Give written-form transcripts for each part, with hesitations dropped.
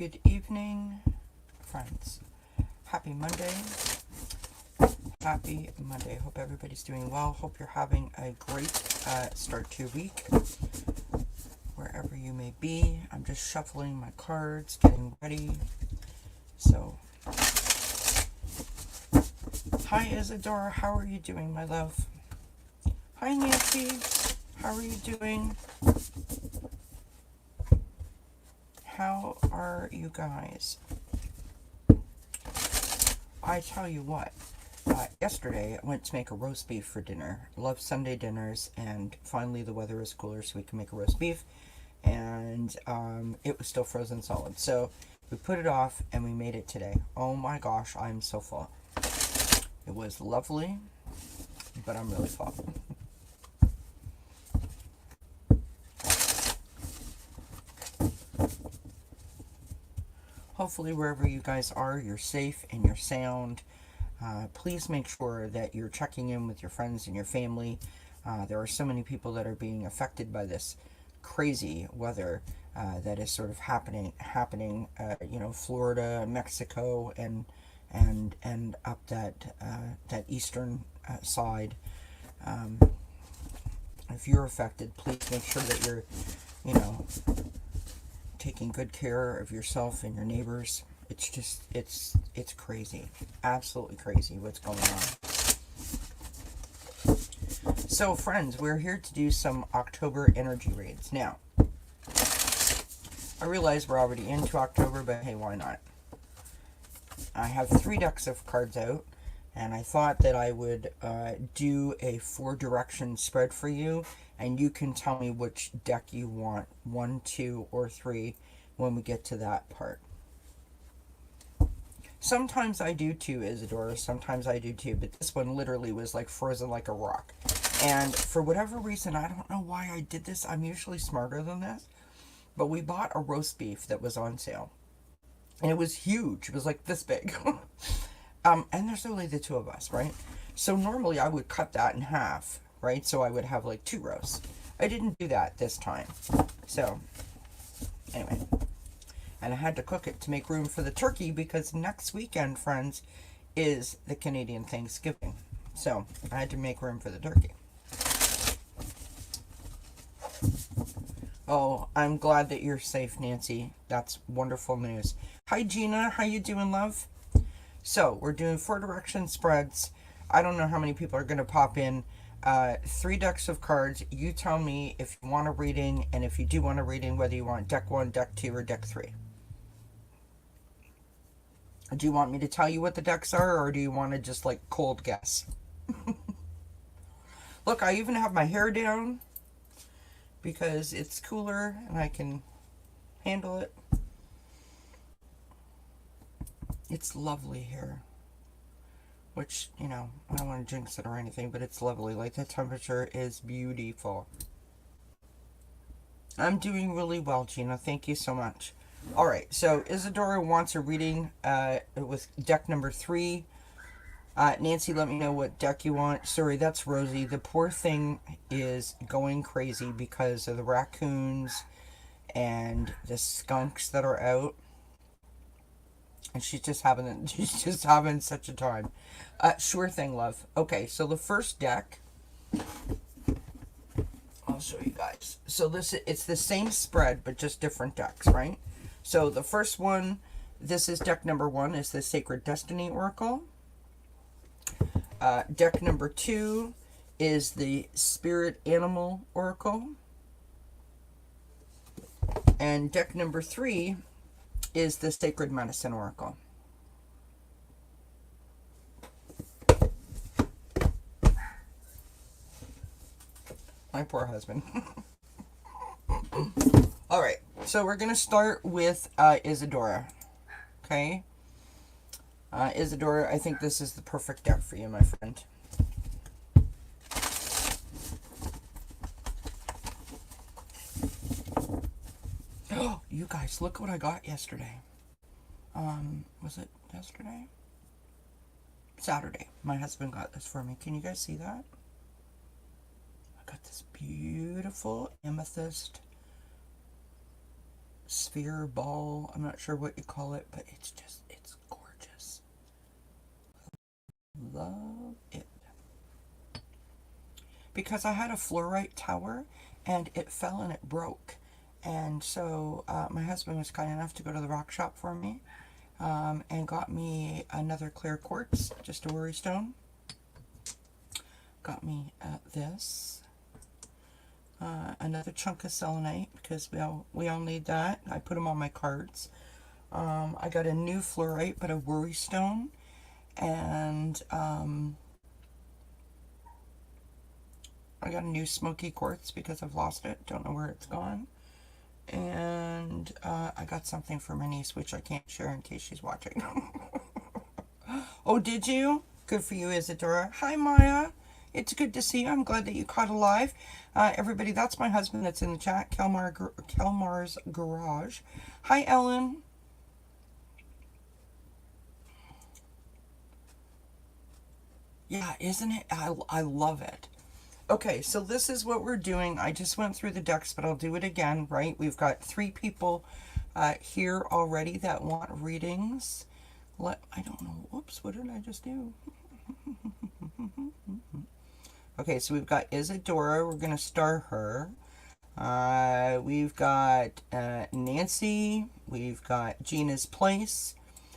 Good evening, friends. Happy Monday. Happy Monday. Hope everybody's doing well. Hope you're having a great start to your week, wherever you may be. I'm just shuffling my cards, getting ready. So, hi Isadora, how are you doing, my love? Hi Nancy, how are you doing? How are you guys? I tell you what, yesterday I went to make a roast beef for dinner. Love Sunday dinners, and finally the weather is cooler so we can make a roast beef. And it was still frozen solid. So we put it off and we made it today. Oh my gosh, I'm so full. It was lovely, but I'm really full. Hopefully wherever you guys are, you're safe and you're sound. Please make sure that you're checking in with your friends and your family. There are so many people that are being affected by this crazy weather that is sort of happening. Florida, Mexico, and up that eastern side. If you're affected, please make sure that you're, taking good care of yourself and your neighbors. It's just, it's crazy. Absolutely crazy what's going on. So friends, we're here to do some October energy reads. Now, I realize we're already into October, but hey, why not? I have 3 decks of cards out, and I thought that I would do a 4-direction spread for you, and you can tell me which deck you want, 1, 2, or 3, when we get to that part. Sometimes I do 2, Isadora, sometimes I do 2, but this one literally was like frozen like a rock. And for whatever reason, I don't know why I did this, I'm usually smarter than this, but we bought a roast beef that was on sale. And it was huge, it was like this big. And there's only the 2 of us, right? So normally I would cut that in half, right? So I would have like 2 roasts. I didn't do that this time. So, anyway. And I had to cook it to make room for the turkey because next weekend, friends, is the Canadian Thanksgiving. So, I had to make room for the turkey. Oh, I'm glad that you're safe, Nancy. That's wonderful news. Hi, Gina. How you doing, love? So, we're doing 4-direction spreads. I don't know how many people are going to pop in. 3 decks of cards. You tell me if you want a reading, and if you do want a reading, whether you want deck 1, deck 2, or deck 3. Do you want me to tell you what the decks are, or do you want to just, like, cold guess? Look, I even have my hair down because it's cooler and I can handle it. It's lovely here. Which, I don't want to jinx it or anything, but it's lovely. Like, the temperature is beautiful. I'm doing really well, Gina. Thank you so much. Alright, so Isadora wants a reading with deck number 3. Nancy, let me know what deck you want. Sorry, that's Rosie. The poor thing is going crazy because of the raccoons and the skunks that are out. And she's just having such a time. Sure thing, love. Okay, so the first deck, I'll show you guys. So it's the same spread, but just different decks, right? So the first one, this is deck number 1, is the Sacred Destiny Oracle. Deck number 2 is the Spirit Animal Oracle. And deck number 3 is the Sacred Medicine Oracle. My poor husband. Alright, so we're going to start with Isadora. Okay? Isadora, I think this is the perfect deck for you, my friend. Oh, you guys, look what I got yesterday. Was it yesterday? Saturday. My husband got this for me. Can you guys see that? I got this beautiful amethyst sphere ball. I'm not sure what you call it, but it's gorgeous. Love it. Because I had a fluorite tower and it fell and it broke. And so my husband was kind enough to go to the rock shop for me and got me another clear quartz, just a worry stone. Got me this. Another chunk of selenite because we all need that. I put them on my cards. I got a new fluorite, but a worry stone. And I got a new smoky quartz because I've lost it. Don't know where it's gone. And I got something for my niece, which I can't share in case she's watching. Oh, did you? Good for you, Isadora. Hi, Maya. It's good to see you. I'm glad that you caught alive. Everybody, that's my husband that's in the chat, Kelmar's Garage. Hi, Ellen. Yeah, isn't it? I love it. Okay, so this is what we're doing. I just went through the decks, but I'll do it again, right? We've got 3 people here already that want readings. I don't know. Whoops, what did I just do? Okay, so we've got Isadora. We're going to star her. We've got Nancy. We've got Gina's Place.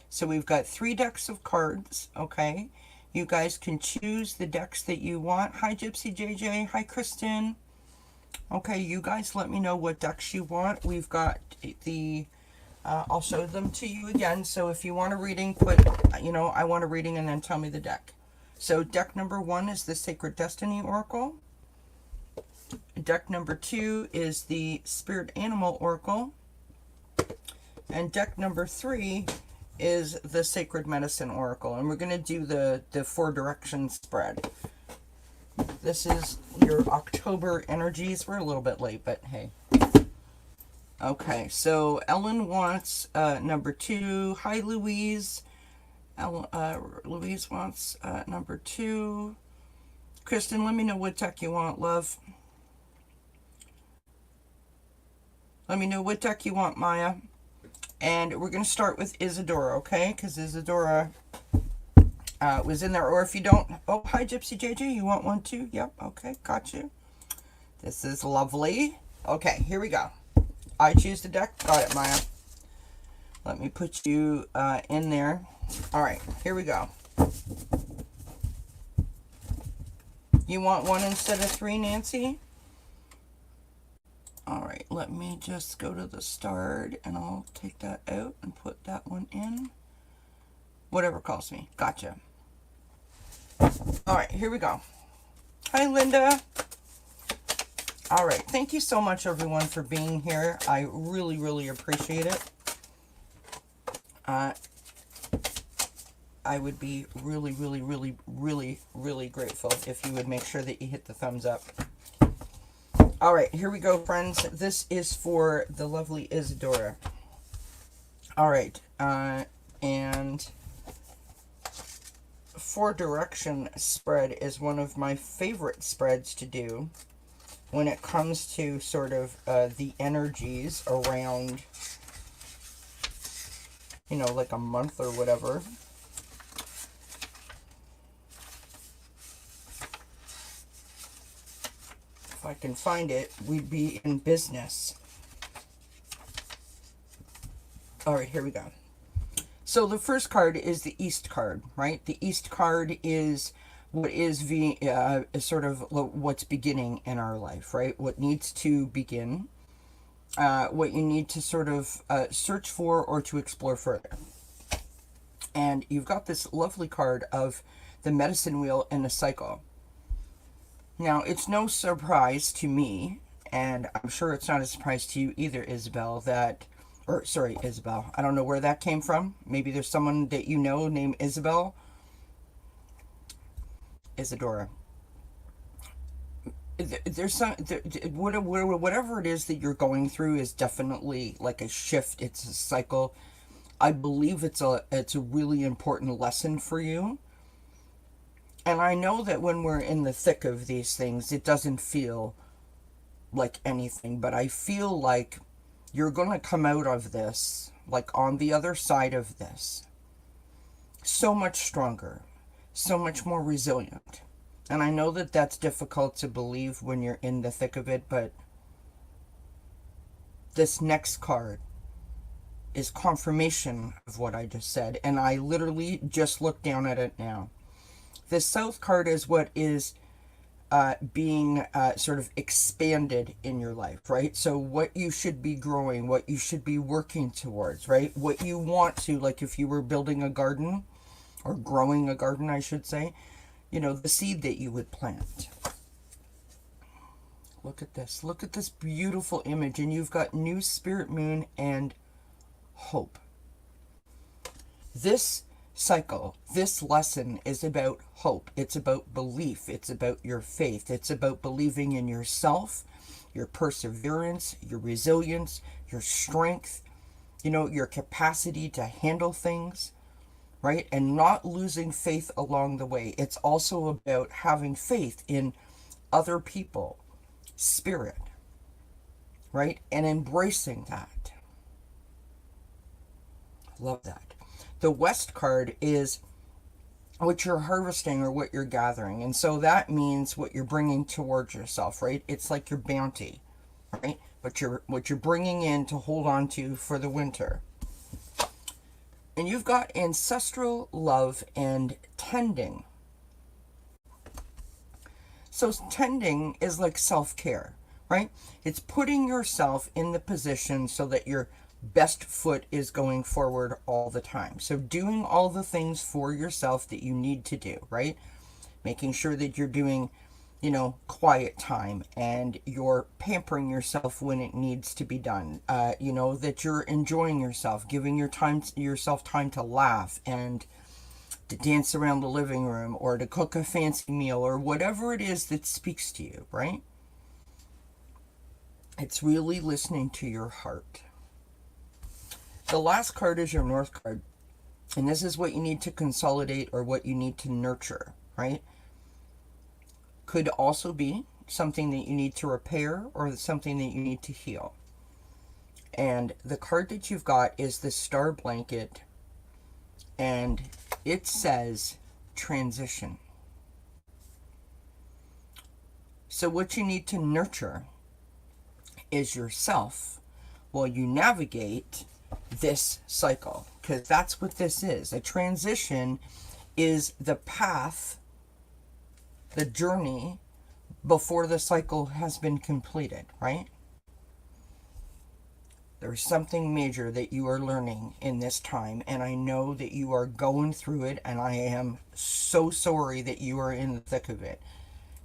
So we've got 3 decks of cards, okay? You guys can choose the decks that you want. Hi, Gypsy JJ. Hi, Kristen. Okay, you guys let me know what decks you want. We've got the... I'll show them to you again. So if you want a reading, put, I want a reading and then tell me the deck. So deck number 1 is the Sacred Destiny Oracle. Deck number 2 is the Spirit Animal Oracle. And deck number 3 is the Sacred Medicine Oracle. And we're going to do the 4 direction spread. This is your October energies. We're a little bit late, but hey. Okay, so Ellen wants number 2. Hi, Louise. Louise wants number 2. Kristen, let me know what deck you want, love. Let me know what deck you want, Maya. And we're going to start with Isadora, okay? Because Isadora was in there. Or if you don't... Oh, hi, Gypsy JJ. You want one too? Yep, okay. Got you. This is lovely. Okay, here we go. I choose the deck. Got it, Maya. Let me put you in there. All right, here we go. You want 1 instead of 3, Nancy? All right, let me just go to the start and I'll take that out and put that one in. Whatever calls me. Gotcha. All right, here we go. Hi, Linda. All right, thank you so much, everyone, for being here. I really, really appreciate it. I would be really, really, really, really, really grateful if you would make sure that you hit the thumbs up. All right, here we go, friends. This is for the lovely Isadora. All right, and 4 direction spread is one of my favorite spreads to do when it comes to sort of the energies around, like a month or whatever. If I can find it, we'd be in business. All right, here we go. So the first card is the East card, right? The East card is what is sort of what's beginning in our life, right? What needs to begin, what you need to sort of search for or to explore further. And you've got this lovely card of the medicine wheel and the cycle. Now, it's no surprise to me, and I'm sure it's not a surprise to you either, Isabel, Isabel. I don't know where that came from. Maybe there's someone that you know named Isabel. Isadora. There's whatever it is that you're going through is definitely like a shift. It's a cycle. I believe it's a really important lesson for you. And I know that when we're in the thick of these things, it doesn't feel like anything, but I feel like you're going to come out of this, like on the other side of this, so much stronger, so much more resilient. And I know that that's difficult to believe when you're in the thick of it, but this next card is confirmation of what I just said. And I literally just looked down at it now. This South card is what is being sort of expanded in your life, right? So what you should be growing, what you should be working towards, right? What you want to, like if you were building a garden or growing a garden, I should say, you know, the seed that you would plant. Look at this. Look at this beautiful image. And you've got new spirit moon and hope. This cycle, this lesson is about hope. It's about belief. It's about your faith. It's about believing in yourself, your perseverance, your resilience, your strength, you know, your capacity to handle things, right? And not losing faith along the way. It's also about having faith in other people, spirit, right? And embracing that. Love that. The West card is what you're harvesting or what you're gathering. And so that means what you're bringing towards yourself, right? It's like your bounty, right? What you're bringing in to hold on to for the winter. And you've got ancestral love and tending. So tending is like self-care, right? It's putting yourself in the position so that your best foot is going forward all the time. So doing all the things for yourself that you need to do, right? Making sure that you're doing, you know, quiet time and you're pampering yourself when it needs to be done. You know, that you're enjoying yourself, giving yourself time to laugh and to dance around the living room or to cook a fancy meal or whatever it is that speaks to you, right? It's really listening to your heart. The last card is your North card. And this is what you need to consolidate or what you need to nurture, right? Could also be something that you need to repair or something that you need to heal. And the card that you've got is the Star Blanket. And it says transition. So what you need to nurture is yourself while you navigate this cycle, because that's what this is. A transition is the path, the journey before the cycle has been completed, right? There's something major that you are learning in this time, and I know that you are going through it, and I am so sorry that you are in the thick of it.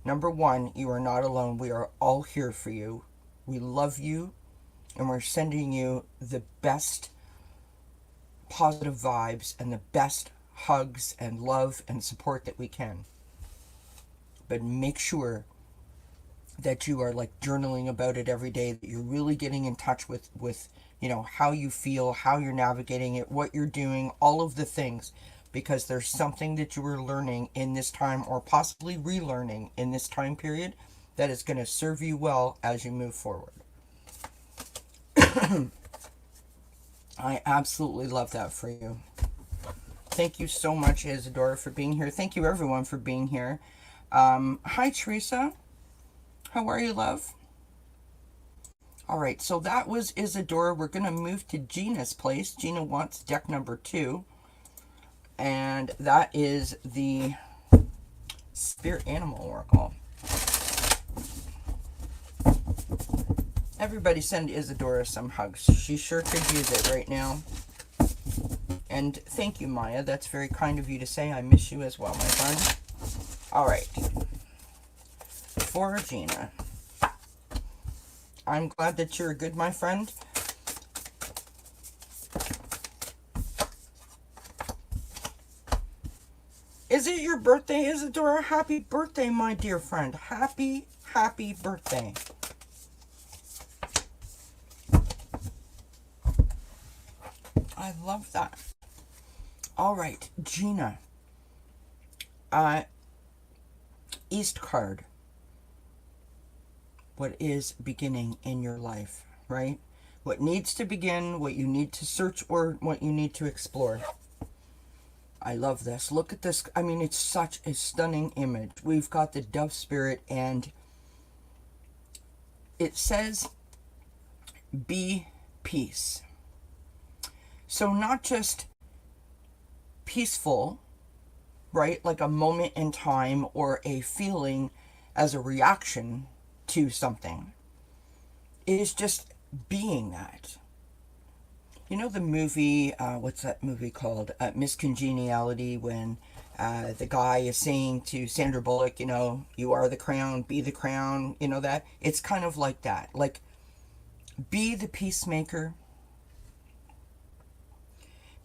Number one, you are not alone. We are all here for you. We love you, and we're sending you the best positive vibes and the best hugs and love and support that we can. But make sure that you are like journaling about it every day, that you're really getting in touch with you know, how you feel, how you're navigating it, what you're doing, all of the things, because there's something that you are learning in this time or possibly relearning in this time period that is going to serve you well as you move forward. I absolutely love that for you. Thank you so much, Isadora, for being here. Thank you, everyone, for being here. Hi, Teresa. How are you, love? All right, so that was Isadora. We're going to move to Gina's place. Gina wants deck number 2. And that is the Spirit Animal Oracle. Everybody send Isadora some hugs. She sure could use it right now. And thank you, Maya. That's very kind of you to say. I miss you as well, my friend. All right. For Gina. I'm glad that you're good, my friend. Is it your birthday, Isadora? Happy birthday, my dear friend. Happy birthday. I love that. All right, Gina. East card. What is beginning in your life, right? what needs to begin, what you need to search, or what you need to explore. I love this. Look at this. I mean, it's such a stunning image. We've got the dove spirit, and it says, be peace. So not just peaceful, right? Like a moment in time or a feeling as a reaction to something. It is just being that. You know the movie, what's that movie called? Miss Congeniality, when the guy is saying to Sandra Bullock, you know, you are the crown, be the crown, you know that? It's kind of like that. Like, be the peacemaker.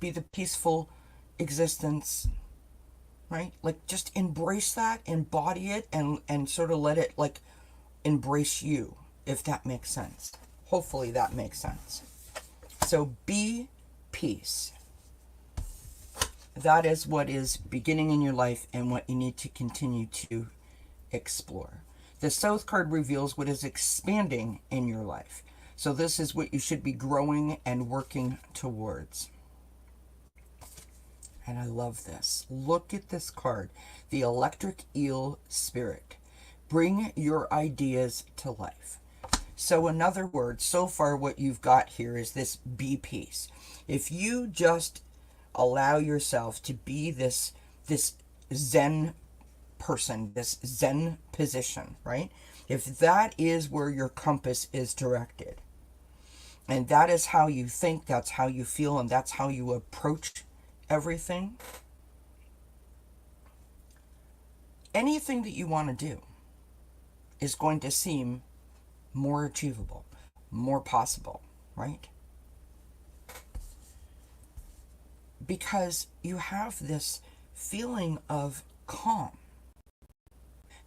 Be the peaceful existence, right? Like, just embrace that, embody it, and sort of let it, like, embrace you, if that makes sense. Hopefully that makes sense. So be peace. That is what is beginning in your life and what you need to continue to explore. The South card reveals what is expanding in your life. So this is what you should be growing and working towards. And I love this. Look at this card. The Electric Eel Spirit. Bring your ideas to life. So in other words, so far what you've got here is this be peace. If you just allow yourself to be this Zen person, this Zen position, right? If that is where your compass is directed, and that is how you think, that's how you feel, and that's how you approach everything, anything that you want to do is going to seem more achievable, more possible, right? Because you have this feeling of calm.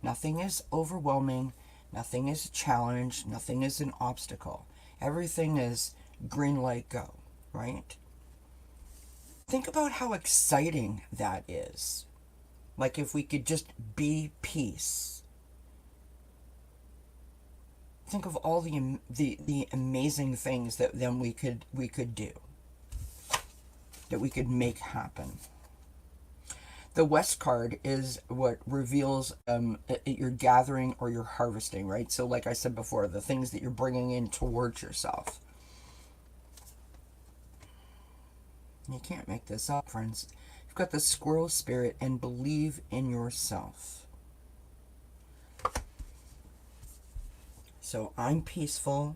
Nothing is overwhelming, nothing is a challenge, nothing is an obstacle. Everything is green light, go, right? Think about how exciting that is. Like if we could just be peace. Think of all the amazing things that then we could do, that we could make happen. The West card is what reveals you're gathering or you're harvesting, right? So like I said before, the things that you're bringing in towards yourself. You can't make this up, friends. You've got the Squirrel Spirit, and believe in yourself. So I'm peaceful.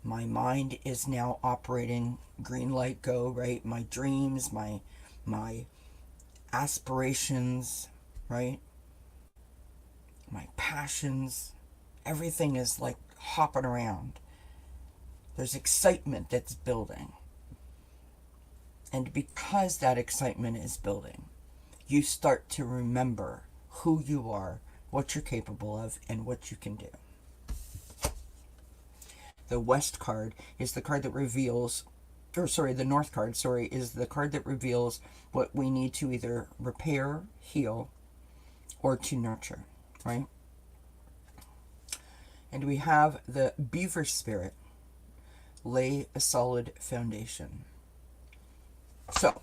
My mind is now operating green light, go, right? My dreams, my aspirations, right? My passions, everything is like hopping around. There's excitement that's building. And because that excitement is building, you start to remember who you are, what you're capable of, and what you can do. The West card is the card that reveals, the North card, is the card that reveals what we need to either repair, heal, or to nurture, right? And we have the Beaver Spirit, lay a solid foundation. So,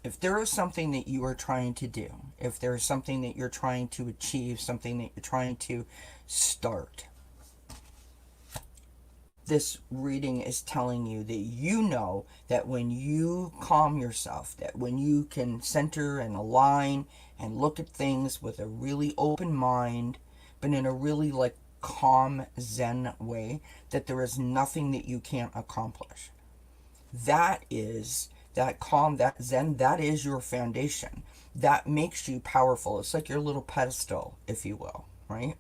if there is something that you are trying to do, if there is something that you're trying to achieve, something that you're trying to start, this reading is telling you that you know that when you calm yourself, that when you can center and align and look at things with a really open mind, but in a really like calm Zen way, that there is nothing that you can't accomplish. That is, that calm, that Zen, that is your foundation. That makes you powerful. It's like your little pedestal, if you will, right?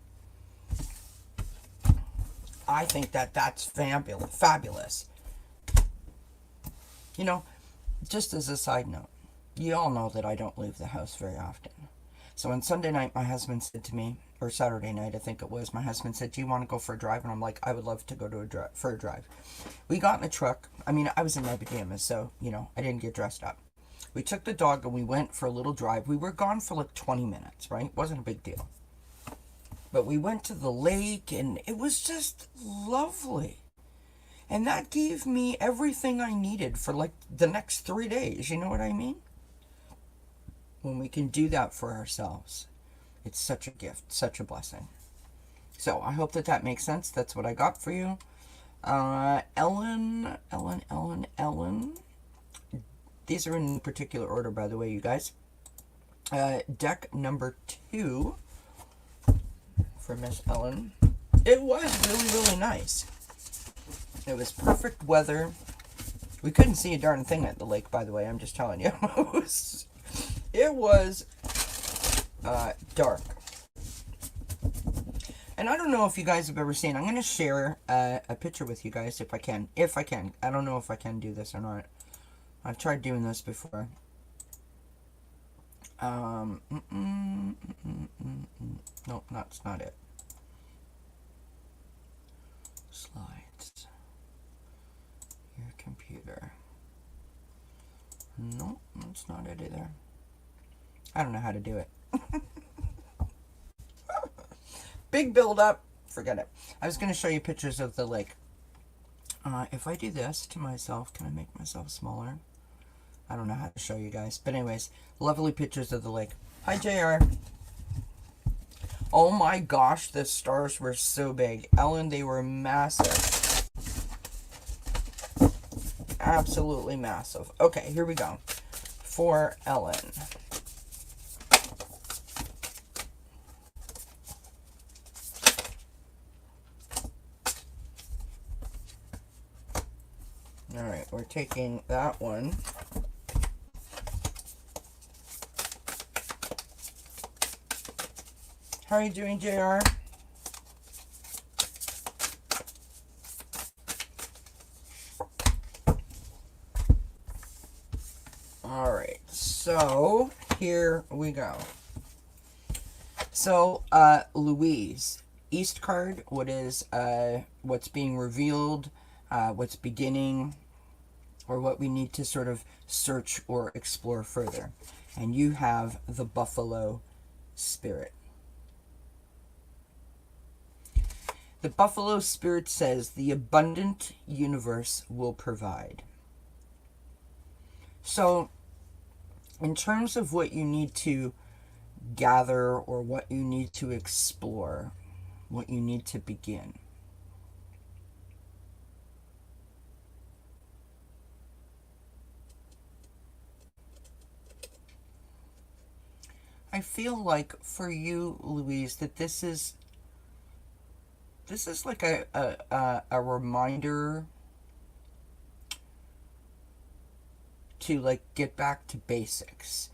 I think that that's fabulous. You know, just as a side note, you all know that I don't leave the house very often. So on Sunday night, my husband said to me, or Saturday night, I think it was, my husband said, do you want to go for a drive? And I'm like, I would love to go to for a drive. We got in a truck. I mean, I was in my pajamas, so, you know, I didn't get dressed up. We took the dog and we went for a little drive. We were gone for like 20 minutes, right? Wasn't a big deal. But we went to the lake and it was just lovely. And that gave me everything I needed for like the next 3 days. You know what I mean? When we can do that for ourselves, it's such a gift, such a blessing. So I hope that that makes sense. That's what I got for you. Ellen. These are in no particular order, by the way, you guys. Deck number 2 for Miss Ellen. It was really, really nice. It was perfect weather. We couldn't see a darn thing at the lake, by the way. I'm just telling you. It was dark. And I don't know if you guys have ever seen. I'm going to share a picture with you guys if I can. If I can. I don't know if I can do this or not. I've tried doing this before. Nope, that's not it. Slides. Your computer. Nope, that's not it either. I don't know how to do it. Big build up. Forget it. I was going to show you pictures of the lake. If I do this to myself, can I make myself smaller? I don't know how to show you guys. But anyways, lovely pictures of the lake. Hi, JR. Oh my gosh, the stars were so big. Ellen, they were massive. Absolutely massive. Okay, here we go. For Ellen. Alright, we're taking that one. How are you doing, JR? Alright, so here we go. So, Louise, East card, what is what's being revealed, what's beginning, or what we need to sort of search or explore further. And you have the Buffalo Spirit. The Buffalo Spirit says the abundant universe will provide. So, in terms of what you need to gather or what you need to explore, what you need to begin, I feel like for you, Louise, that this is like a reminder to like get back to basics.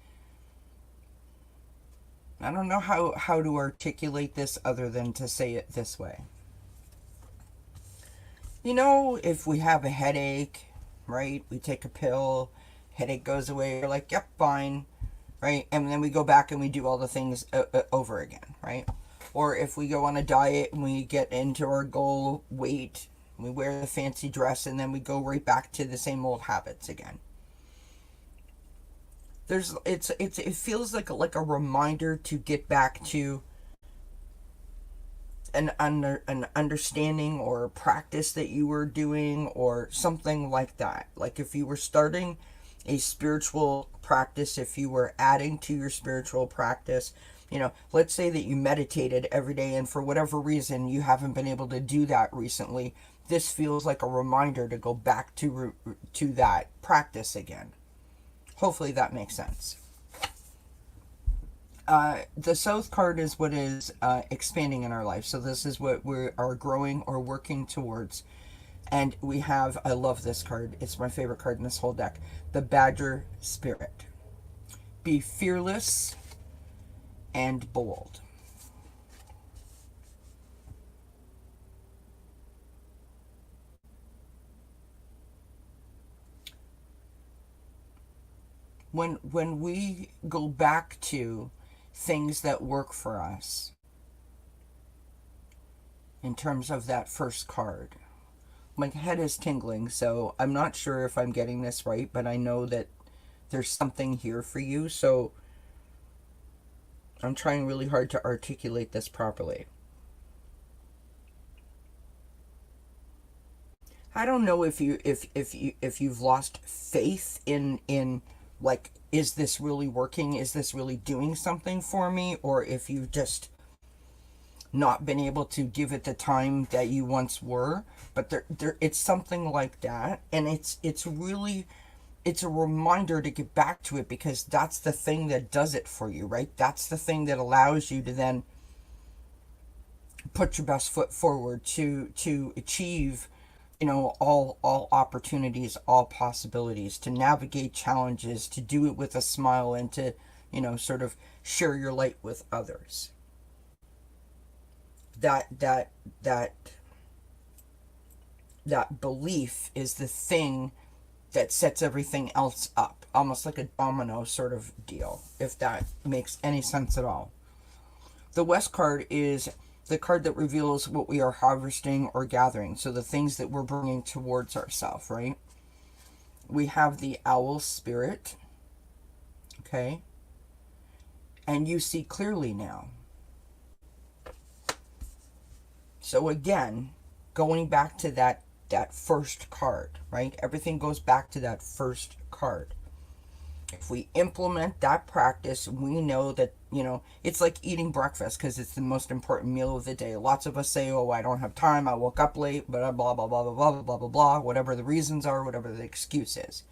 I don't know how to articulate this other than to say it this way. You know, if we have a headache, right, we take a pill, headache goes away, we're like, yep, fine, right? And then we go back and we do all the things over again, right? Or if we go on a diet and we get into our goal weight, we wear the fancy dress, and then we go right back to the same old habits again. It feels like a reminder to get back to an understanding or a practice that you were doing or something like that. Like if you were starting a spiritual practice, if you were adding to your spiritual practice, you know, let's say that you meditated every day and for whatever reason you haven't been able to do that recently. This feels like a reminder to go back to that practice again. Hopefully that makes sense. The South card is what is expanding in our life. So this is what we are growing or working towards. And we have, I love this card. It's my favorite card in this whole deck. The Badger Spirit. Be fearless and bold. When we go back to things that work for us, in terms of that first card, my head is tingling, so I'm not sure if I'm getting this right, but I know that there's something here for you, so I'm trying really hard to articulate this properly. I don't know if you've lost faith in like, is this really working? Is this really doing something for me? Or if you've just not been able to give it the time that you once were. But it's something like that, and it's really, it's a reminder to get back to it, because that's the thing that does it for you, right? That's the thing that allows you to then put your best foot forward to achieve, you know, all opportunities, all possibilities, to navigate challenges, to do it with a smile, and to, you know, sort of share your light with others. That that belief is the thing that sets everything else up, almost like a domino sort of deal, if that makes any sense at all. The West card is the card that reveals what we are harvesting or gathering, so the things that we're bringing towards ourselves, right? We have the owl spirit, okay? And you see clearly now. So again, going back to that first card, right? Everything goes back to that first card. If we implement that practice, we know that, you know, it's like eating breakfast, because it's the most important meal of the day. Lots of us say, oh, I don't have time, I woke up late, blah, blah, blah, blah, blah, blah, blah, blah, blah, whatever the reasons are, whatever the excuse is.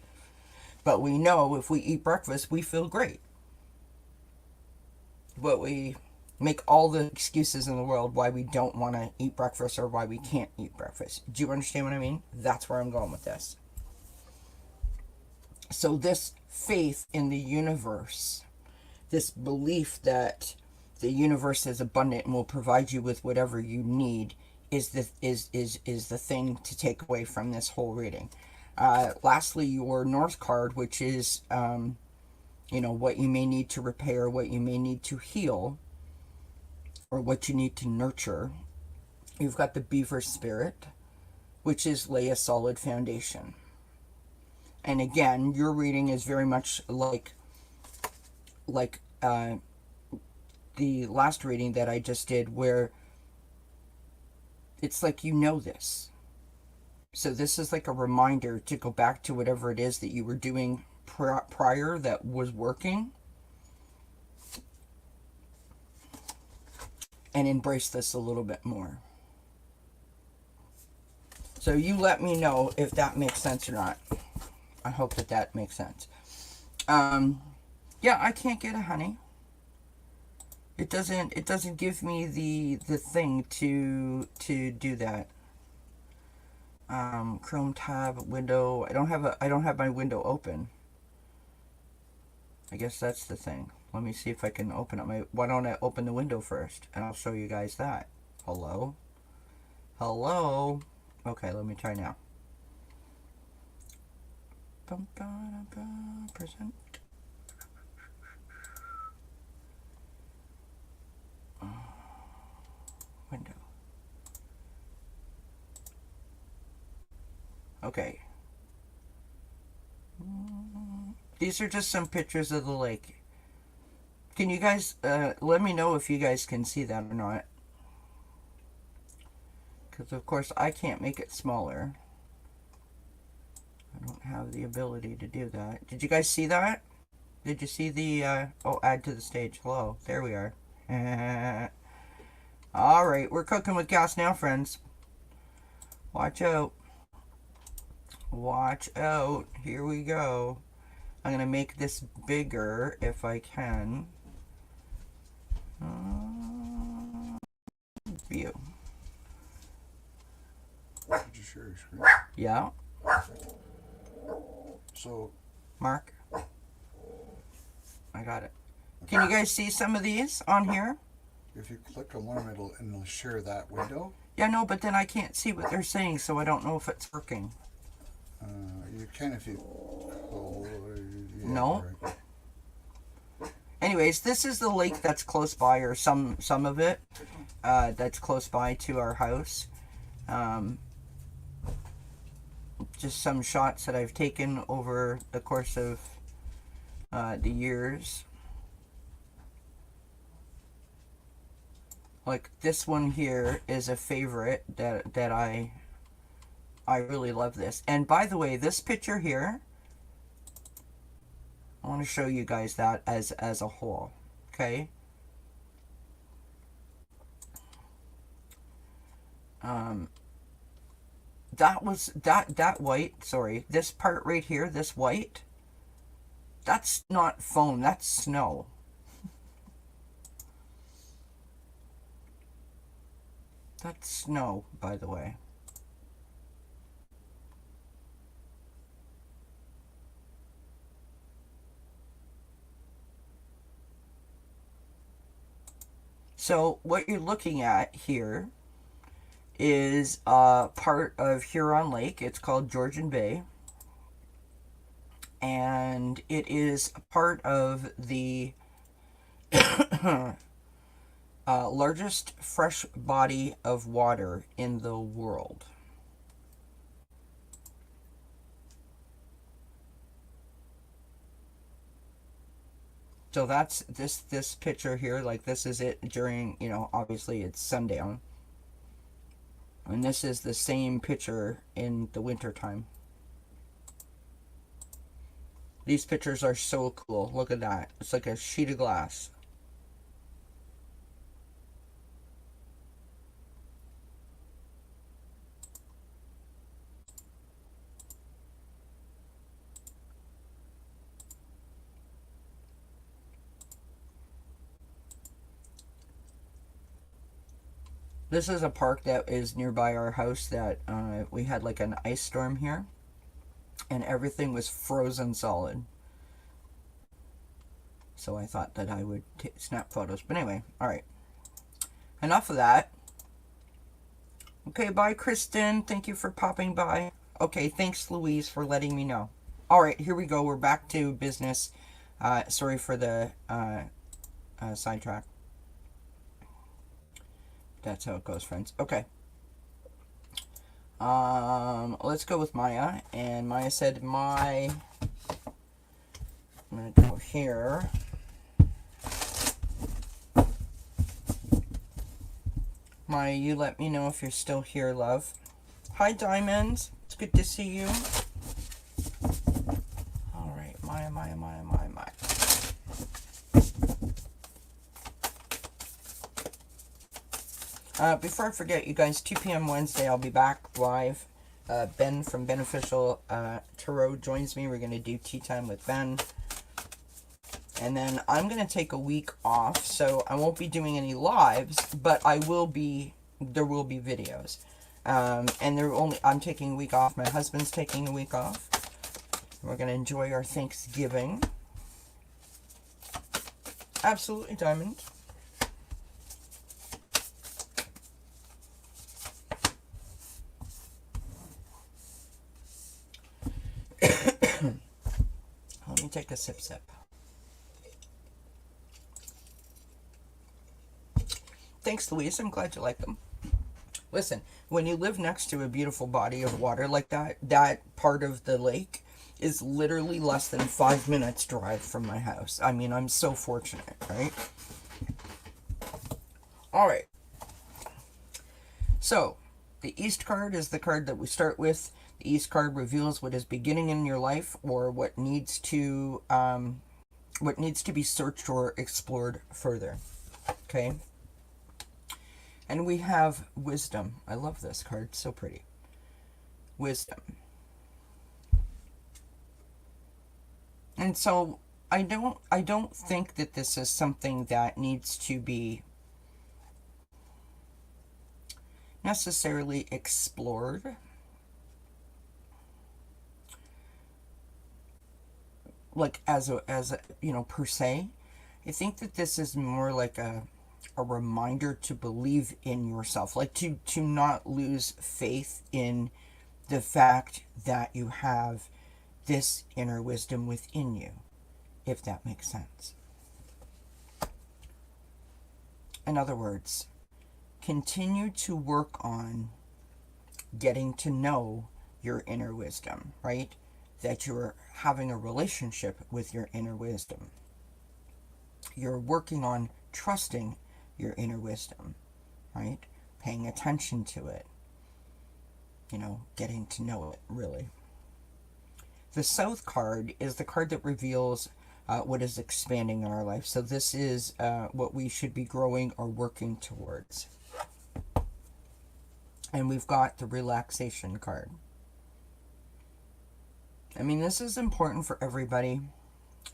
But we know if we eat breakfast, we feel great. But we make all the excuses in the world why we don't want to eat breakfast, or why we can't eat breakfast. Do you understand what I mean? That's where I'm going with this. So this faith in the universe, this belief that the universe is abundant and will provide you with whatever you need, is the thing to take away from this whole reading. Lastly, your North card, which is you know, what you may need to repair, what you may need to heal, or what you need to nurture. You've got the Beaver spirit, which is lay a solid foundation. And again, your reading is very much like the last reading that I just did, where it's like, you know this. So this is like a reminder to go back to whatever it is that you were doing prior that was working, and embrace this a little bit more. So you let me know if that makes sense or not. I hope that that makes sense. Yeah, I can't get a honey. It doesn't give me the thing to do that. Chrome tab, window. I don't have my window open. I guess that's the thing. Let me see if I can open up my... Why don't I open the window first? And I'll show you guys that. Hello? Hello? Okay, let me try now. Present. Window. Okay. These are just some pictures of the lake. Can you guys let me know if you guys can see that or not? Because of course I can't make it smaller. I don't have the ability to do that. Did you guys see that? Did you see the oh, add to the stage? Hello, there we are. Alright, we're cooking with gas now, friends. Watch out. Watch out. Here we go. I'm going to make this bigger if I can. View. Did you share your screen? Yeah. So, Mark. I got it. Can you guys see some of these on here? if you click on one of them, it'll share that window. Yeah, no, but then I can't see what they're saying, so I don't know if it's working. You can if you... Oh, yeah, No. right. Anyways, this is the lake that's close by, or some of it that's close by to our house. Just some shots that I've taken over the course of the years. Like this one here is a favorite that I I really love this. And by the way, this picture here, I want to show you guys that as a whole. Okay. That was that white, sorry, this part right here, this white, that's not foam, that's snow. That's snow, by the way. So what you're looking at here is part of Huron Lake. It's called Georgian Bay. And it is part of the largest fresh body of water in the world. So that's this picture here, like this is it during, you know, obviously it's sundown. And this is the same picture in the winter time. These pictures are so cool. Look at that. It's like a sheet of glass. This is a park that is nearby our house that we had like an ice storm here. And everything was frozen solid. So I thought that I would snap photos. But anyway, alright. Enough of that. Okay, bye Kristen. Thank you for popping by. Okay, thanks Louise for letting me know. Alright, here we go. We're back to business. Sorry for the sidetrack. That's how it goes, friends. Okay. Let's go with Maya. And Maya said I'm going to go here. Maya, you let me know if you're still here, love. Hi, Diamonds. It's good to see you. All right, Maya. Before I forget, you guys, 2 p.m. Wednesday, I'll be back live. Ben from Beneficial Tarot joins me. We're going to do tea time with Ben. And then I'm going to take a week off, so I won't be doing any lives, but there will be videos. And I'm taking a week off. My husband's taking a week off. We're going to enjoy our Thanksgiving. Absolutely, Diamond. Let me take a sip. Thanks, Louise. I'm glad you like them. Listen, when you live next to a beautiful body of water like that part of the lake is literally less than 5 minutes drive from my house. I mean, I'm so fortunate, right? All right. So, the East card is the card that we start with. The East card reveals what is beginning in your life or what needs to be searched or explored further. Okay? And we have Wisdom. I love this card. So pretty. Wisdom. And so I don't think that this is something that needs to be necessarily explored. Like as a per se. I think that this is more like a reminder to believe in yourself, like to not lose faith in the fact that you have this inner wisdom within you, if that makes sense. In other words, continue to work on getting to know your inner wisdom, right? That you're having a relationship with your inner wisdom. You're working on trusting your inner wisdom, right? Paying attention to it. getting to know it, really. The South card is the card that reveals what is expanding in our life. So this is what we should be growing or working towards. And we've got the relaxation card. I mean, this is important for everybody.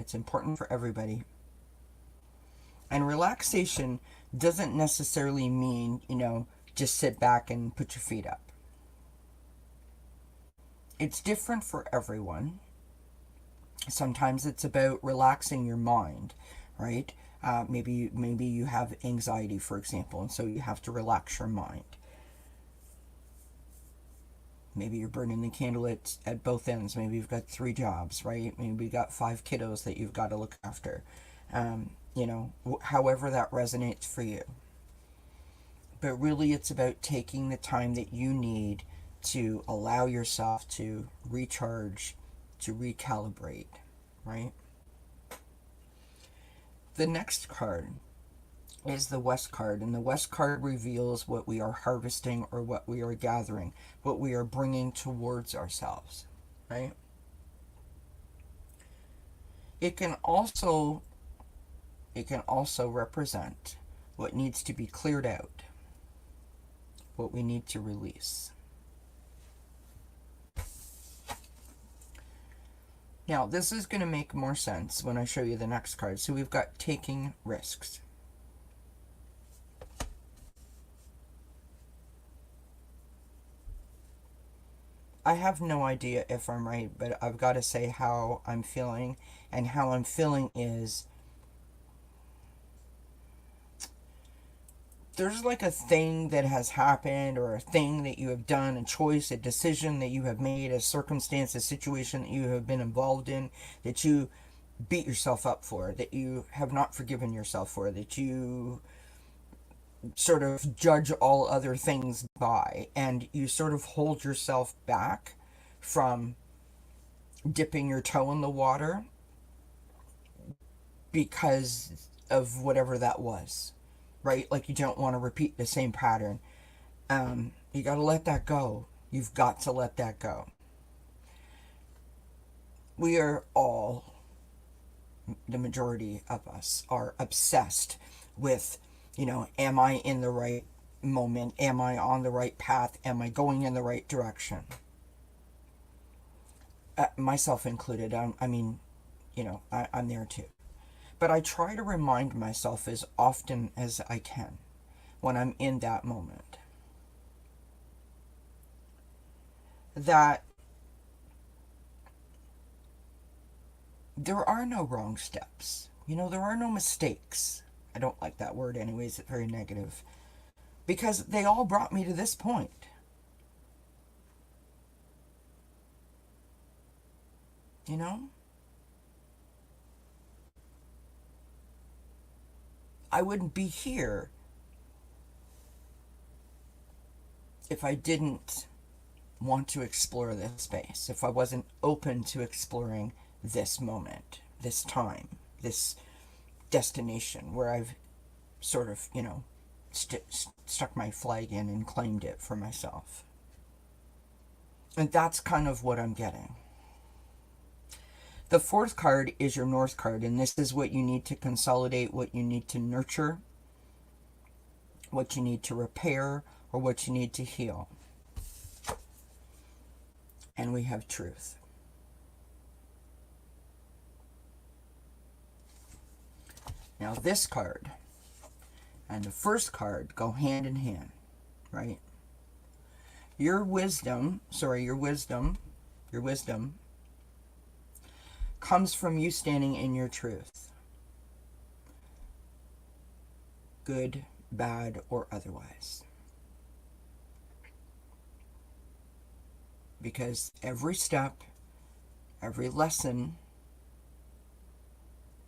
It's important for everybody. And relaxation doesn't necessarily mean, just sit back and put your feet up. It's different for everyone. Sometimes it's about relaxing your mind, right? Maybe you have anxiety, for example, and so you have to relax your mind. Maybe you're burning the candle at both ends. Maybe you've got 3 jobs, right? Maybe you've got 5 kiddos that you've got to look after. However that resonates for you. But really it's about taking the time that you need to allow yourself to recharge, to recalibrate, right? The next card is the West card, and the West card reveals what we are harvesting or what we are gathering, what we are bringing towards ourselves, right? It can also represent what needs to be cleared out, what we need to release. Now, this is going to make more sense when I show you the next card. So we've got taking risks. I have no idea if I'm right, but I've got to say how I'm feeling. And how I'm feeling is there's like a thing that has happened, or a thing that you have done, a choice, a decision that you have made, a circumstance, a situation that you have been involved in, that you beat yourself up for, that you have not forgiven yourself for, that you sort of judge all other things by, and you sort of hold yourself back from dipping your toe in the water because of whatever that was, right? Like, you don't want to repeat the same pattern. You got to let that go. You've got to let that go. We are all, the majority of us, are obsessed with, am I in the right moment? Am I on the right path? Am I going in the right direction? Myself included. I'm there too. But I try to remind myself as often as I can when I'm in that moment that there are no wrong steps. There are no mistakes. I don't like that word anyways, it's very negative. Because they all brought me to this point. I wouldn't be here if I didn't want to explore this space, if I wasn't open to exploring this moment, this time, this destination where I've sort of, stuck my flag in and claimed it for myself. And that's kind of what I'm getting. The 4th card is your North card, and this is what you need to consolidate, what you need to nurture, what you need to repair, or what you need to heal. And we have truth. Now this card and the first card go hand in hand, right? Your wisdom comes from you standing in your truth. Good, bad, or otherwise. Because every step, every lesson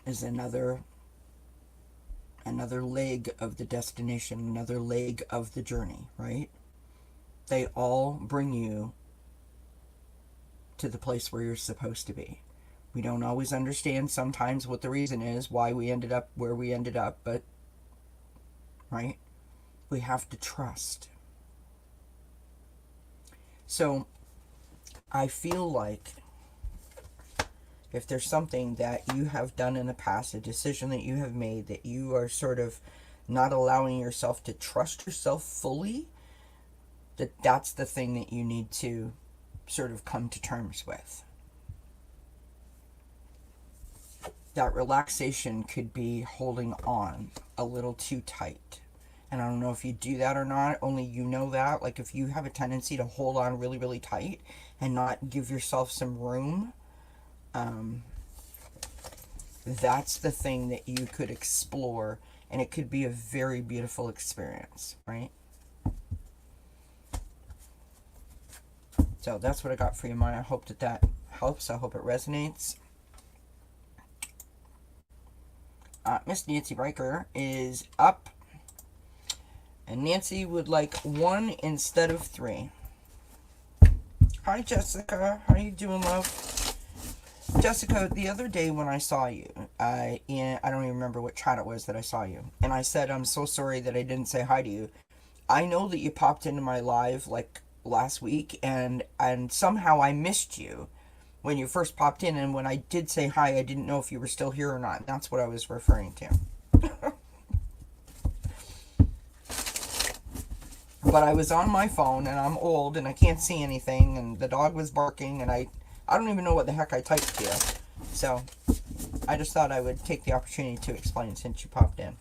is another leg of the destination, another leg of the journey, right? They all bring you to the place where you're supposed to be. We don't always understand sometimes what the reason is, why we ended up where we ended up, but, right? We have to trust. So I feel like if there's something that you have done in the past, a decision that you have made that you are sort of not allowing yourself to trust yourself fully, that's the thing that you need to sort of come to terms with. That relaxation could be holding on a little too tight. And I don't know if you do that or not, only you know that. Like if you have a tendency to hold on really, really tight and not give yourself some room, that's the thing that you could explore, and it could be a very beautiful experience, right? So that's what I got for you, Maya. I hope that helps. I hope it resonates. Miss Nancy Riker is up, and Nancy would like 1 instead of 3. Hi, Jessica. How are you doing, love? Jessica, the other day when I saw you, I don't even remember what chat it was that I saw you, and I said, I'm so sorry that I didn't say hi to you. I know that you popped into my live like last week, and somehow I missed you when you first popped in, and when I did say hi, I didn't know if you were still here or not. That's what I was referring to. But I was on my phone, and I'm old, and I can't see anything, and the dog was barking, and I don't even know what the heck I typed to you. So I just thought I would take the opportunity to explain since you popped in.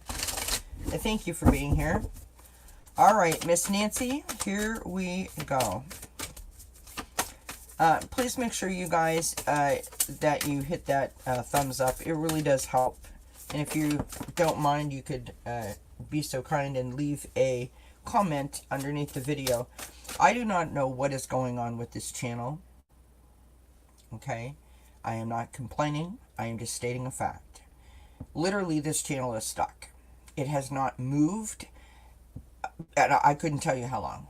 And thank you for being here. All right, Miss Nancy, here we go. Please make sure you guys that you hit that thumbs up. It really does help. And if you don't mind, you could be so kind and leave a comment underneath the video. I do not know what is going on with this channel. Okay? I am not complaining. I am just stating a fact. Literally, this channel is stuck. It has not moved. And I couldn't tell you how long.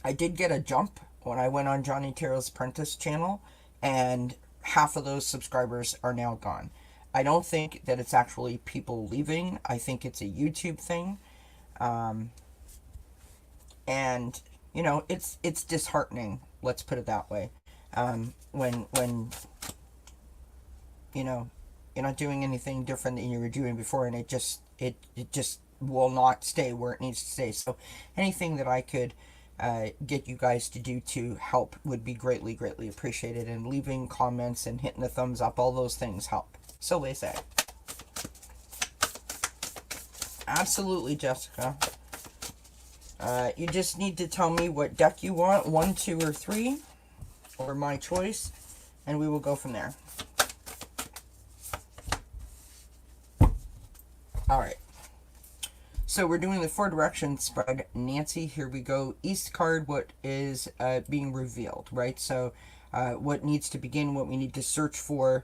I did get a jump when I went on Johnny Terrell's Apprentice channel, and half of those subscribers are now gone. I don't think that it's actually people leaving. I think it's a YouTube thing. And, you know, it's disheartening, let's put it that way. When you know, you're not doing anything different than you were doing before, and it just will not stay where it needs to stay. So anything that I could get you guys to do to help would be greatly, greatly appreciated. And leaving comments and hitting the thumbs up, all those things help. So they say. Absolutely, Jessica. You just need to tell me what deck you want, 1, 2, or 3, or my choice, and we will go from there. All right. So we're doing the 4 direction spread. Nancy, here we go. East card, what is being revealed, right? So what needs to begin, what we need to search for,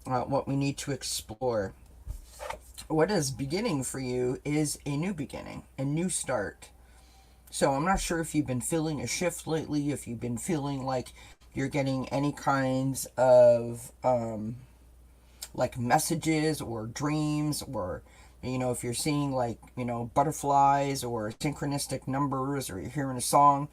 what we need to explore. What is beginning for you is a new beginning, a new start. So I'm not sure if you've been feeling a shift lately, if you've been feeling like you're getting any kinds of like messages or dreams, or you know, if you're seeing like, you know, butterflies or synchronistic numbers, or you're hearing a song,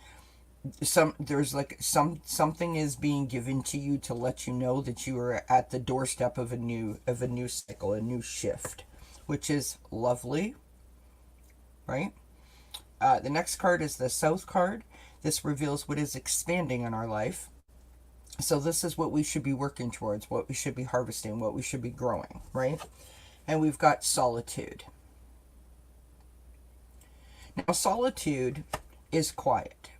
something is being given to you to let you know that you are at the doorstep of a new cycle, a new shift, which is lovely, right? The next card is the South card. This reveals what is expanding in our life. So this is what we should be working towards, what we should be harvesting, what we should be growing, right? And we've got solitude. Now, solitude is quiet.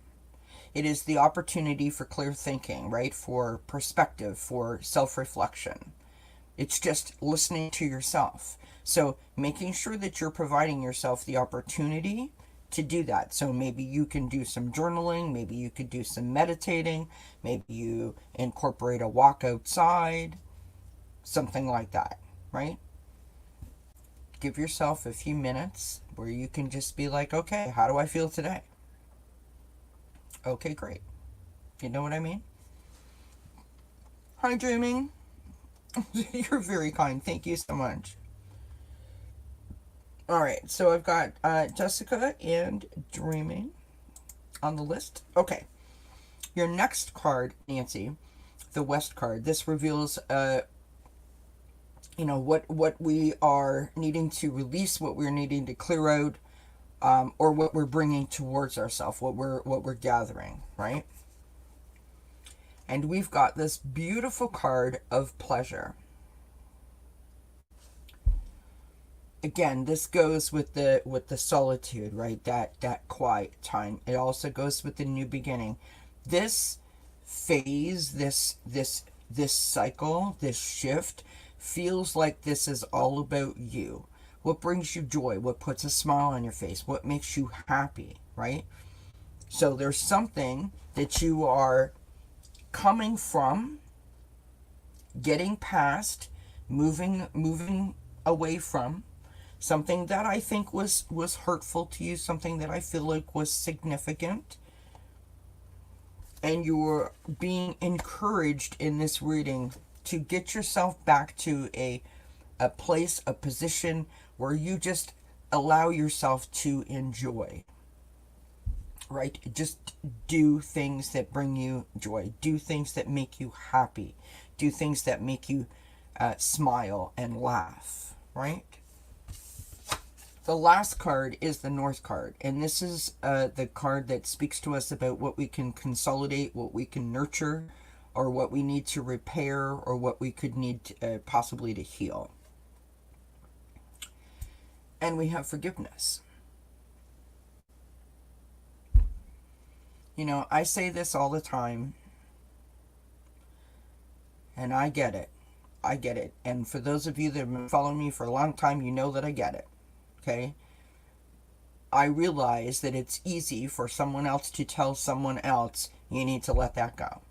It is the opportunity for clear thinking, right? For perspective, for self-reflection. It's just listening to yourself. So making sure that you're providing yourself the opportunity to do that. So maybe you can do some journaling, maybe you could do some meditating, maybe you incorporate a walk outside, something like that, right? Give yourself a few minutes where you can just be like, okay, how do I feel today? Okay, great. You know what I mean? Hi, Dreaming. You're very kind. Thank you so much. All right, so I've got Jessica and Dreaming on the list. Okay. Your next card, Nancy, the West card, this reveals what we are needing to release, what we're needing to clear out, or what we're bringing towards ourselves, what we're gathering, right? And we've got this beautiful card of pleasure. Again, this goes with the solitude, right? That quiet time. It also goes with the new beginning. This phase, this cycle, this shift feels like this is all about you. What brings you joy? What puts a smile on your face? What makes you happy, right? So there's something that you are coming from, getting past, moving away from, something that I think was hurtful to you, something that I feel like was significant. And you're being encouraged in this reading to get yourself back to a place, a position where you just allow yourself to enjoy, right? Just do things that bring you joy. Do things that make you happy. Do things that make you smile and laugh, right? The last card is the North card, and this is the card that speaks to us about what we can consolidate, what we can nurture, or what we need to repair, or what we could need possibly to heal. And we have forgiveness. You know, I say this all the time, and I get it. I get it. And for those of you that have been following me for a long time, you know that I get it. Okay? I realize that it's easy for someone else to tell someone else, you need to let that go.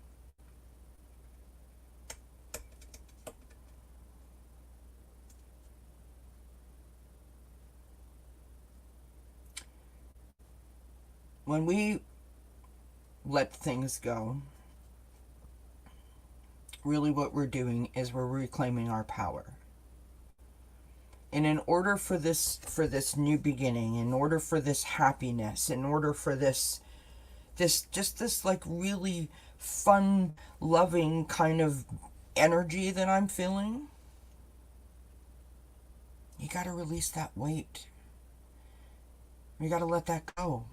When we let things go, really what we're doing is we're reclaiming our power. And in order for this new beginning, in order for this happiness, in order for this like really fun, loving kind of energy that I'm feeling, you got to release that weight. You got to let that go.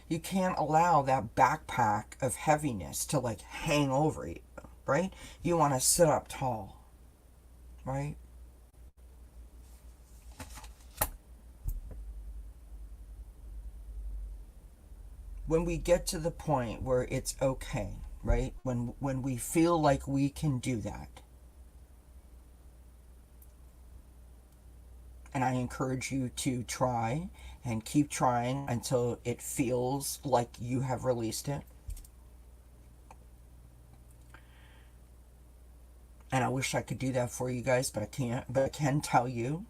You can't allow that backpack of heaviness to like hang over you, right? You want to sit up tall, right? When we get to the point where it's okay, right? When we feel like we can do that. And I encourage you to try and keep trying until it feels like you have released it. And I wish I could do that for you guys, but I can't. But I can tell you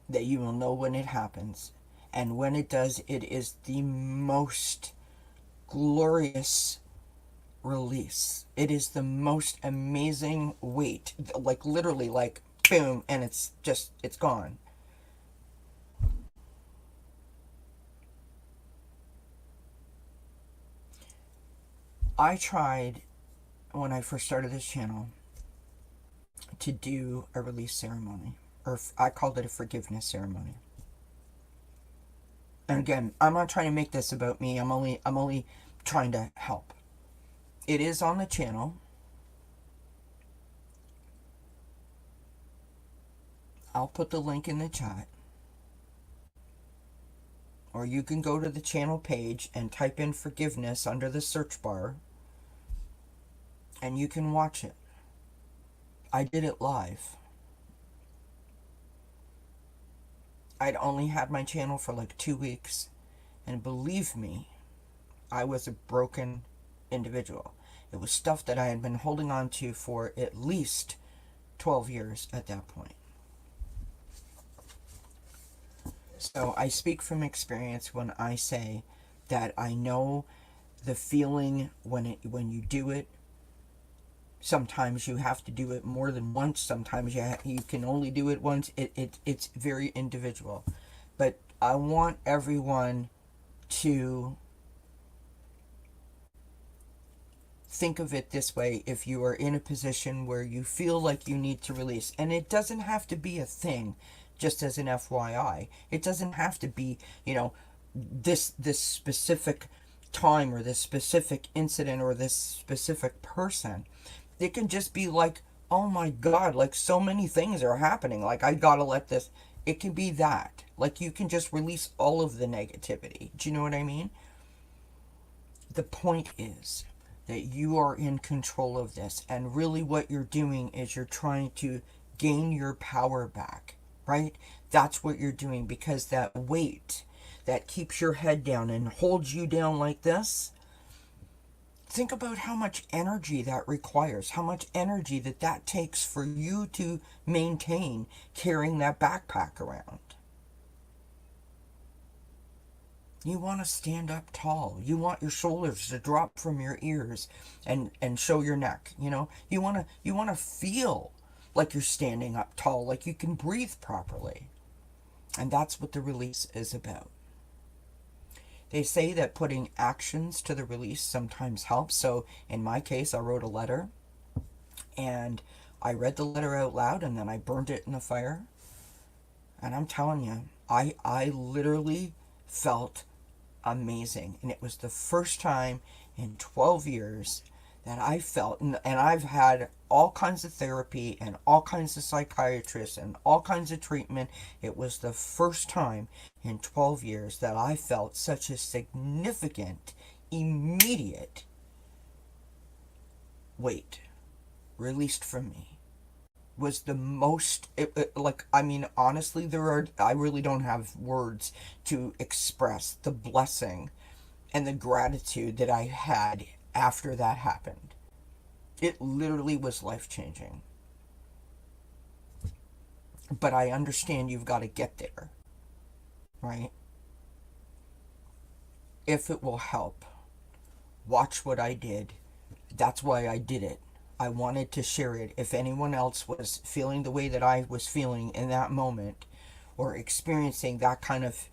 that you will know when it happens. And when it does, it is the most glorious release. It is the most amazing weight. Like literally, like boom, and it's gone. I tried, when I first started this channel, to do a release ceremony. Or I called it a forgiveness ceremony. And again, I'm not trying to make this about me. I'm only trying to help. It is on the channel. I'll put the link in the chat. Or you can go to the channel page and type in forgiveness under the search bar. And you can watch it. I did it live. I'd only had my channel for like 2 weeks. And believe me, I was a broken individual. It was stuff that I had been holding on to for at least 12 years at that point. So I speak from experience when I say that I know the feeling when you do it. Sometimes you have to do it more than once. Sometimes you can only do it once. It's very individual. But I want everyone to think of it this way: if you are in a position where you feel like you need to release, and it doesn't have to be a thing, just as an FYI, it doesn't have to be, this specific time or this specific incident or this specific person. It can just be like, oh my god, like so many things are happening, like I gotta let this. It can be that, like, you can just release all of the negativity. Do you know what I mean? The point is that you are in control of this, and really what you're doing is you're trying to gain your power back, right? That's what you're doing, because that weight that keeps your head down and holds you down like this, think about how much energy that requires, how much energy that takes for you to maintain carrying that backpack around. You want to stand up tall. You want your shoulders to drop from your ears and show your neck. You want to feel like you're standing up tall, like you can breathe properly. And that's what the release is about. They say that putting actions to the release sometimes helps. So in my case, I wrote a letter, and I read the letter out loud, and then I burned it in the fire. And I'm telling you, I literally felt amazing. And it was the first time in 12 years that I felt, and I've had all kinds of therapy and all kinds of psychiatrists and all kinds of treatment. It was the first time in 12 years that I felt such a significant, immediate weight released from me. Was the most, honestly, I really don't have words to express the blessing and the gratitude that I had after that happened. It literally was life-changing. But I understand you've got to get there, right? If it will help, watch what I did. That's why I did it. I wanted to share it. If anyone else was feeling the way that I was feeling in that moment, or experiencing that kind of,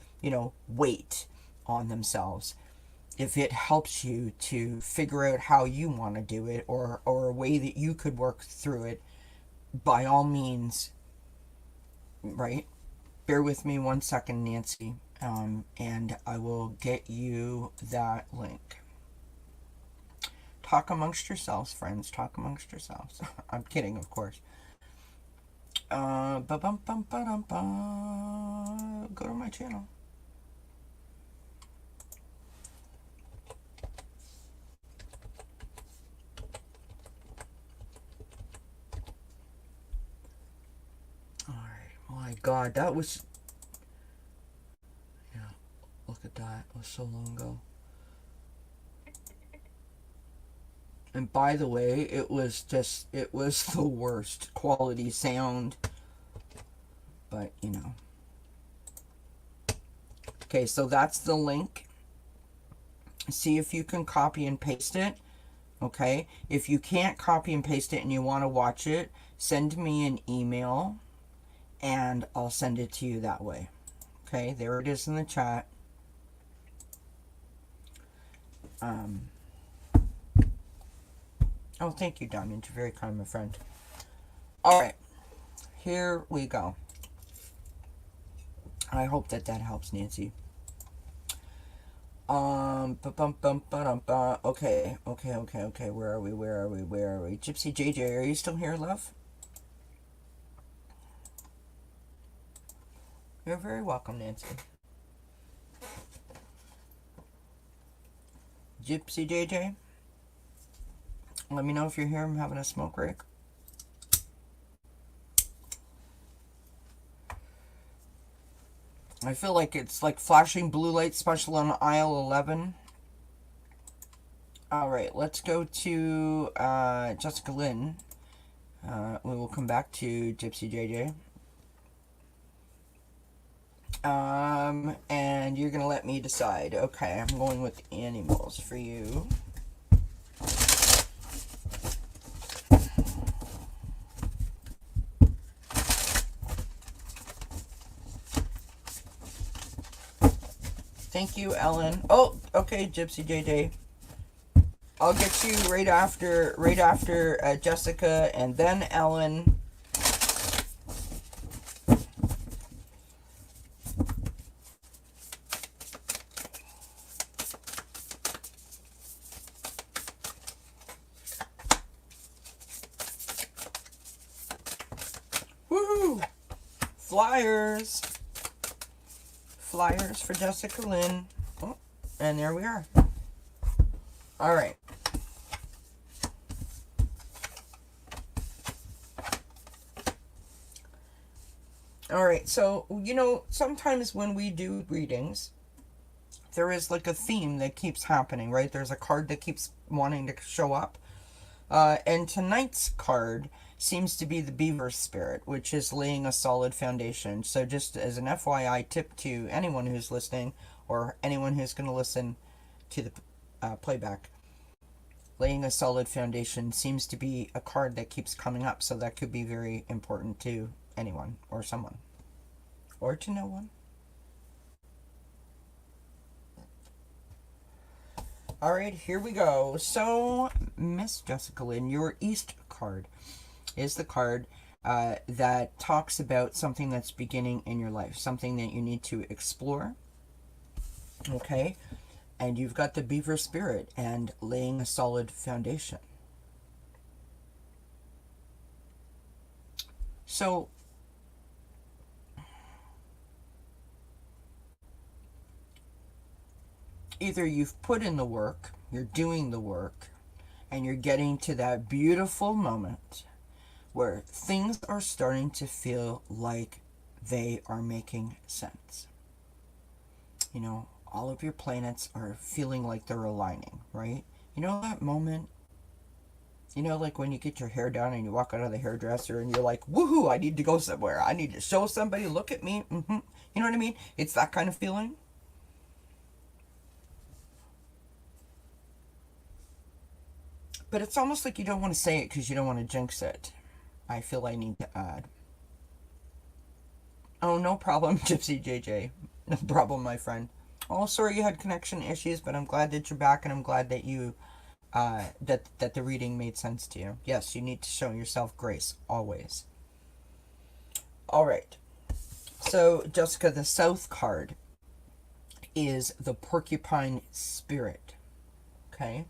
weight on themselves, if it helps you to figure out how you want to do it, or a way that you could work through it, by all means, right? Bear with me 1 second, Nancy, and I will get you that link. Talk amongst yourselves, friends. Talk amongst yourselves. I'm kidding, of course. Go to my channel. Alright, my god, that was... Yeah, look at that. It was so long ago. And by the way, it was the worst quality sound. But, Okay, so that's the link. See if you can copy and paste it. Okay? If you can't copy and paste it and you want to watch it, send me an email and I'll send it to you that way. Okay, there it is in the chat. Oh, thank you, Diamond. You're very kind, my friend. Alright. Here we go. I hope that helps, Nancy. Okay. Where are we? Gypsy JJ, are you still here, love? You're very welcome, Nancy. Gypsy JJ? Let me know if you're here. I'm having a smoke break. I feel like it's like flashing blue light special on aisle 11. Alright, let's go to Jessica Lynn. We will come back to Gypsy JJ. And you're gonna let me decide. Okay, I'm going with animals for you. Thank you, Ellen. Oh, okay, Gypsy JJ. I'll get you right after Jessica, and then Ellen. Woohoo! Flyers. Flyers for Jessica Lynn. Oh, and there we are. All right. All right. So, sometimes when we do readings, there is like a theme that keeps happening, right? There's a card that keeps wanting to show up. And tonight's card seems to be the Beaver Spirit, which is laying a solid foundation. So just as an FYI tip to anyone who's listening, or anyone who's going to listen to the playback, laying a solid foundation seems to be a card that keeps coming up. So that could be very important to anyone or someone, or to no one. All right, here we go. So, Miss Jessica Lynn, your East card is the card that talks about something that's beginning in your life, something that you need to explore. Okay, and you've got the Beaver Spirit and laying a solid foundation. So, either you've put in the work, you're doing the work, and you're getting to that beautiful moment where things are starting to feel like they are making sense. All of your planets are feeling like they're aligning, right? That moment, like when you get your hair done and you walk out of the hairdresser and you're like, woohoo, I need to go somewhere. I need to show somebody, look at me. You know what I mean? It's that kind of feeling. But it's almost like you don't want to say it because you don't want to jinx it. I feel I need to add. Oh, no problem, Gypsy JJ. No problem, my friend. Oh, sorry you had connection issues, but I'm glad that you're back, and I'm glad that you, that the reading made sense to you. Yes, you need to show yourself grace, always. All right. So, Jessica, the South card is the Porcupine Spirit. Okay?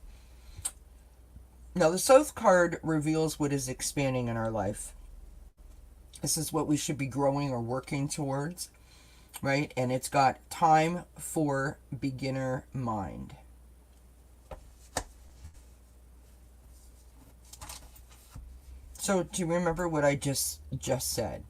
Now, the South card reveals what is expanding in our life. This is what we should be growing or working towards, right? And it's got time for beginner mind. So, do you remember what I just said?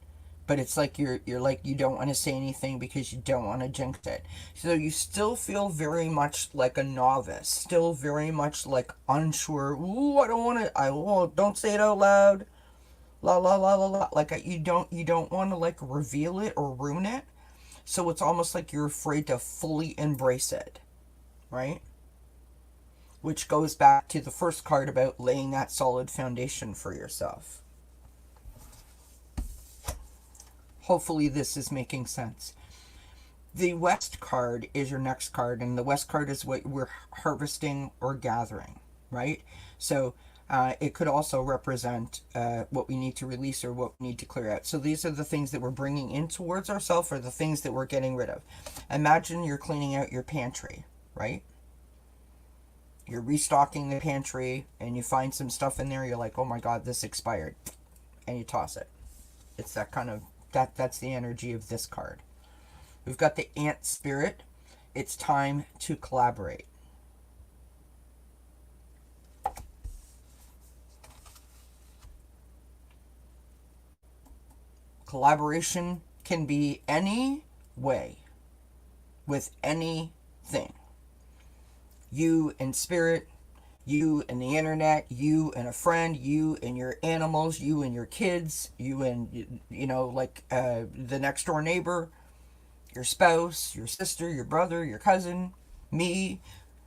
But it's like you're like you don't want to say anything because you don't want to jinx it. So you still feel very much like a novice, still very much like unsure. Ooh, I don't want to. Don't say it out loud. La la la la la. Like you don't want to like reveal it or ruin it. So it's almost like you're afraid to fully embrace it, right? Which goes back to the first card about laying that solid foundation for yourself. Hopefully this is making sense. The West card is your next card, and the West card is what we're harvesting or gathering, right? So it could also represent what we need to release or what we need to clear out. So these are the things that we're bringing in towards ourselves, or the things that we're getting rid of. Imagine you're cleaning out your pantry, right? You're restocking the pantry and you find some stuff in there. You're like, oh my God, this expired. And you toss it. It's that kind of, that's the energy of this card. We've got the Ant Spirit. It's time to collaborate. Collaboration can be any way, with anything. You and spirit, you and the internet, you and a friend, you and your animals, you and your kids, you and, the next door neighbor, your spouse, your sister, your brother, your cousin, me.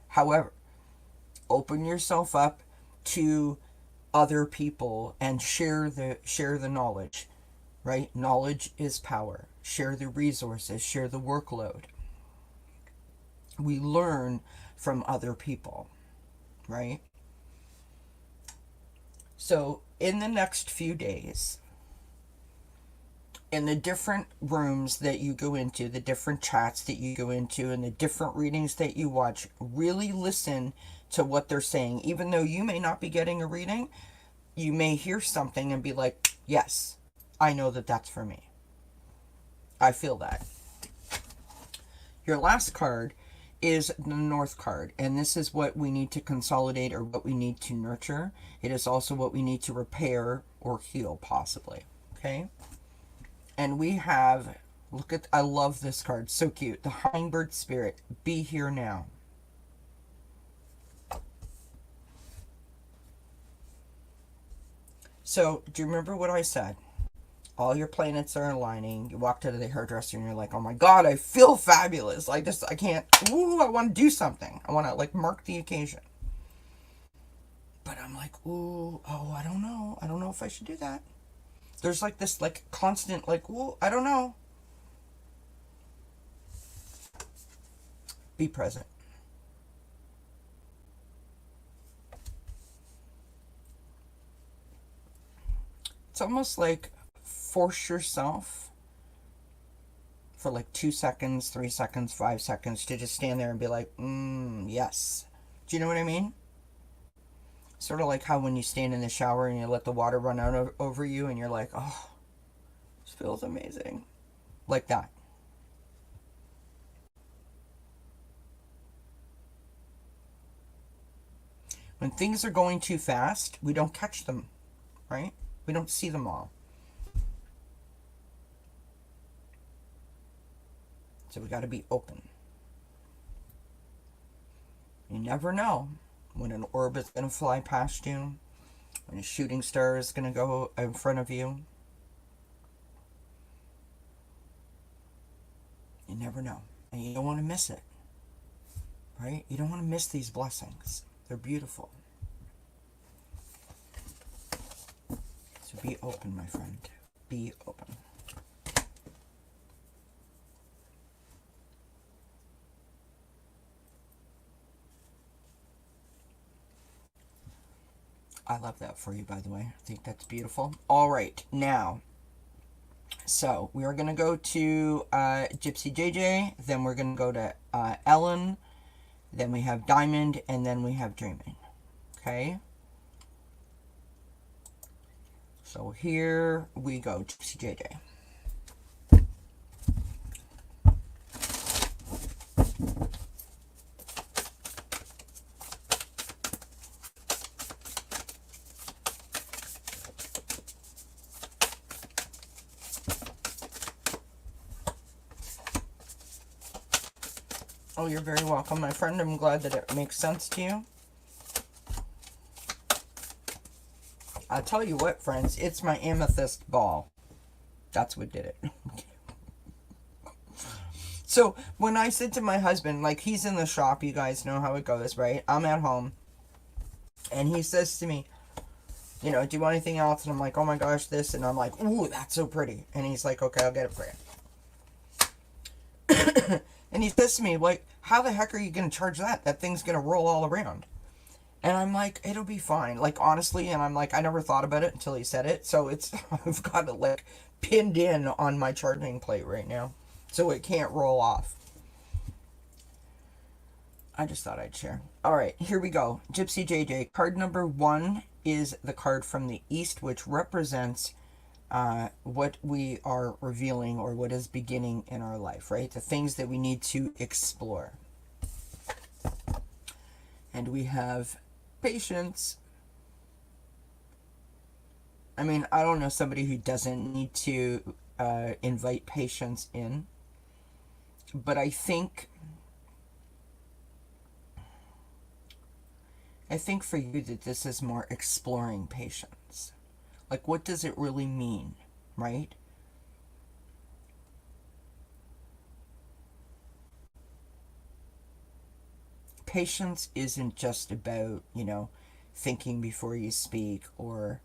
However, open yourself up to other people and share the knowledge, right? Knowledge is power. Share the resources, share the workload. We learn from other people, right? So, in the next few days, in the different rooms that you go into, the different chats that you go into, and the different readings that you watch, really listen to what they're saying. Even though you may not be getting a reading, you may hear something and be like, yes, I know that that's for me. I feel that. Your last card is the North card, and this is what we need to consolidate or what we need to nurture. It is also what we need to repair or heal, possibly. Okay? And we have, look at, I love this card, so cute. The Hummingbird Spirit, be here now. So, do you remember what I said? All your planets are aligning. You walked out of the hairdresser and you're like, oh my god, I feel fabulous. I can't, ooh, I want to do something. I want to, like, mark the occasion. But I'm like, ooh, oh, I don't know. I don't know if I should do that. There's, like, this, like, constant, like, ooh, I don't know. Be present. It's almost like force yourself for like 2 seconds, 3 seconds, 5 seconds to just stand there and be like, yes. Do you know what I mean? Sort of like how when you stand in the shower and you let the water run out over you and you're like, oh, this feels amazing. Like that. When things are going too fast, we don't catch them, right? We don't see them all. So we got to be open. You never know when an orb is going to fly past you, when a shooting star is going to go in front of you. You never know. And you don't want to miss it. Right? You don't want to miss these blessings. They're beautiful. So be open, my friend. Be open. I love that for you, by the way. I think that's beautiful. All right, now, so we are going to go to Gypsy JJ, then we're going to go to Ellen, then we have Diamond, and then we have Dreaming. Okay? So here we go, Gypsy JJ. Oh, you're very welcome, my friend. I'm glad that it makes sense to you. I'll tell you what, friends, it's my amethyst ball. That's what did it. So, when I said to my husband, like, he's in the shop, you guys know how it goes, right? I'm at home, and he says to me, you know, do you want anything else? And I'm like, oh my gosh, this, and I'm like, ooh, that's so pretty. And he's like, okay, I'll get it for you. And he says to me, like, how the heck are you going to charge that? That thing's going to roll all around. And I'm like, it'll be fine. Like, honestly, and I'm like, I never thought about it until he said it. So it's, I've got it, like, pinned in on my charging plate right now. So it can't roll off. I just thought I'd share. All right, here we go. Gypsy JJ. Card number 1 is the card from the East, which represents what we are revealing or what is beginning in our life, right? The things that we need to explore. And we have patience. I mean, I don't know somebody who doesn't need to invite patience in. But I think for you that this is more exploring patience. Like, what does it really mean, right? Patience isn't just about, you know, thinking before you speak or,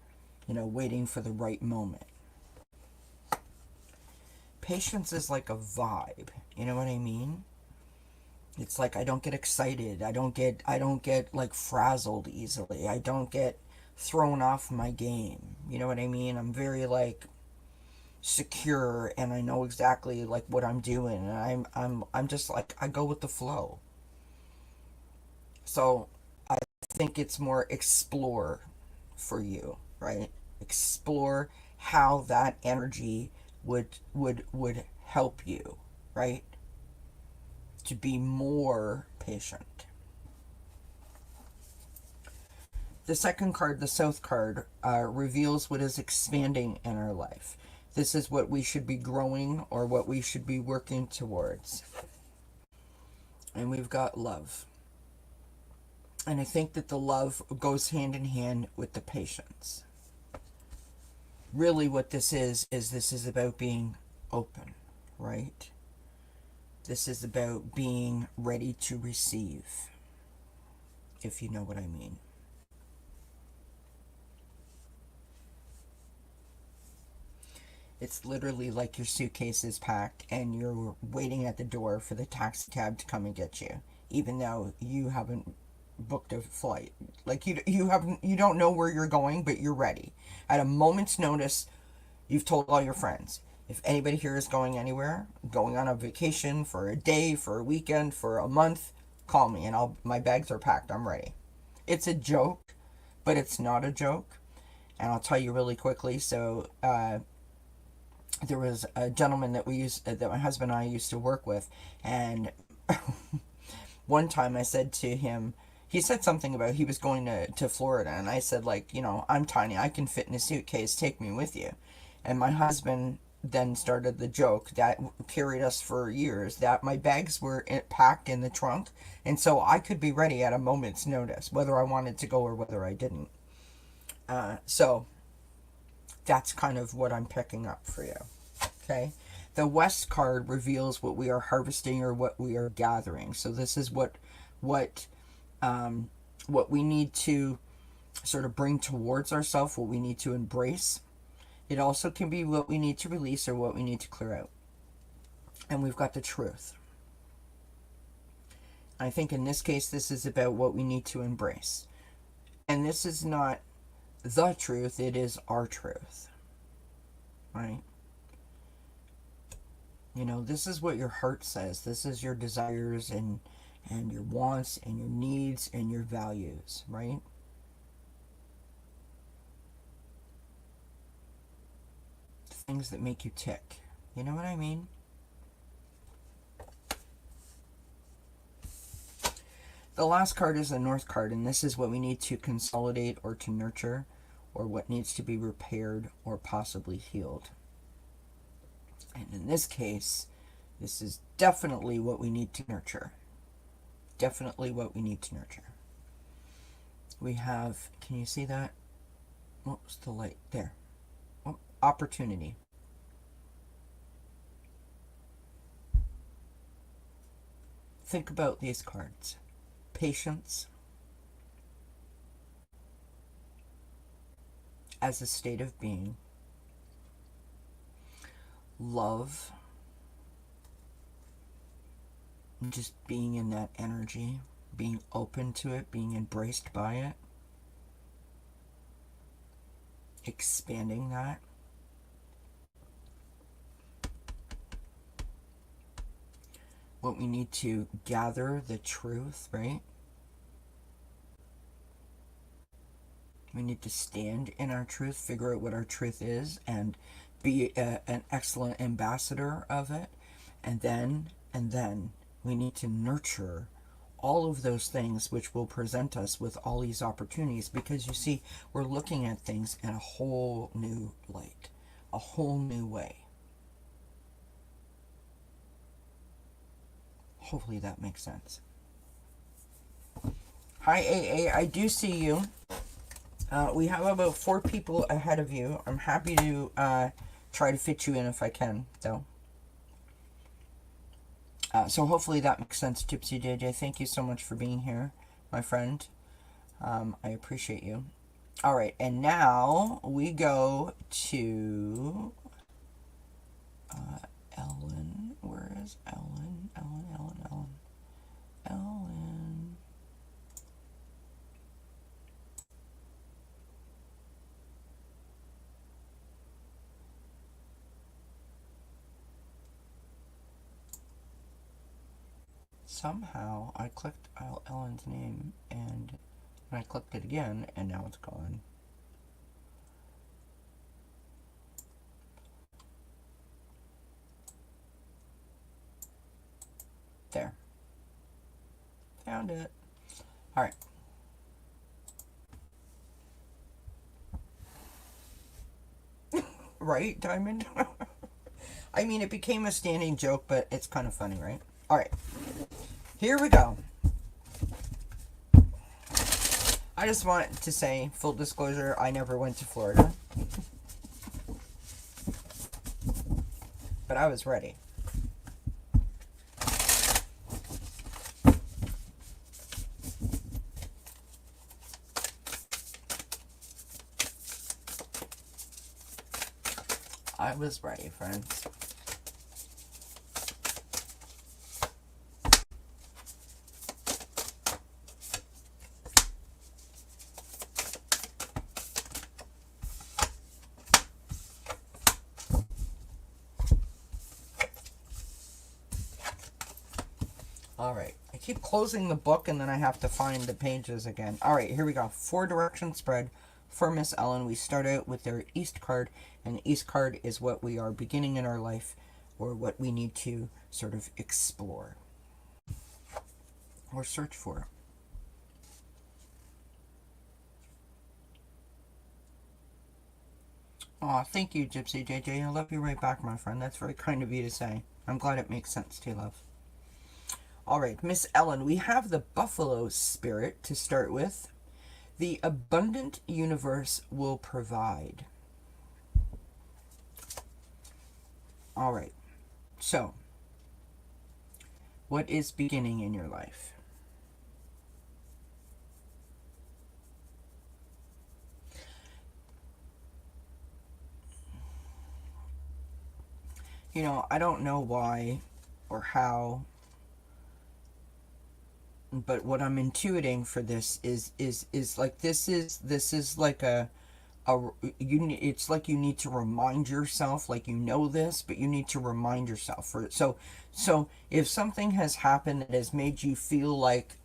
you know, waiting for the right moment. Patience is like a vibe, you know what I mean? It's like I don't get excited. I don't get like frazzled easily. I don't get thrown off my game. You know what I mean? I'm very like secure, and I know exactly like what I'm doing, and I'm just like, I go with the flow. So I think it's more explore for you, right? Explore how that energy would help you, right? To be more patient. The second card, the South card, reveals what is expanding in our life. This is what we should be growing or what we should be working towards. And we've got love. And I think that the love goes hand in hand with the patience. Really, what this is this is about being open, right? This is about being ready to receive, if you know what I mean. It's literally like your suitcase is packed and you're waiting at the door for the taxi cab to come and get you, even though you haven't booked a flight. Like you don't know where you're going, but you're ready. At a moment's notice, you've told all your friends. If anybody here is going anywhere, going on a vacation for a day, for a weekend, for a month, call me and my bags are packed. I'm ready. It's a joke, but it's not a joke. And I'll tell you really quickly. So, there was a gentleman that my husband and I used to work with, and one time I said to him, he said something about he was going to Florida, and I said, like, I'm tiny, I can fit in a suitcase, take me with you. And my husband then started the joke that carried us for years, that my bags were packed in the trunk, and so I could be ready at a moment's notice, whether I wanted to go or whether I didn't. So that's kind of what I'm picking up for you. Okay. The West card reveals what we are harvesting or what we are gathering. So this is what what we need to sort of bring towards ourselves, what we need to embrace. It also can be what we need to release or what we need to clear out. And we've got the truth. I think in this case, this is about what we need to embrace. And this is not the truth, it is our truth. Right? This is what your heart says. This is your desires and your wants and your needs and your values, right? Things that make you tick. You know what I mean? The last card is the North card, and this is what we need to consolidate or to nurture, or what needs to be repaired or possibly healed. And in this case, this is definitely what we need to nurture. Definitely what we need to nurture. We have, can you see that? What's the light? There. Oh, opportunity. Think about these cards. Patience as a state of being. Love, just being in that energy, being open to it, being embraced by it, expanding that. What we need to gather the truth, right? We need to stand in our truth, figure out what our truth is, and be an excellent ambassador of it. And then we need to nurture all of those things which will present us with all these opportunities, because you see, we're looking at things in a whole new light, a whole new way. Hopefully that makes sense. Hi AA, I do see you. We have about 4 people ahead of you. I'm happy to try to fit you in if I can, though. So hopefully that makes sense, Gypsy JJ. Thank you so much for being here, my friend. I appreciate you. All right, and now we go to Ellen. Where is Ellen? Ellen. somehow I clicked Ellen's name and I clicked it again and now it's gone. There. Found it. Alright. Right, Diamond? I mean, it became a standing joke, but it's kind of funny, right? Alright. Here we go. I just want to say, full disclosure, I never went to Florida. But I was ready. I was ready, friends. Alright, I keep closing the book and then I have to find the pages again. Alright, here we go. 4-direction spread for Miss Ellen. We start out with their East card, and the East card is what we are beginning in our life, or what we need to sort of explore or search for. Aw, thank you, Gypsy JJ. I love you right back, my friend. That's very kind of you to say. I'm glad it makes sense to you, love. Alright, Miss Ellen, we have the Buffalo Spirit to start with. The abundant universe will provide. Alright, so, what is beginning in your life? You know, I don't know why or how, but what I'm intuiting for this is like this is like it's like you need to remind yourself, like you know this, but you need to remind yourself for it. So if something has happened that has made you feel like,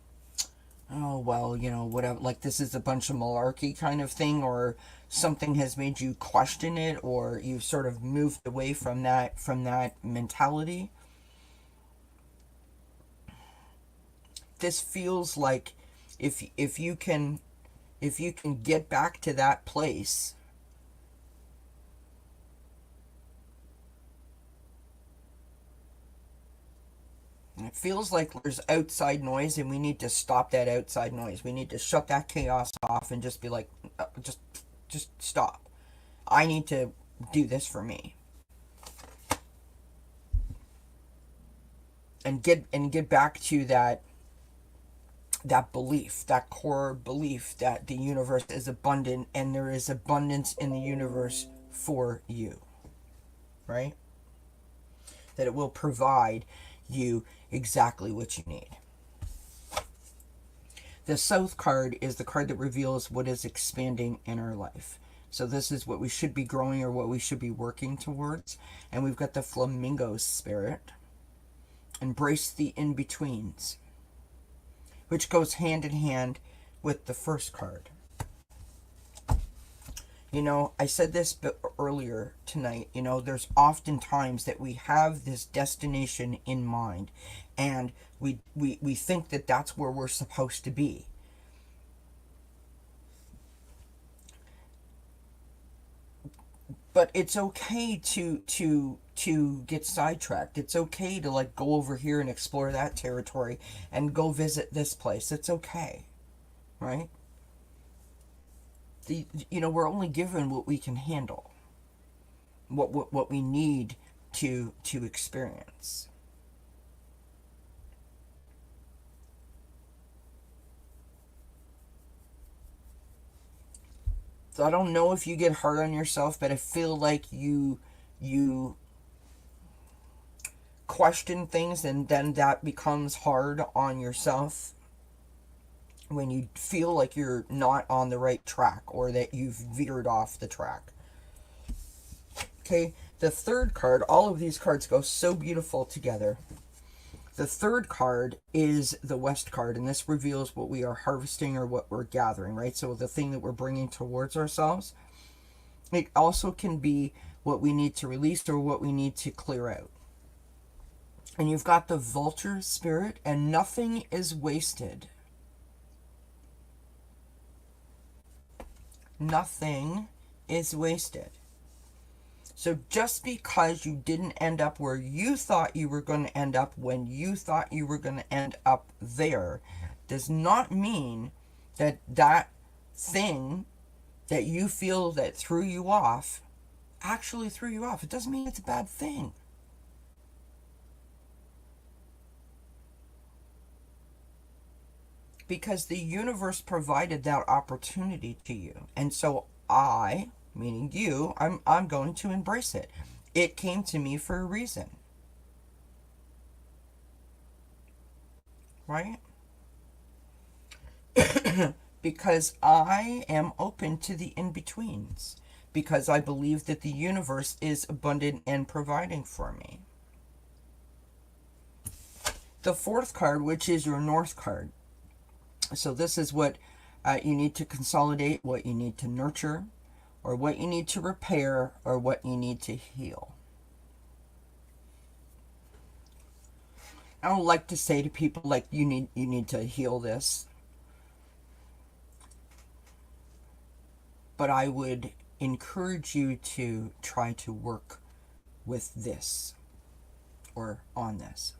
oh well, you know, whatever, like this is a bunch of malarkey kind of thing, or something has made you question it, or you've sort of moved away from that mentality, this feels like if you can get back to that place, it feels like there's outside noise and we need to stop that outside noise. We need to shut that chaos off and just be like, just stop. I need to do this for me. And get back to that belief, that core belief that the universe is abundant and there is abundance in the universe for you, right? That it will provide you exactly what you need. The South card is the card that reveals what is expanding in our life. So this is what we should be growing or what we should be working towards. And we've got the Flamingo Spirit. Embrace the in-betweens, which goes hand in hand with the first card. You know, I said this earlier tonight, you know, there's often times that we have this destination in mind and we think that that's where we're supposed to be. But it's okay to get sidetracked. It's okay to like go over here and explore that territory and go visit this place. It's okay, right? You know, we're only given what we can handle, what we need to experience. So I don't know if you get hard on yourself, but I feel like you question things and then that becomes hard on yourself when you feel like you're not on the right track or that you've veered off the track. Okay, the third card, all of these cards go so beautiful together. The third card is the West card, and this reveals what we are harvesting or what we're gathering, right? So the thing that we're bringing towards ourselves. It also can be what we need to release or what we need to clear out. And you've got the Vulture spirit, and nothing is wasted. Nothing is wasted. So just because you didn't end up where you thought you were going to end up when you thought you were going to end up there does not mean that that thing that you feel that threw you off actually threw you off. It doesn't mean it's a bad thing. Because the universe provided that opportunity to you. And so I, meaning you, I'm going to embrace it. It came to me for a reason. Right? Because I am open to the in-betweens. Because I believe that the universe is abundant and providing for me. The fourth card, which is your North card. So this is what you need to consolidate, what you need to nurture, or what you need to repair, or what you need to heal. I don't like to say to people like you need to heal this. But I would encourage you to try to work with this or on this.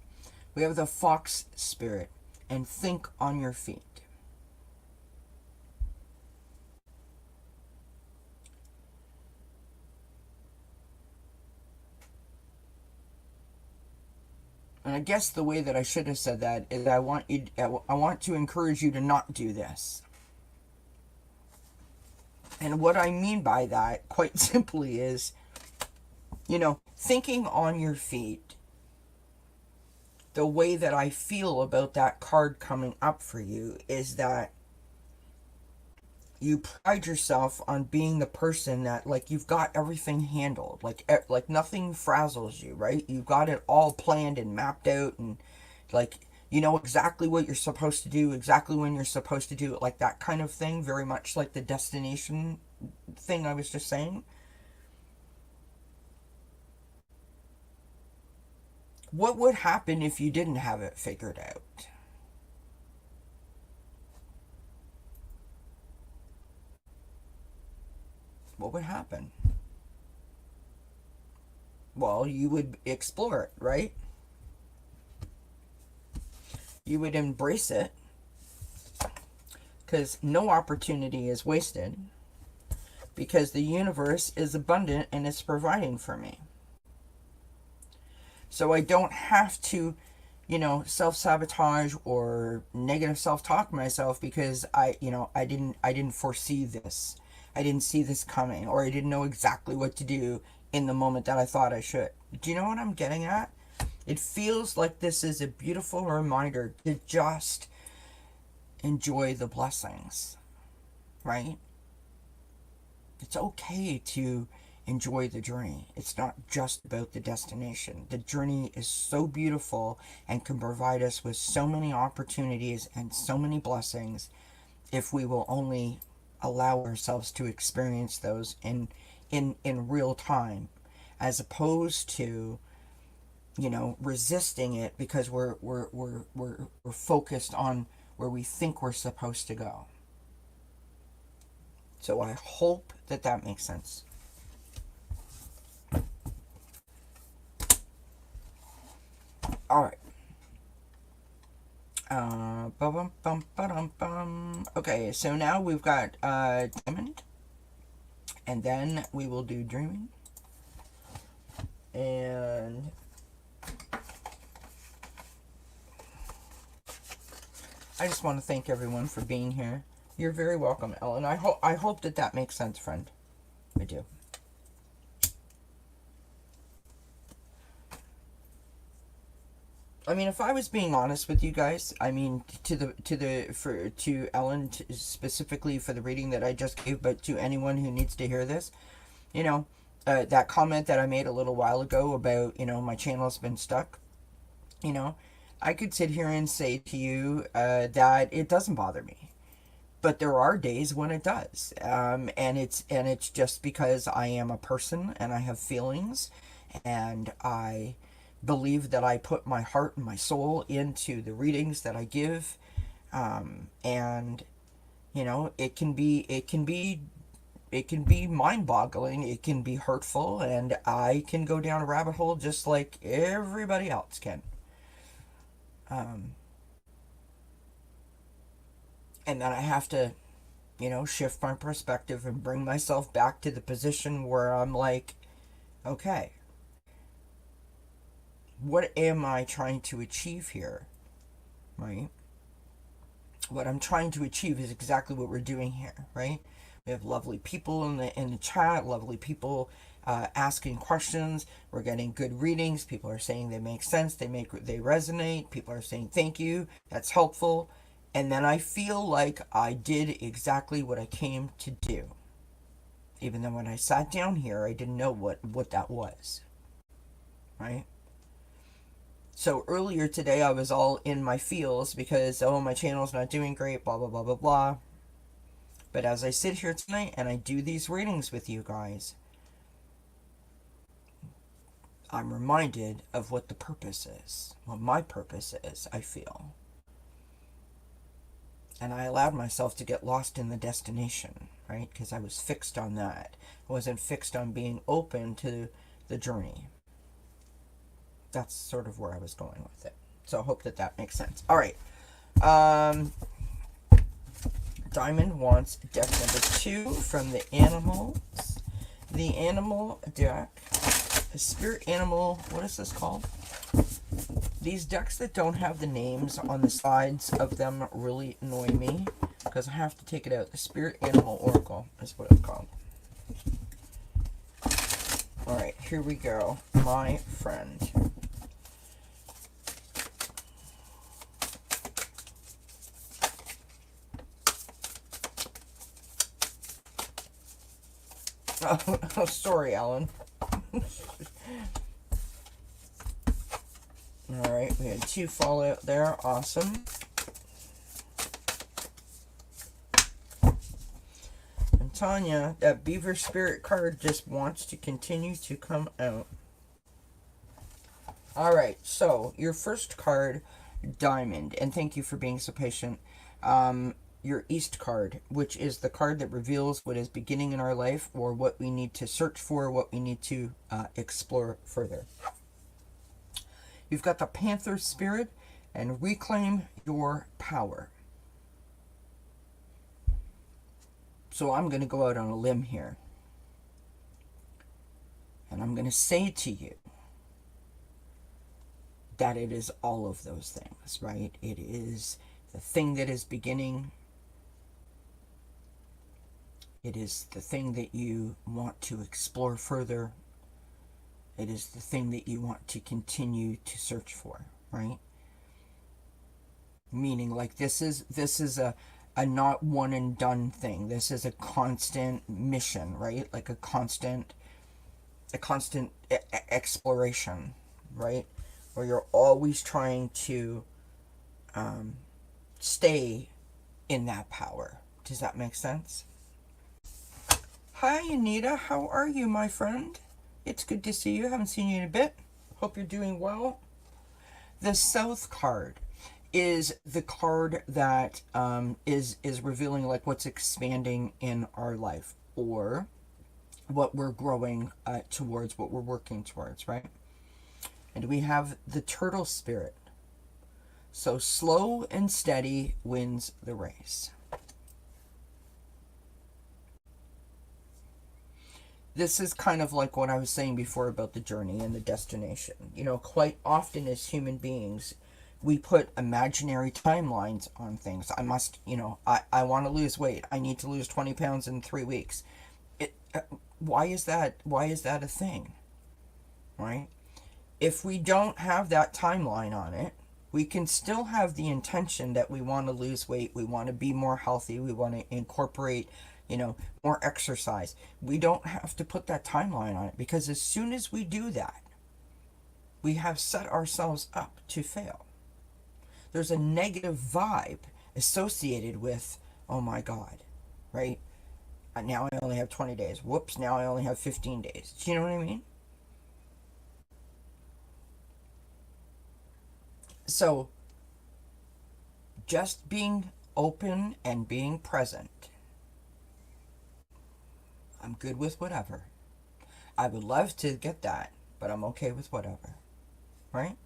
We have the Fox spirit, and think on your feet. And I guess the way that I should have said that is I want to encourage you to not do this. And what I mean by that, quite simply, is, thinking on your feet, the way that I feel about that card coming up for you is that you pride yourself on being the person that, like, you've got everything handled, like nothing frazzles you, right? You've got it all planned and mapped out, and like you know exactly what you're supposed to do, exactly when you're supposed to do it, like that kind of thing. Very much like the destination thing I was just saying. What would happen if you didn't have it figured out? What would happen? Well, you would explore it, right? You would embrace it, because no opportunity is wasted, because the universe is abundant and it's providing for me. So I don't have to, self-sabotage or negative self-talk myself because I didn't foresee this. I didn't see this coming, or I didn't know exactly what to do in the moment that I thought I should. Do you know what I'm getting at? It feels like this is a beautiful reminder to just enjoy the blessings, right? It's okay to enjoy the journey. It's not just about the destination. The journey is so beautiful and can provide us with so many opportunities and so many blessings if we will only allow ourselves to experience those in real time, as opposed to resisting it because we're focused on where we think we're supposed to go. So I hope that makes sense. All right. Okay, so now we've got Diamond, and then we will do Dreaming, and I just want to thank everyone for being here. You're very welcome, Ellen. I hope that makes sense, friend. I do. I mean, if I was being honest with you guys, I mean, to Ellen specifically for the reading that I just gave, but to anyone who needs to hear this, that comment that I made a little while ago about, my channel's been stuck, I could sit here and say to you that it doesn't bother me, but there are days when it does, and it's just because I am a person and I have feelings, and I believe that I put my heart and my soul into the readings that I give, and it can be mind-boggling, it can be hurtful, and I can go down a rabbit hole just like everybody else can. Um, and then I have to, shift my perspective and bring myself back to the position where I'm like, okay, what am I trying to achieve here? Right? What I'm trying to achieve is exactly what we're doing here, right? We have lovely people in the chat, lovely people asking questions. We're getting good readings. People are saying they make sense. They resonate. People are saying thank you. That's helpful. And then I feel like I did exactly what I came to do. Even though when I sat down here, I didn't know what that was, right? So earlier today, I was all in my feels because, oh, my channel's not doing great, blah, blah, blah, blah, blah. But as I sit here tonight and I do these readings with you guys, I'm reminded of what the purpose is, what my purpose is, I feel. And I allowed myself to get lost in the destination, right? Because I was fixed on that. I wasn't fixed on being open to the journey. That's sort of where I was going with it. So I hope that makes sense. All right. Diamond wants deck number 2 from the animals. The animal deck. The spirit animal. What is this called? These decks that don't have the names on the sides of them really annoy me because I have to take it out. The spirit animal oracle is what it's called. All right, here we go, my friend. Oh, sorry, Alan. Alright, we had 2 fall out there. Awesome. And Tanya, that Beaver Spirit card just wants to continue to come out. Alright, so your first card, Diamond, and thank you for being so patient. Your East card, which is the card that reveals what is beginning in our life or what we need to search for, what we need to explore further. You've got the Panther Spirit and reclaim your power. So I'm going to go out on a limb here. And I'm going to say to you that it is all of those things, right? It is the thing that is beginning. It is the thing that you want to explore further. It is the thing that you want to continue to search for, right? Meaning, like, this is a not one and done thing. This is a constant mission, right? Like a constant exploration, right? Where you're always trying to stay in that power. Does that make sense? Hi, Anita. How are you, my friend? It's good to see you. Haven't seen you in a bit. Hope you're doing well. The South card is the card that is revealing like what's expanding in our life or what we're growing towards, what we're working towards, right? And we have the Turtle Spirit. So slow and steady wins the race. This is kind of like what I was saying before about the journey and the destination. You know, quite often as human beings, we put imaginary timelines on things. I must, I want to lose weight. I need to lose 20 pounds in 3 weeks. Why is that a thing? Right? If we don't have that timeline on it, we can still have the intention that we want to lose weight, we want to be more healthy, we want to incorporate more exercise. We don't have to put that timeline on it because as soon as we do that, we have set ourselves up to fail. there's a negative vibe associated with, oh my God, right? Now I only have 20 days. Whoops, now I only have 15 days. Do you know what I mean? So, just being open and being present, I'm good with whatever. I would love to get that, but I'm okay with whatever. Right?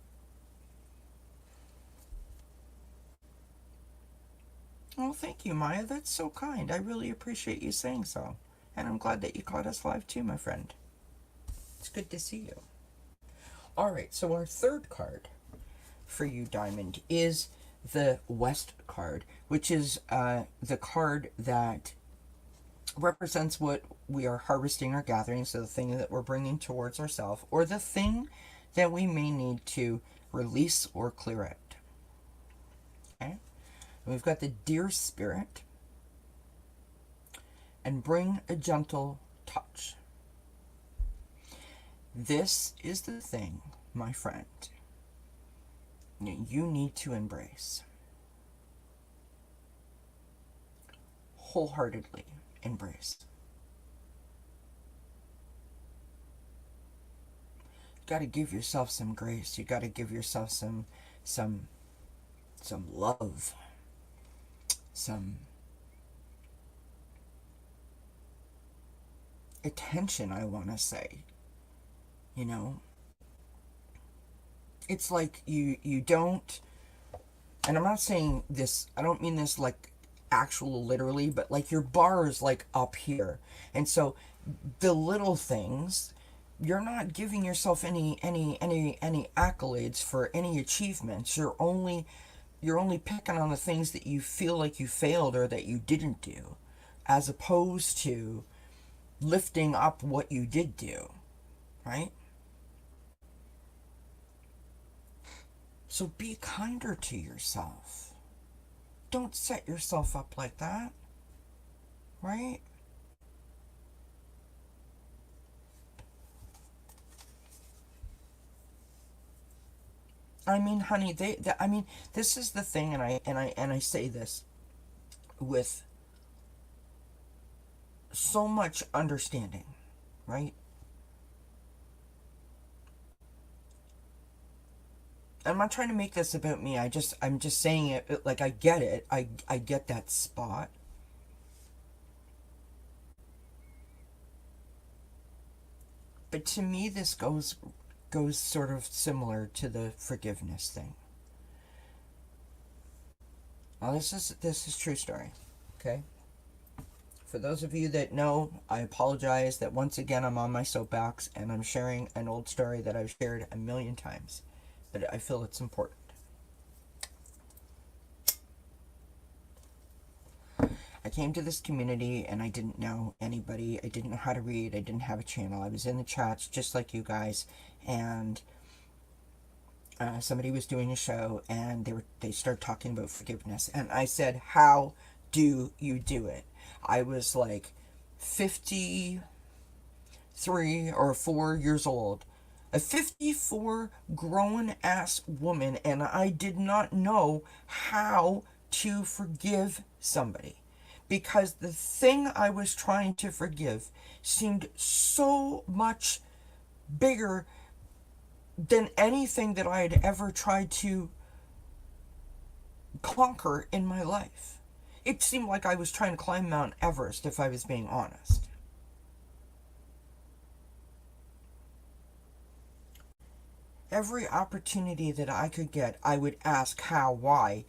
Well, thank you, Maya. That's so kind. I really appreciate you saying so. And I'm glad that you caught us live too, my friend. It's good to see you. Alright, so our third card for you, Diamond, is the West card, which is the card that represents what we are harvesting or gathering, so the thing that we're bringing towards ourselves, or the thing that we may need to release or clear out. Okay? And we've got the Deer Spirit, and bring a gentle touch. This is the thing, my friend, you need to embrace. Wholeheartedly embrace. You got to give yourself some grace. You got to give yourself some love, some attention, I want to say. You know, it's like you don't, and I'm not saying this, I don't mean this like actual literally, but like your bar is like up here, and so the little things, you're not giving yourself any accolades for any achievements. You're only picking on the things that you feel like you failed or that you didn't do, as opposed to lifting up what you did do, right? So be kinder to yourself. Don't set yourself up like that, right? I mean, honey, I mean, this is the thing, and I say this with so much understanding, right? I'm not trying to make this about me. I'm just saying it like I get it. I get that spot. But to me this goes sort of similar to the forgiveness thing. Now this is true story. Okay? For those of you that know, I apologize that once again I'm on my soapbox and I'm sharing an old story that I've shared a million times. But I feel it's important. I came to this community and I didn't know anybody. I didn't know how to read. I didn't have a channel. I was in the chats just like you guys, and somebody was doing a show and they started talking about forgiveness, and I said, "How do you do it?" I was like 53 or 4 years old. A 54 grown ass woman, and I did not know how to forgive somebody because the thing I was trying to forgive seemed so much bigger than anything that I had ever tried to conquer in my life. It seemed like I was trying to climb Mount Everest, if I was being honest. Every opportunity that I could get, I would ask how, why.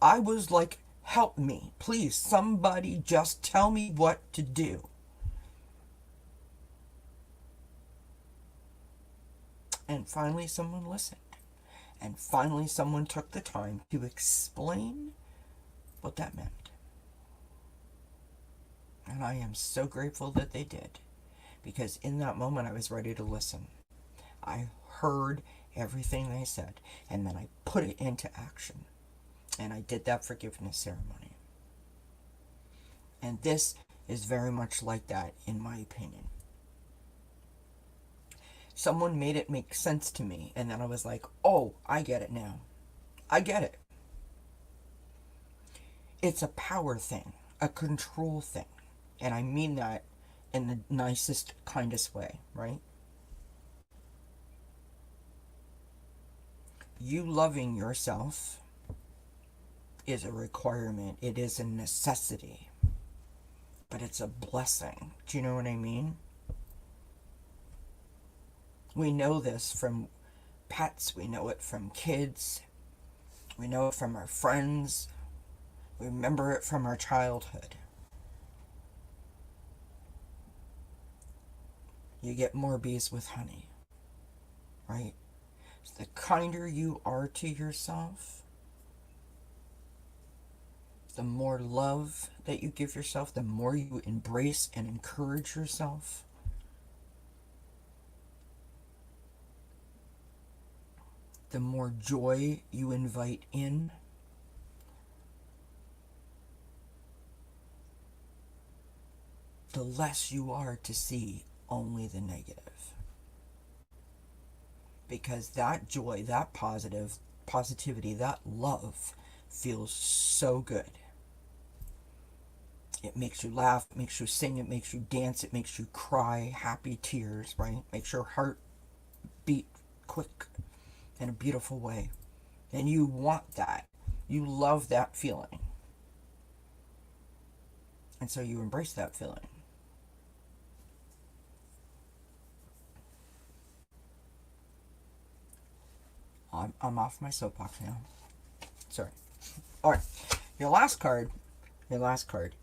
I was like, help me, please, somebody just tell me what to do. And finally someone listened. And finally someone took the time to explain what that meant. And I am so grateful that they did. Because in that moment I was ready to listen. I heard everything they said, and then I put it into action. And I did that forgiveness ceremony. And this is very much like that, in my opinion. Someone made it make sense to me, and then I was like, oh, I get it now. I get it. It's a power thing, a control thing. And I mean that in the nicest, kindest way, right? You loving yourself is a requirement, it is a necessity, but it's a blessing. Do you know what I mean? We know this from pets, we know it from kids, we know it from our friends, we remember it from our childhood. You get more bees with honey, right? So the kinder you are to yourself, the more love that you give yourself, the more you embrace and encourage yourself, the more joy you invite in, the less you are to see only the negative. Because that joy, that positivity, that love feels so good. It makes you laugh, it makes you sing, it makes you dance, it makes you cry, happy tears, right? Makes your heart beat quick in a beautiful way. And you want that. You love that feeling. And so you embrace that feeling. I'm off my soapbox now. Sorry. All right. Your last card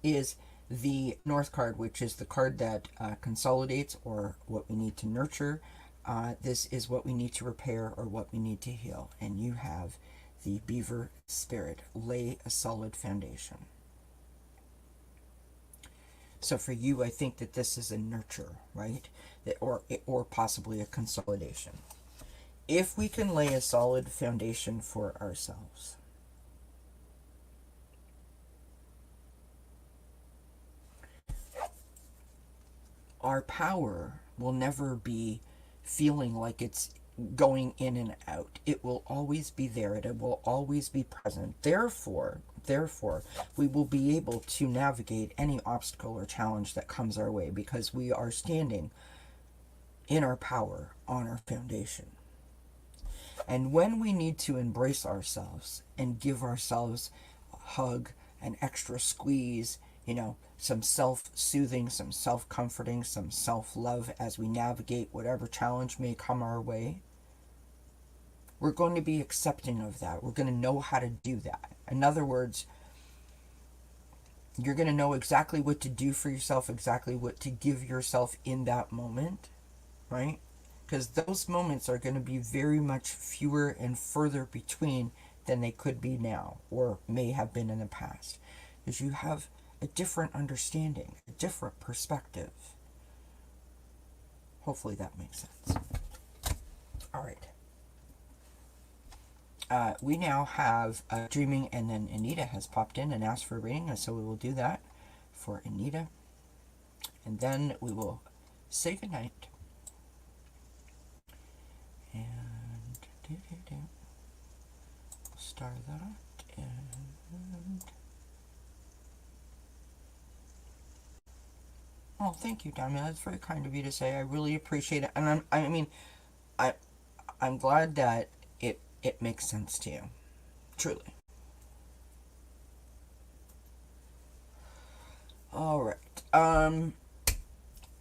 is the North card, which is the card that consolidates, or what we need to nurture. This is what we need to repair, or what we need to heal. And you have the Beaver Spirit. Lay a solid foundation. So for you, I think that this is a nurture, right? Or possibly a consolidation. If we can lay a solid foundation for ourselves, our power will never be feeling like it's going in and out. It will always be there. It will always be present. Therefore, we will be able to navigate any obstacle or challenge that comes our way, because we are standing in our power on our foundation. And when we need to embrace ourselves and give ourselves a hug, an extra squeeze, some self-soothing, some self-comforting, some self-love as we navigate whatever challenge may come our way, we're going to be accepting of that. We're going to know how to do that. In other words, you're going to know exactly what to do for yourself, exactly what to give yourself in that moment, right? Because those moments are going to be very much fewer and further between than they could be now, or may have been in the past. Because you have a different understanding, a different perspective. Hopefully that makes sense. All right. We now have Dreaming, and then Anita has popped in and asked for a reading, and so we will do that for Anita. And then we will say goodnight. And star that, and oh, thank you, Dami. That's very kind of you to say. I really appreciate it, and I'm glad that it makes sense to you, truly. All right.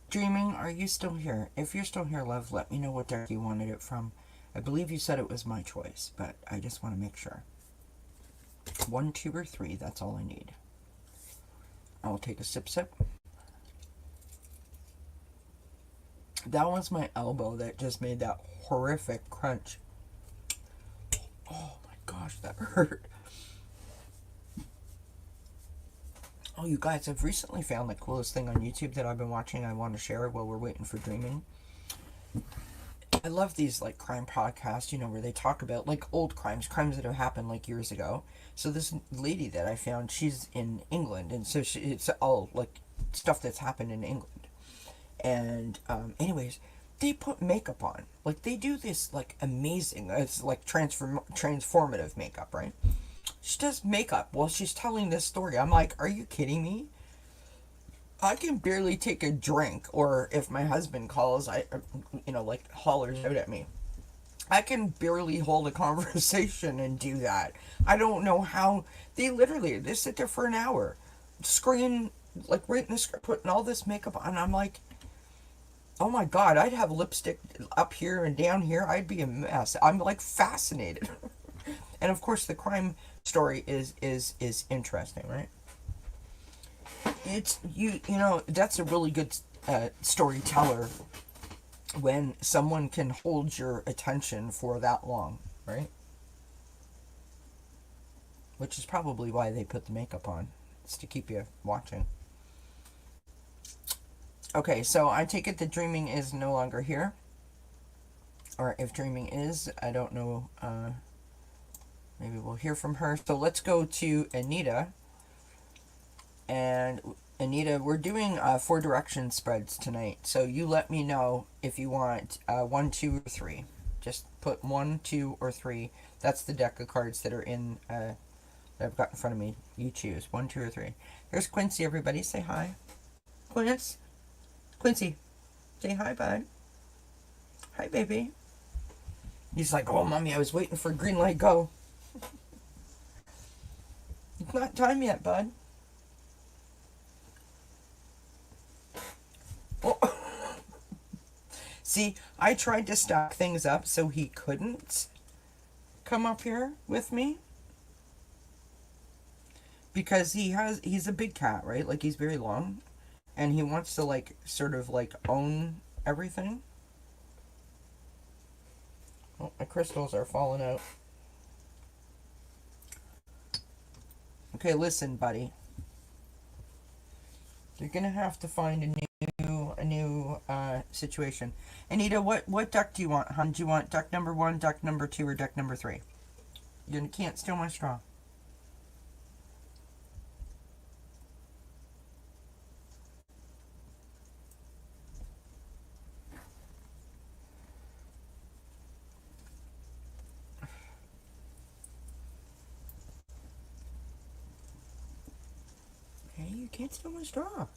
Dreaming, are you still here? If you're still here, love, let me know what deck you wanted it from. I believe you said it was my choice, but I just want to make sure. 1, 2, or 3, that's all I need. I'll take a sip. That was my elbow that just made that horrific crunch. Oh my gosh, that hurt. Oh, you guys, I've recently found the coolest thing on YouTube that I've been watching. I want to share it while we're waiting for Dreaming. I love these like crime podcasts, where they talk about like old crimes that have happened like years ago. So this lady that I found, she's in England, and so it's all like stuff that's happened in England. And anyways, they put makeup on. Like, they do this, like, amazing, it's like transformative makeup, right? She does makeup while she's telling this story. I'm like, are you kidding me? I can barely take a drink, or if my husband calls, like, hollers out at me. I can barely hold a conversation and do that. I don't know how. They sit there for an hour, screen, like, right in the script, putting all this makeup on. I'm like, oh my god, I'd have lipstick up here and down here. I'd be a mess. I'm like fascinated. And of course, the crime story is interesting, right? It's that's a really good storyteller when someone can hold your attention for that long, right? Which is probably why they put the makeup on. It's to keep you watching. Okay, so I take it that Dreaming is no longer here. Or if Dreaming is, I don't know. Maybe we'll hear from her. So let's go to Anita. And Anita, we're doing 4 direction spreads tonight. So you let me know if you want 1, 2, or 3. Just put 1, 2, or 3. That's the deck of cards that are in that I've got in front of me. You choose 1, 2, or 3. Here's Quincy. Everybody, say hi. Quincy, say hi, bud. Hi, baby. He's like, oh, mommy, I was waiting for green light go. It's not time yet, bud. Oh. See, I tried to stack things up so he couldn't come up here with me. Because he's a big cat, right? Like, he's very long. And he wants to, like, sort of, like, own everything. Oh, my crystals are falling out. Okay, listen, buddy. You're gonna have to find a new situation. Anita, what duck do you want, hon? Do you want duck number 1, duck number 2, or duck number 3? You can't steal my straw. Okay, you can't steal my straw.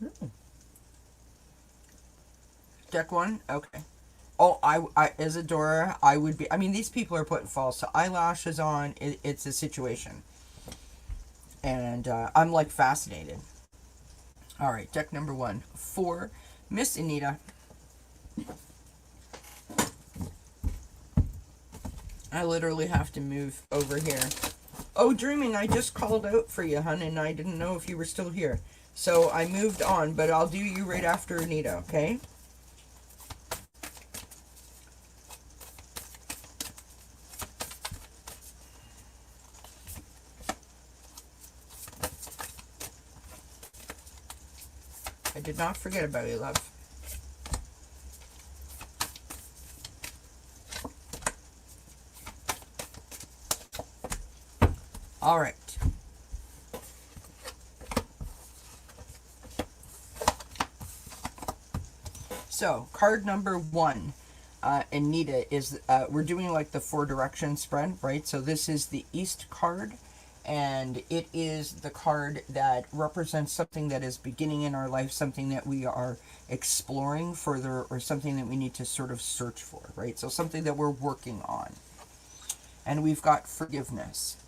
No. Deck 1? Okay. Oh, I Isadora, I would be... I mean, these people are putting false eyelashes on. It's a situation. And I'm, like, fascinated. All right, deck number 1. 4. Miss Anita. I literally have to move over here. Oh, Dreaming, I just called out for you, hun, and I didn't know if you were still here. So I moved on, but I'll do you right after Anita, okay? I did not forget about you, love. All right. So, card number 1, Anita, is we're doing like the 4 direction spread, right? So this is the East card, and it is the card that represents something that is beginning in our life, something that we are exploring further, or something that we need to sort of search for, right? So something that we're working on. And we've got forgiveness.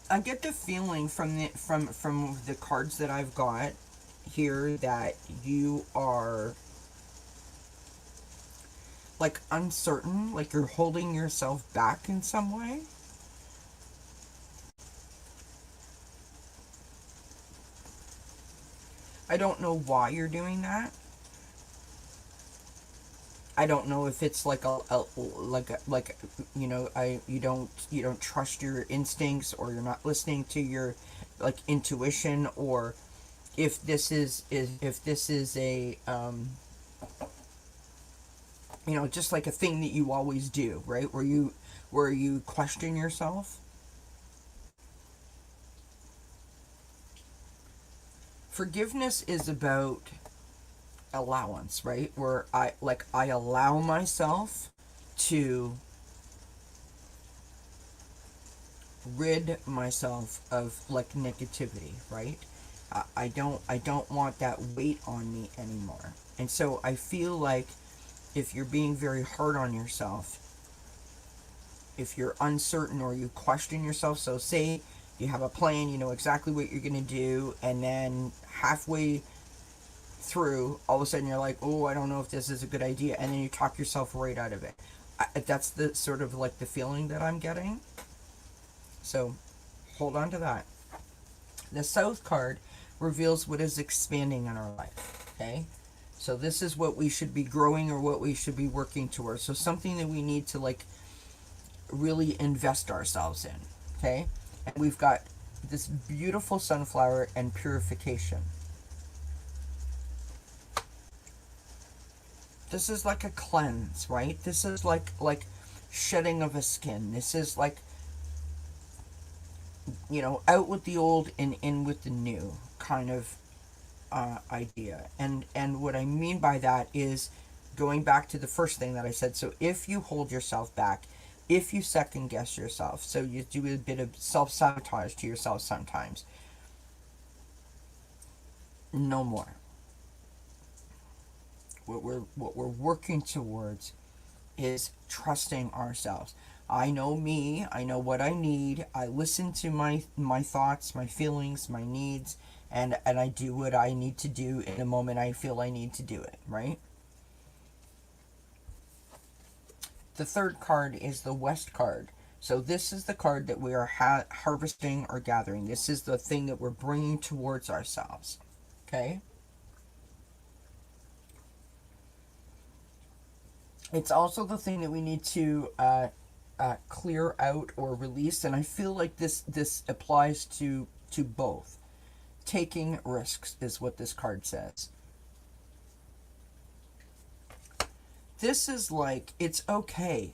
I get the feeling from the cards that I've got here that you are like uncertain, like you're holding yourself back in some way. I don't know why you're doing that. I don't know if it's like you don't trust your instincts, or you're not listening to your like intuition, or if this is a You know, just like a thing that you always do, right? Where you question yourself. Forgiveness is about allowance, right? Where I allow myself to rid myself of like negativity, right? I don't want that weight on me anymore. And so I feel like if you're being very hard on yourself, if you're uncertain or you question yourself, so say you have a plan, you know exactly what you're going to do, and then halfway through, all of a sudden you're like, oh, I don't know if this is a good idea, and then you talk yourself right out of it. That's the sort of like the feeling that I'm getting. So hold on to that. The South card reveals what is expanding in our life. Okay? So this is what we should be growing or what we should be working towards. So something that we need to like really invest ourselves in. Okay? And we've got this beautiful sunflower and purification. This is like a cleanse, right? This is like shedding of a skin. This is like, you know, out with the old and in with the new kind of idea. And what I mean by that is going back to the first thing that I said. So if you hold yourself back, if you second guess yourself, so you do a bit of self sabotage to yourself sometimes, no more. What we're working towards is trusting ourselves. I know me, I know what I need. I listen to my thoughts, my feelings, my needs, and I do what I need to do in the moment I feel I need to do it, right? The third card is the West card. So this is the card that we are harvesting or gathering. This is the thing that we're bringing towards ourselves. Okay? It's also the thing that we need to clear out or release, and I feel like this applies to both. Taking risks is what this card says. This is like, it's okay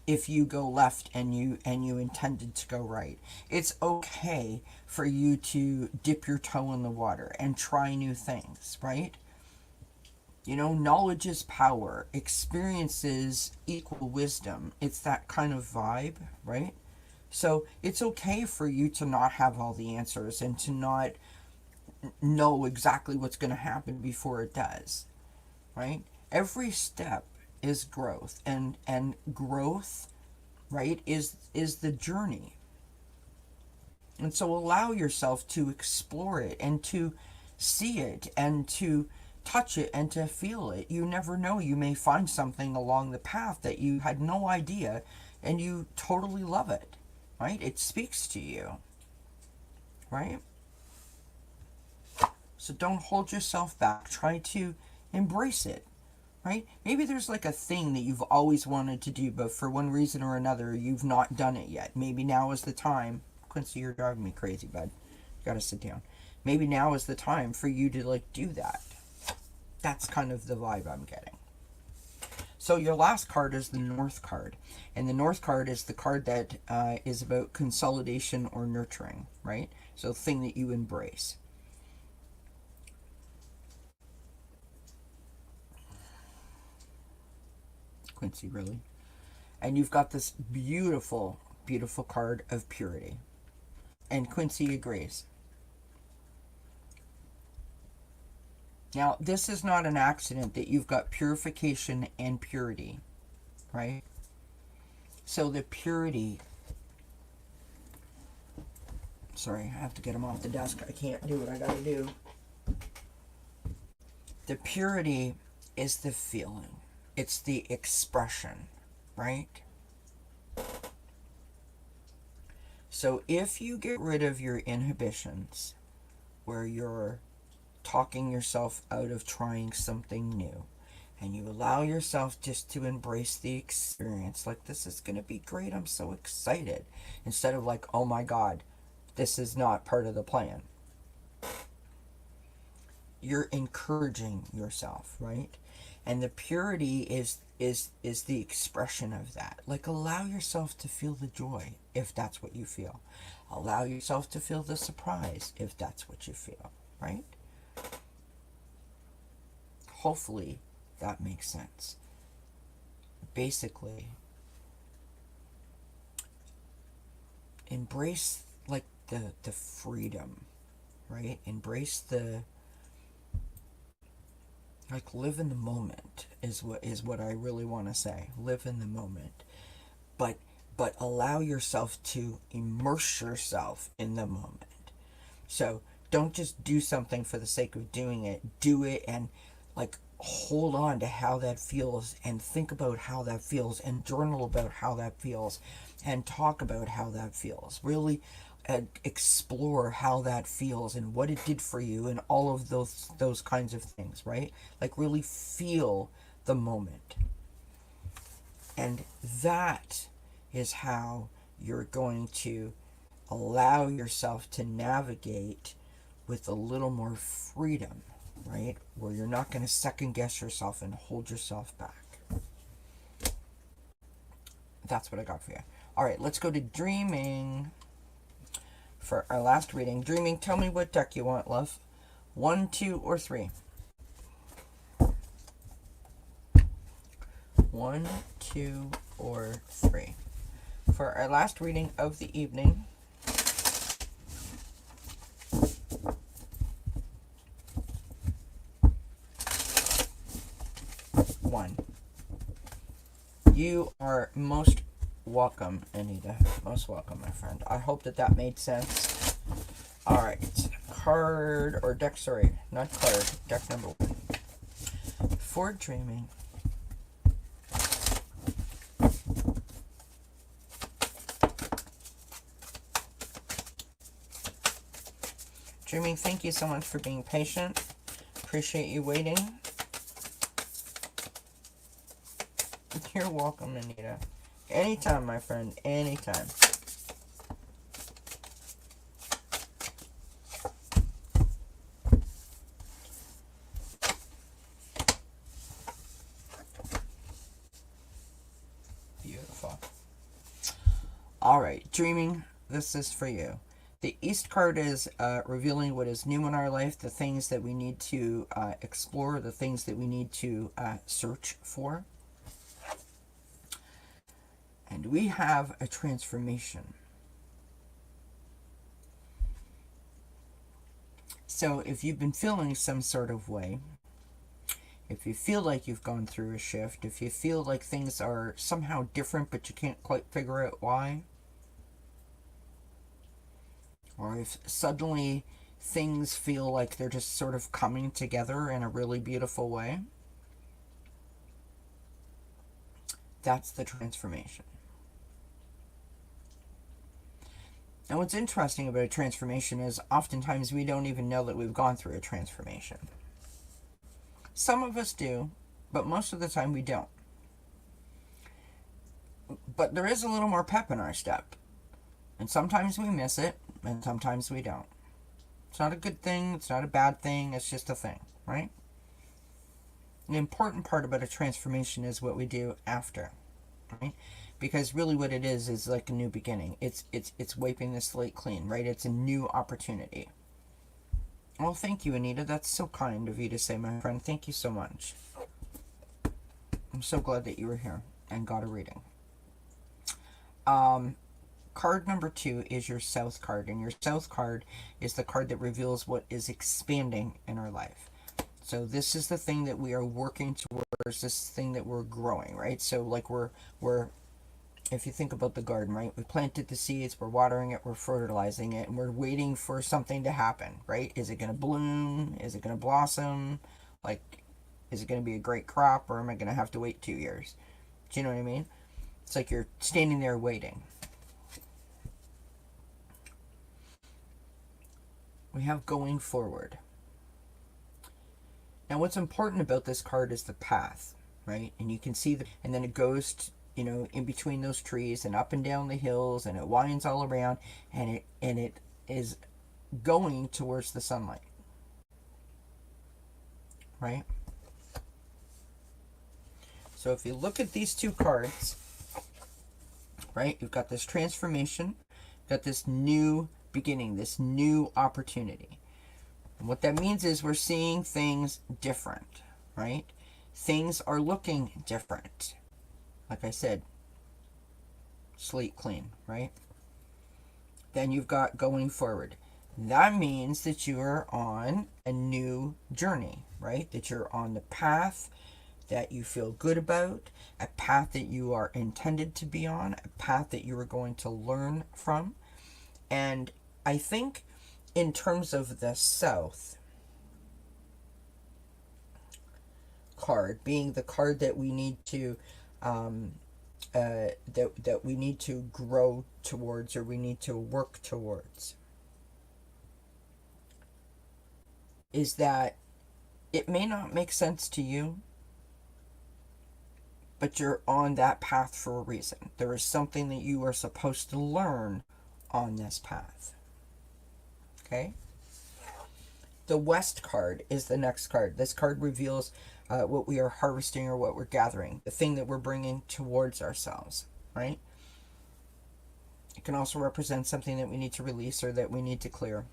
if you go left and you intended to go right. It's okay for you to dip your toe in the water and try new things, right? You know, knowledge is power. Experiences equal wisdom. It's that kind of vibe, right? So it's okay for you to not have all the answers and to not know exactly what's going to happen before it does, right? Every step is growth, and growth, right, is the journey. And so allow yourself to explore it and to see it and to touch it and to feel it. You never know, you may find something along the path that you had no idea and you totally love it, right? It speaks to you, right? So don't hold yourself back. Try to embrace it, right? Maybe there's like a thing that you've always wanted to do, but for one reason or another, you've not done it yet. Maybe now is the time. Quincy, you're driving me crazy, bud. You gotta sit down. Maybe now is the time for you to like do that. That's kind of the vibe I'm getting. So your last card is the North card. And the North card is the card that is about consolidation or nurturing, right? So thing that you embrace. Quincy, really? And you've got this beautiful, beautiful card of purity. And Quincy agrees. Now, this is not an accident that you've got purification and purity, right? So the purity... Sorry, I have to get them off the desk. I can't do what I gotta do. The purity is the feeling. It's the expression, right? So if you get rid of your inhibitions, where you're talking yourself out of trying something new, and you allow yourself just to embrace the experience, like, this is going to be great, I'm so excited, instead of like, oh my god, this is not part of the plan. you're encouraging yourself, right? And the purity is the expression of that. Like, allow yourself to feel the joy if that's what you feel. Allow yourself to feel the surprise if that's what you feel, right? Hopefully that makes sense. Basically, embrace like the freedom, right? Embrace the, like, live in the moment is what I really want to say. Live in the moment. But allow yourself to immerse yourself in the moment. So don't just do something for the sake of doing it. Do it and, like, hold on to how that feels and think about how that feels and journal about how that feels and talk about how that feels. Really explore how that feels and what it did for you and all of those kinds of things, right? Like, really feel the moment. And that is how you're going to allow yourself to navigate with a little more freedom, right? Where you're not going to second guess yourself and hold yourself back. That's what I got for you. All right, let's go to dreaming for our last reading. Dreaming, tell me what deck you want, love. 1, 2, or 3? 1, 2, or 3. For our last reading of the evening, one. You are most welcome, Anita. Most welcome, my friend. I hope that made sense. All right. Card or deck, sorry, not card. Deck number 1. For dreaming. Dreaming, thank you so much for being patient. Appreciate you waiting. You're welcome, Anita. Anytime, my friend. Anytime. Beautiful. All right, dreaming, this is for you. The East card is revealing what is new in our life, the things that we need to explore, the things that we need to search for. And we have a transformation. So if you've been feeling some sort of way, if you feel like you've gone through a shift, if you feel like things are somehow different but you can't quite figure out why, or if suddenly things feel like they're just sort of coming together in a really beautiful way, that's the transformation. And what's interesting about a transformation is oftentimes we don't even know that we've gone through a transformation. Some of us do, but most of the time we don't. But there is a little more pep in our step. And sometimes we miss it, and sometimes we don't. It's not a good thing, it's not a bad thing, it's just a thing, right? The important part about a transformation is what we do after, right? Because really what it is like a new beginning. It's wiping the slate clean, right? It's a new opportunity. Well, thank you, Anita. That's so kind of you to say, my friend. Thank you so much. I'm so glad that you were here and got a reading. Card number 2 is your South card, and your South card is the card that reveals what is expanding in our life. So this is the thing that we are working towards, this thing that we're growing, right? So like we're if you think about the garden, right? We planted the seeds, we're watering it, we're fertilizing it, and we're waiting for something to happen, right? Is it going to bloom? Is it going to blossom? Like, is it going to be a great crop, or am I going to have to wait 2 years? Do you know what I mean? It's like you're standing there waiting. We have going forward. Now, what's important about this card is the path, right? And you can see and then it goes in between those trees and up and down the hills, and it winds all around, and it is going towards the sunlight. right? So if you look at these two cards, right, you've got this transformation, you've got this new beginning, this new opportunity. And what that means is we're seeing things different, right? Things are looking different. Like I said, slate clean, right? Then you've got going forward. That means that you are on a new journey, right? That you're on the path that you feel good about, a path that you are intended to be on, a path that you are going to learn from. And I think in terms of the South card being the card that we need to that we need to grow towards, or we need to work towards, is that it may not make sense to you, but you're on that path for a reason. There is something that you are supposed to learn on this path. Okay? The West card is the next card. This card reveals what we are harvesting or what we're gathering, the thing that we're bringing towards ourselves, right? It can also represent something that we need to release or that we need to clear.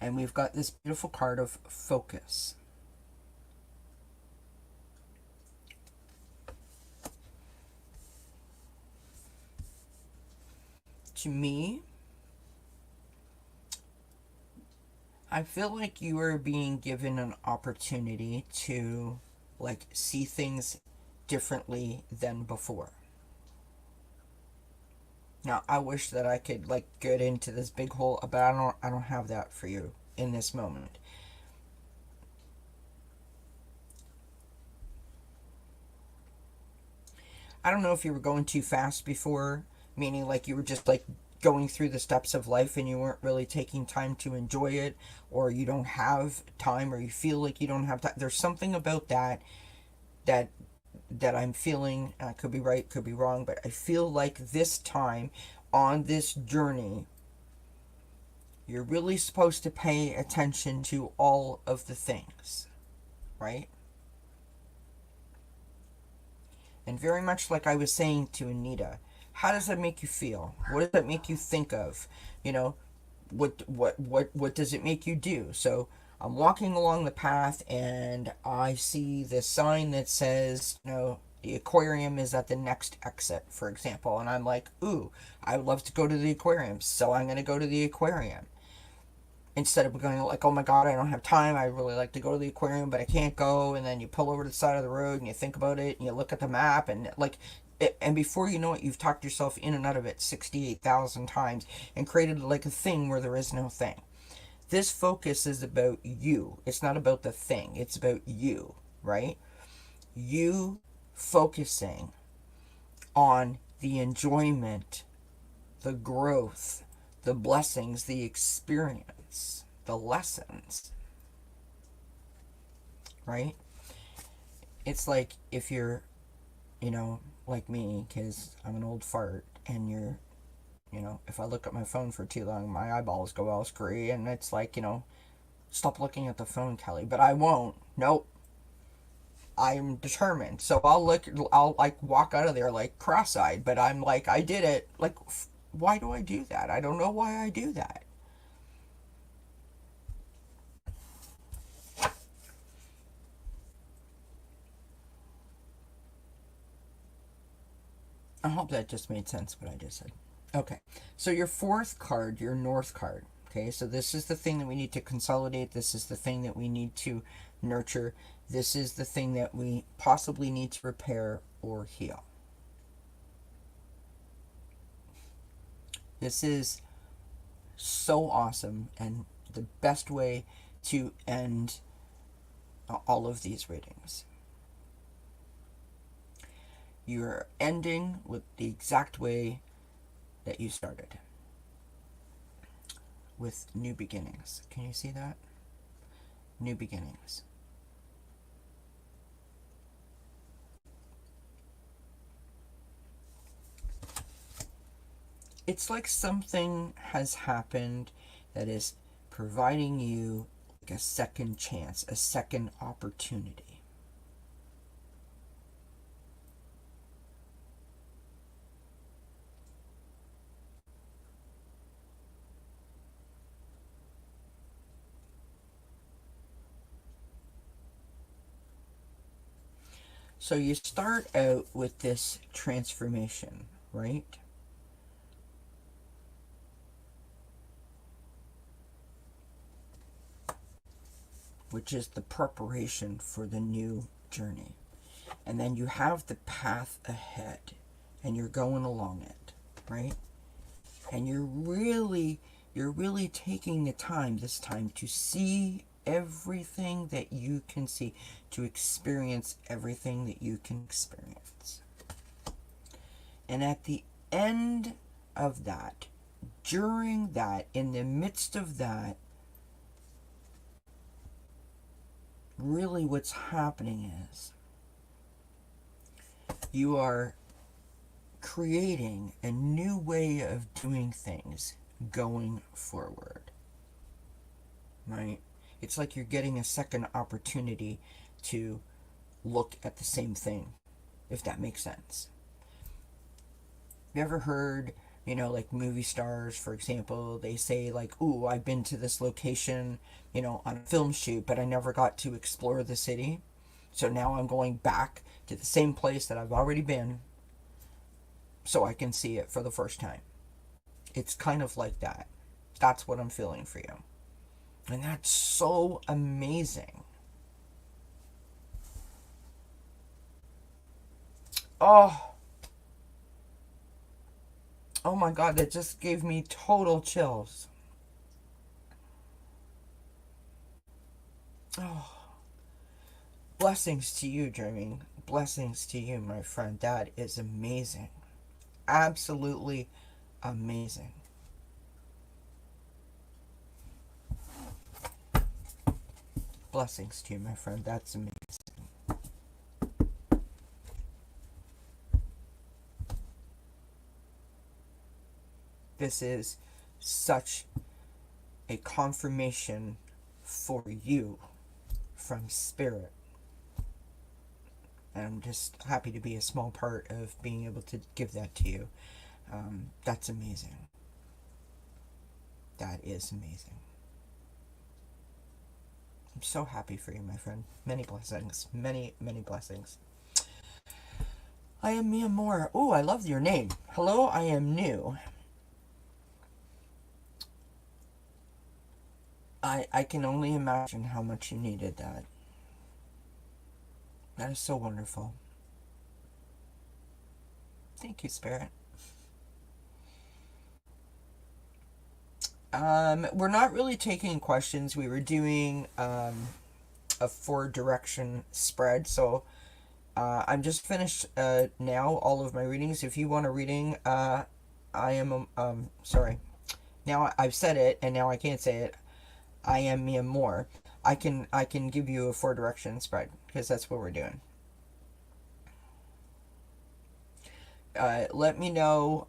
And we've got this beautiful card of focus. To me, I feel like you are being given an opportunity to like see things differently than before. Now, I wish that I could like get into this big hole, but I don't have that for you in this moment. I don't know if you were going too fast before, meaning like you were just like going through the steps of life and you weren't really taking time to enjoy it, or you don't have time, or you feel like you don't have time. There's something about that that I'm feeling. I could be right, could be wrong, but I feel like this time on this journey, you're really supposed to pay attention to all of the things, right? And very much like I was saying to Anita, how does that make you feel? What does that make you think of? You know, what does it make you do? So I'm walking along the path and I see this sign that says, you know, the aquarium is at the next exit, for example, and I'm like, ooh, I would love to go to the aquarium, so I'm going to go to the aquarium. Instead of going like, oh my god, I don't have time, I really like to go to the aquarium, but I can't go, and then you pull over to the side of the road and you think about it and you look at the map and like and before you know it, you've talked yourself in and out of it 68,000 times and created like a thing where there is no thing. This focus is about you. It's not about the thing. It's about you, right? You focusing on the enjoyment, the growth, the blessings, the experience, the lessons, right? It's like if you're, you know, like me, because I'm an old fart, and you're, you know, if I look at my phone for too long, my eyeballs go all screwy, and it's like, you know, stop looking at the phone, Kelly. But I won't. Nope. I'm determined. So I'll like walk out of there like cross-eyed, but I'm like, I did it. Like, why do I do that? I don't know why I do that. I hope that just made sense what I just said. Okay, so your fourth card, your North card. Okay, so this is the thing that we need to consolidate. This is the thing that we need to nurture. This is the thing that we possibly need to repair or heal. This is so awesome and the best way to end all of these readings. You're ending with the exact way that you started, with new beginnings. Can you see that? New beginnings. It's like something has happened that is providing you a second chance, a second opportunity. So you start out with this transformation, right? Which is the preparation for the new journey. And then you have the path ahead and you're going along it, right? And you're really taking the time this time to see everything that you can see, to experience everything that you can experience. And at the end of that, during that, in the midst of that, really what's happening is you are creating a new way of doing things going forward, right? It's like you're getting a second opportunity to look at the same thing, if that makes sense. You ever heard, like movie stars, for example, they say like, ooh, I've been to this location, on a film shoot, but I never got to explore the city. So now I'm going back to the same place that I've already been so I can see it for the first time. It's kind of like that. That's what I'm feeling for you. And that's so amazing. Oh my God, that just gave me total chills. Oh, blessings to you, dreaming. Blessings to you, my friend. That is amazing. Absolutely amazing. Blessings to you, my friend. That's amazing. This is such a confirmation for you from Spirit. And I'm just happy to be a small part of being able to give that to you. That's amazing. That is amazing. I'm so happy for you, my friend. Many blessings. Many, many blessings. I am Mia Moore. Oh, I love your name. Hello, I am new. I can only imagine how much you needed that. That is so wonderful. Thank you, Spirit. We're not really taking questions. We were doing a 4-direction spread, so I'm just finished now all of my readings. If you want a reading, I am sorry. Now I've said it, and now I can't say it. I am Mia Moore. I can give you a 4-direction spread because that's what we're doing. Let me know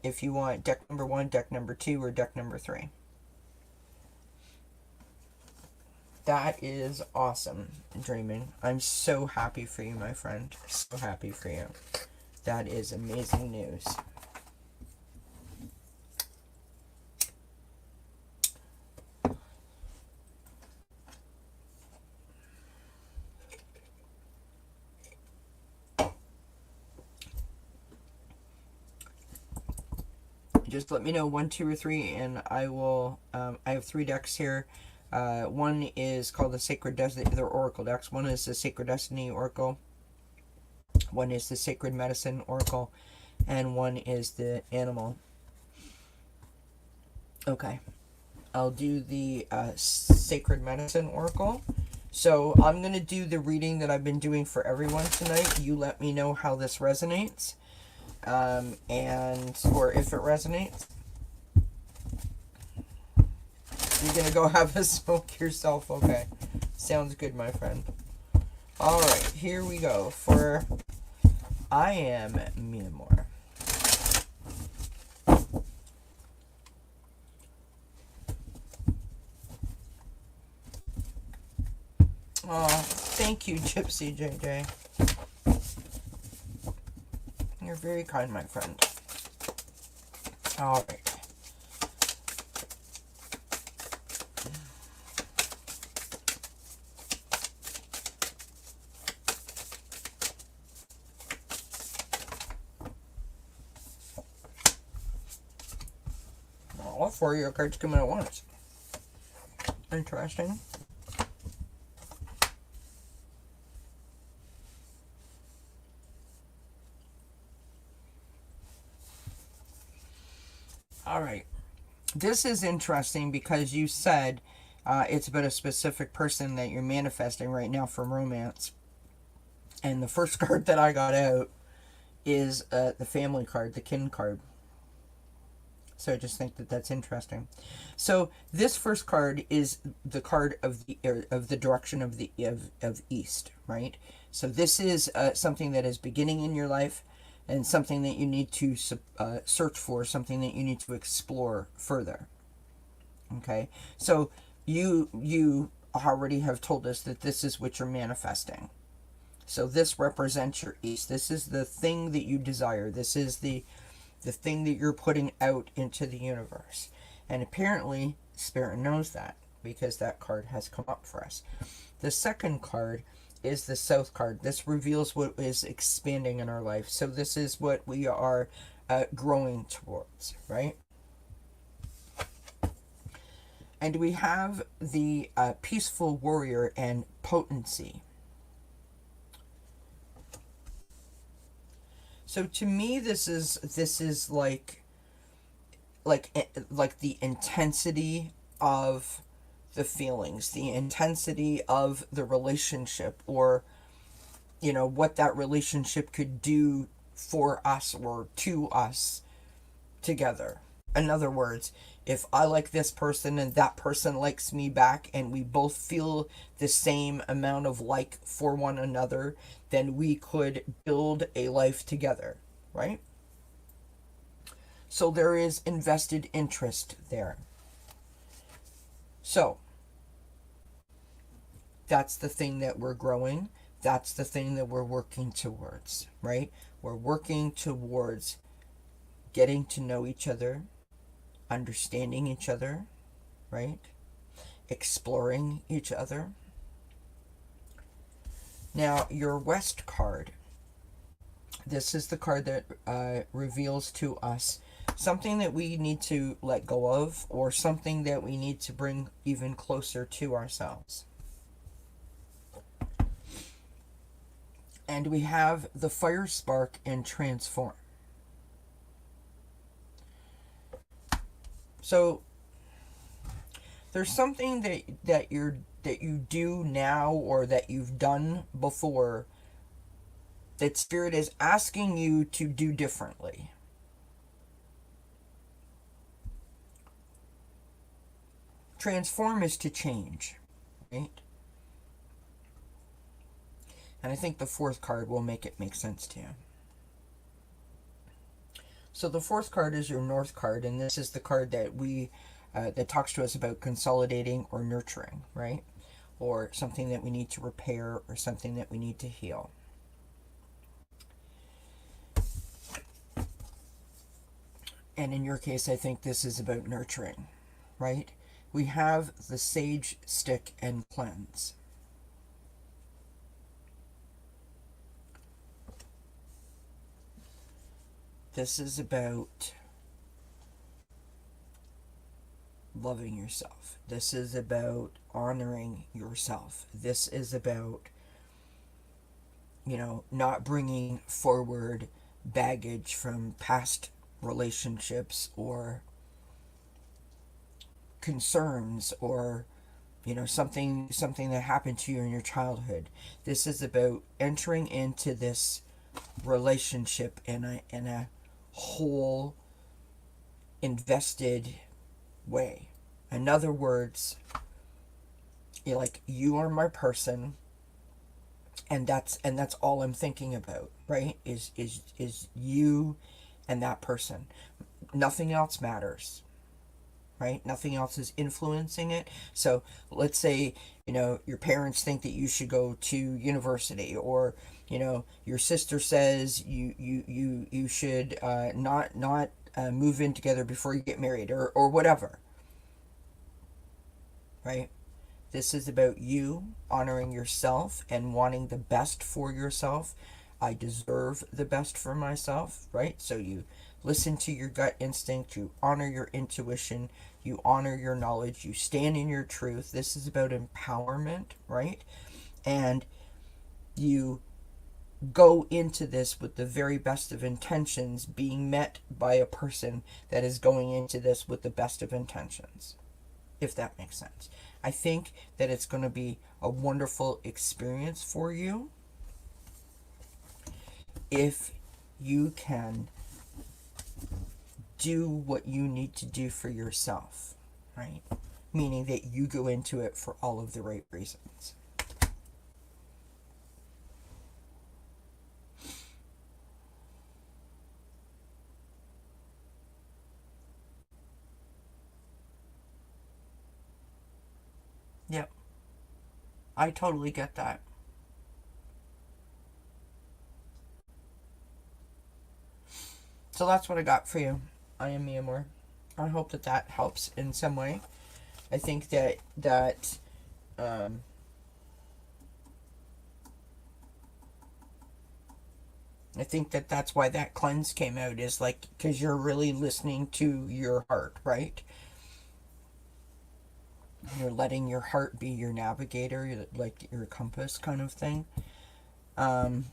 if you want deck number 1, deck number 2, or deck number 3. That is awesome, Dreaming. I'm so happy for you, my friend. So happy for you. That is amazing news. Just let me know 1, 2, or 3, and I will. I have 3 decks here. One is called the Sacred Destiny. They're Oracle decks. One is the Sacred Destiny Oracle. One is the Sacred Medicine Oracle, and one is the Animal. Okay, I'll do the Sacred Medicine Oracle. So I'm gonna do the reading that I've been doing for everyone tonight. You let me know how this resonates. Or if it resonates. You're gonna go have a smoke yourself. Okay, sounds good, my friend. All right, here we go for I am Mia Moore. Oh, thank you, Gypsy JJ. You're very kind, my friend. All right. All four of your cards come in at once. Interesting. All right. This is interesting because you said it's about a specific person that you're manifesting right now for romance. And the first card that I got out is the family card, the kin card. So I just think that that's interesting. So this first card is the card of the direction of the of east, right? So this is something that is beginning in your life, and something that you need to search for, something that you need to explore further. Okay, so you already have told us that this is what you're manifesting. So this represents your east. This is the thing that you desire. This is the thing that you're putting out into the universe. And apparently, Spirit knows that, because that card has come up for us. The second card is the South card. This reveals what is expanding in our life. So this is what we are growing towards, right? And we have the Peaceful Warrior and Potency. So to me, this is like the intensity of the feelings, the intensity of the relationship, or what that relationship could do for us or to us together. In other words, if I like this person and that person likes me back, and we both feel the same amount of like for one another, then we could build a life together, right? So there is invested interest there. So that's the thing that we're growing. That's the thing that we're working towards, right? We're working towards getting to know each other, understanding each other, right? Exploring each other. Now, your West card. This is the card that reveals to us something that we need to let go of, or something that we need to bring even closer to ourselves. And we have the Fire Spark and Transform. So there's something that you do now, or that you've done before, that Spirit is asking you to do differently. Transform is to change, right? And I think the fourth card will make it make sense to you. So the fourth card is your North card, and this is the card that that talks to us about consolidating or nurturing, right? Or something that we need to repair, or something that we need to heal. And in your case, I think this is about nurturing, right? We have the Sage Stick and Cleanse. This is about loving yourself. This is about honoring yourself. This is about, not bringing forward baggage from past relationships, or concerns, or something that happened to you in your childhood. This is about entering into this relationship in a whole, invested way. In other words, you're like, you are my person, and that's all I'm thinking about, right? Is you and that person. Nothing else matters, right? Nothing else is influencing it. So let's say your parents think that you should go to university, or your sister says you should not move in together before you get married, or whatever, right? This is about you honoring yourself and wanting the best for yourself. I deserve the best for myself, right? So you listen to your gut instinct, you honor your intuition, you honor your knowledge, you stand in your truth. This is about empowerment, right? And you go into this with the very best of intentions, being met by a person that is going into this with the best of intentions, if that makes sense. I think that it's going to be a wonderful experience for you if you can do what you need to do for yourself, right? Meaning that you go into it for all of the right reasons. Yep, I totally get that. So that's what I got for you. I am Myanmar. I hope that that helps in some way. I think that um, I think that that's why that cleanse came out, is like because you're really listening to your heart, right? You're letting your heart be your navigator, like your compass kind of thing. Um,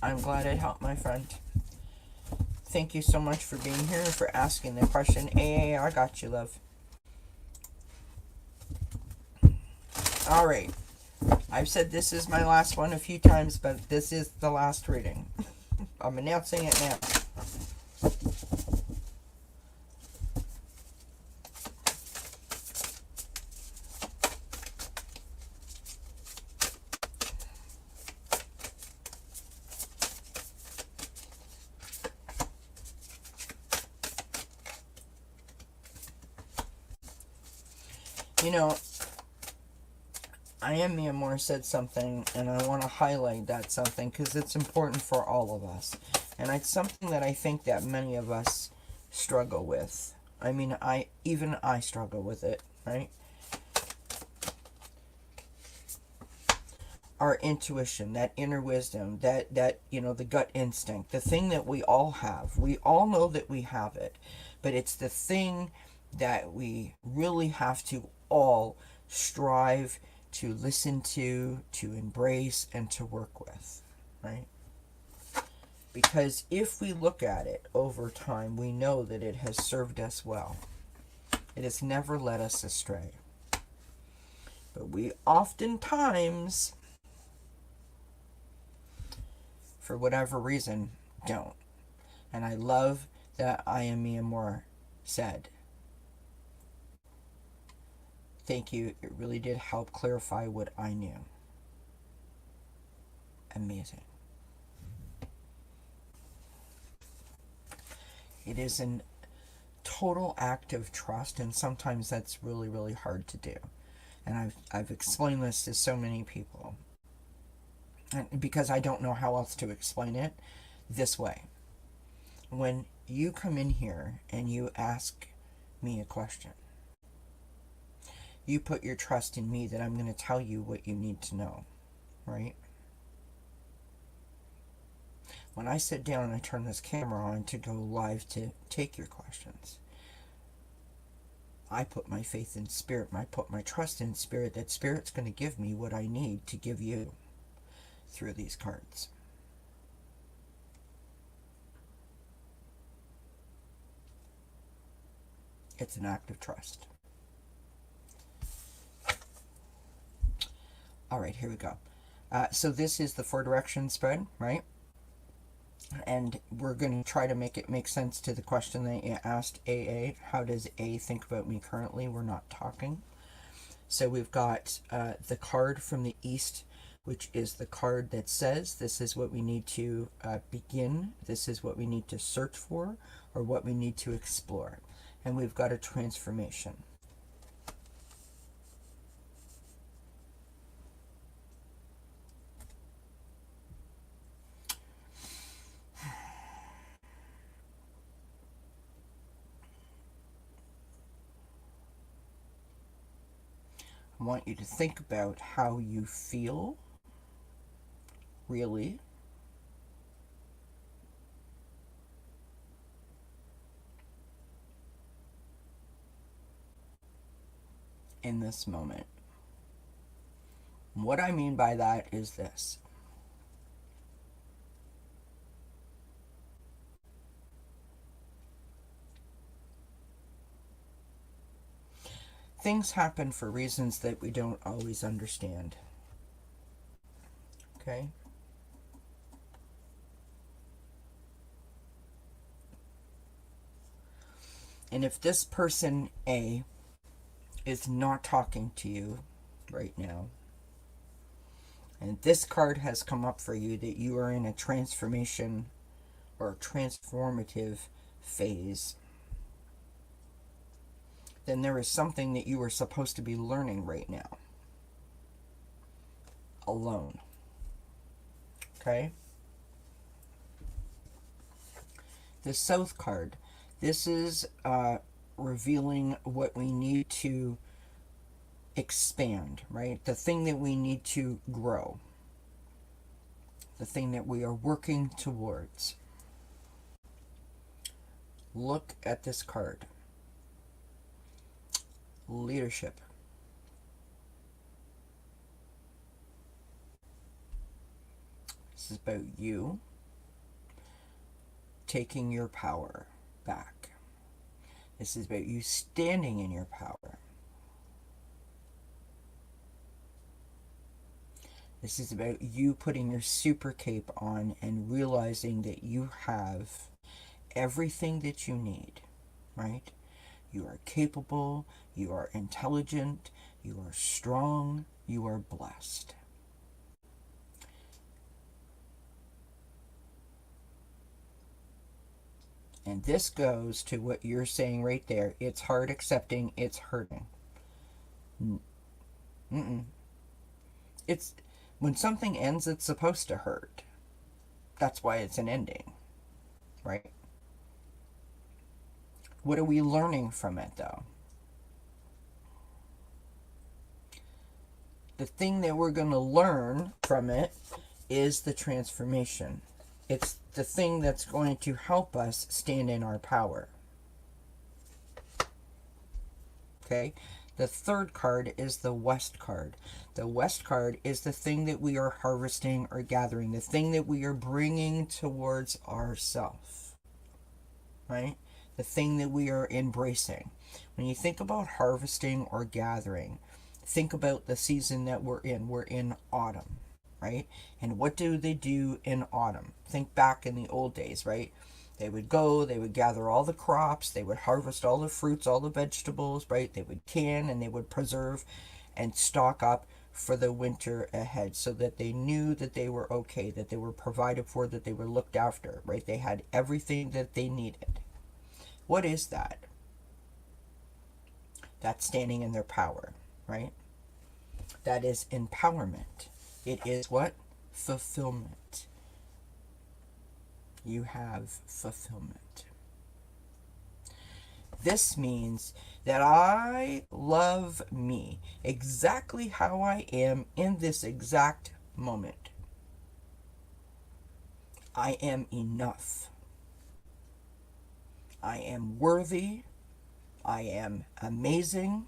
I'm glad it helped, my friend. Thank you so much for being here, for asking the question. AA, I got you, love. All right. I've said this is my last one a few times, but this is the last reading. I'm announcing it now. You know, I Am Myanmar said something, and I want to highlight that something because it's important for all of us. And it's something that I think that many of us struggle with. I mean, I struggle with it, right? Our intuition, that inner wisdom, that the gut instinct, the thing that we all have. We all know that we have it, but it's the thing that we really have to all strive to listen to embrace, and to work with, right? Because if we look at it over time, we know that it has served us well. It has never led us astray. But we oftentimes, for whatever reason, don't. And I love that I Am Myanmar said, thank you, it really did help clarify what I knew. Amazing. It is a total act of trust, and sometimes that's really, really hard to do. And I've explained this to so many people, and because I don't know how else to explain it, this way. When you come in here and you ask me a question, you put your trust in me that I'm going to tell you what you need to know, right? When I sit down and I turn this camera on to go live to take your questions, I put my faith in spirit, I put my trust in spirit, that spirit's going to give me what I need to give you through these cards. It's an act of trust. All right, here we go. So this is the 4-direction spread, right? And we're going to try to make it make sense to the question that you asked AA. How does A think about me currently? We're not talking. So we've got the card from the East which is the card that says this is what we need to begin, this is what we need to search for, or what we need to explore. And we've got a transformation. I want you to think about how you feel, really, in this moment. What I mean by that is this. Things happen for reasons that we don't always understand. Okay? And if this person A is not talking to you right now, and this card has come up for you that you are in a transformation or transformative phase, then there is something that you are supposed to be learning right now. Alone. Okay? The South card. This is revealing what we need to expand, right? The thing that we need to grow. The thing that we are working towards. Look at this card. Leadership. This is about you taking your power back. This is about you standing in your power. This is about you putting your super cape on and realizing that you have everything that you need, right? You are capable, you are intelligent, you are strong, you are blessed. And this goes to what you're saying right there. It's hard accepting, it's hurting. It's when something ends, it's supposed to hurt. That's why it's an ending, right? What are we learning from it, though? The thing that we're going to learn from it is the transformation. It's the thing that's going to help us stand in our power. Okay? The third card is the West card. The West card is the thing that we are harvesting or gathering, the thing that we are bringing towards ourselves, right? The thing that we are embracing. When you think about harvesting or gathering, think about the season that we're in. We're in autumn, right? And what do they do in autumn? Think back in the old days, right? They would go, they would gather all the crops, they would harvest all the fruits, all the vegetables, right? They would can and they would preserve and stock up for the winter ahead so that they knew that they were okay, that they were provided for, that they were looked after, right? They had everything that they needed. What is that? That's standing in their power, right? That is empowerment. It is what? Fulfillment. You have fulfillment. This means that I love me exactly how I am in this exact moment. I am enough. I am worthy. I am amazing.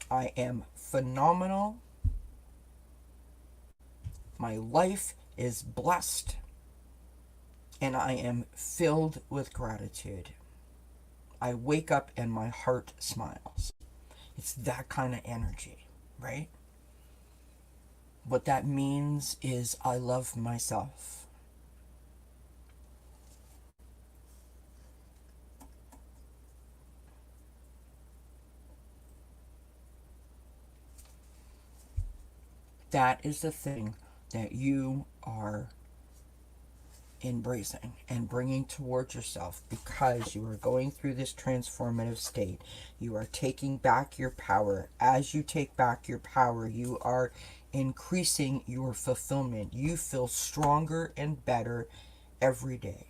I am phenomenal. My life is blessed. And I am filled with gratitude. I wake up and my heart smiles. It's that kind of energy, right? What that means is I love myself. That is the thing that you are embracing and bringing towards yourself, because you are going through this transformative state. You are taking back your power. As you take back your power, you are increasing your fulfillment. You feel stronger and better every day,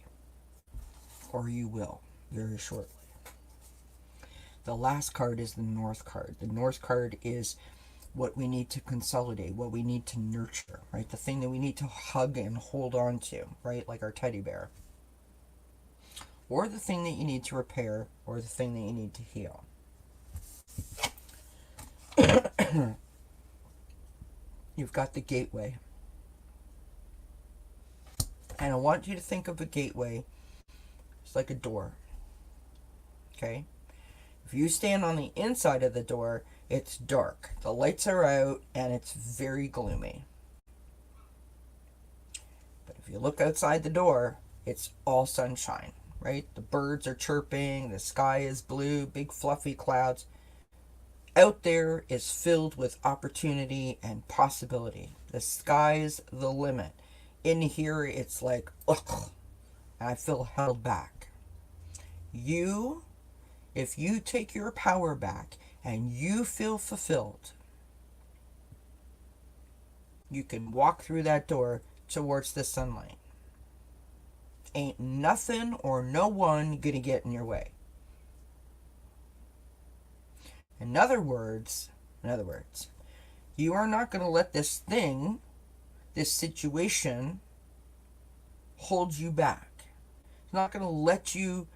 or you will very shortly. The last card is the North card. The North card is what we need to consolidate, what we need to nurture, right? The thing that we need to hug and hold on to, right? Like our teddy bear. Or the thing that you need to repair, or the thing that you need to heal. You've got the gateway. And I want you to think of a gateway as like a door. Okay? If you stand on the inside of the door, it's dark. The lights are out and it's very gloomy. But if you look outside the door, it's all sunshine, right? The birds are chirping, the sky is blue, big fluffy clouds. Out there is filled with opportunity and possibility. The sky's the limit. In here, it's like, ugh, I feel held back. If you take your power back and you feel fulfilled, you can walk through that door towards the sunlight. Ain't nothing or no one gonna get in your way. In other words, you are not gonna let this thing, this situation, hold you back. It's not gonna let you,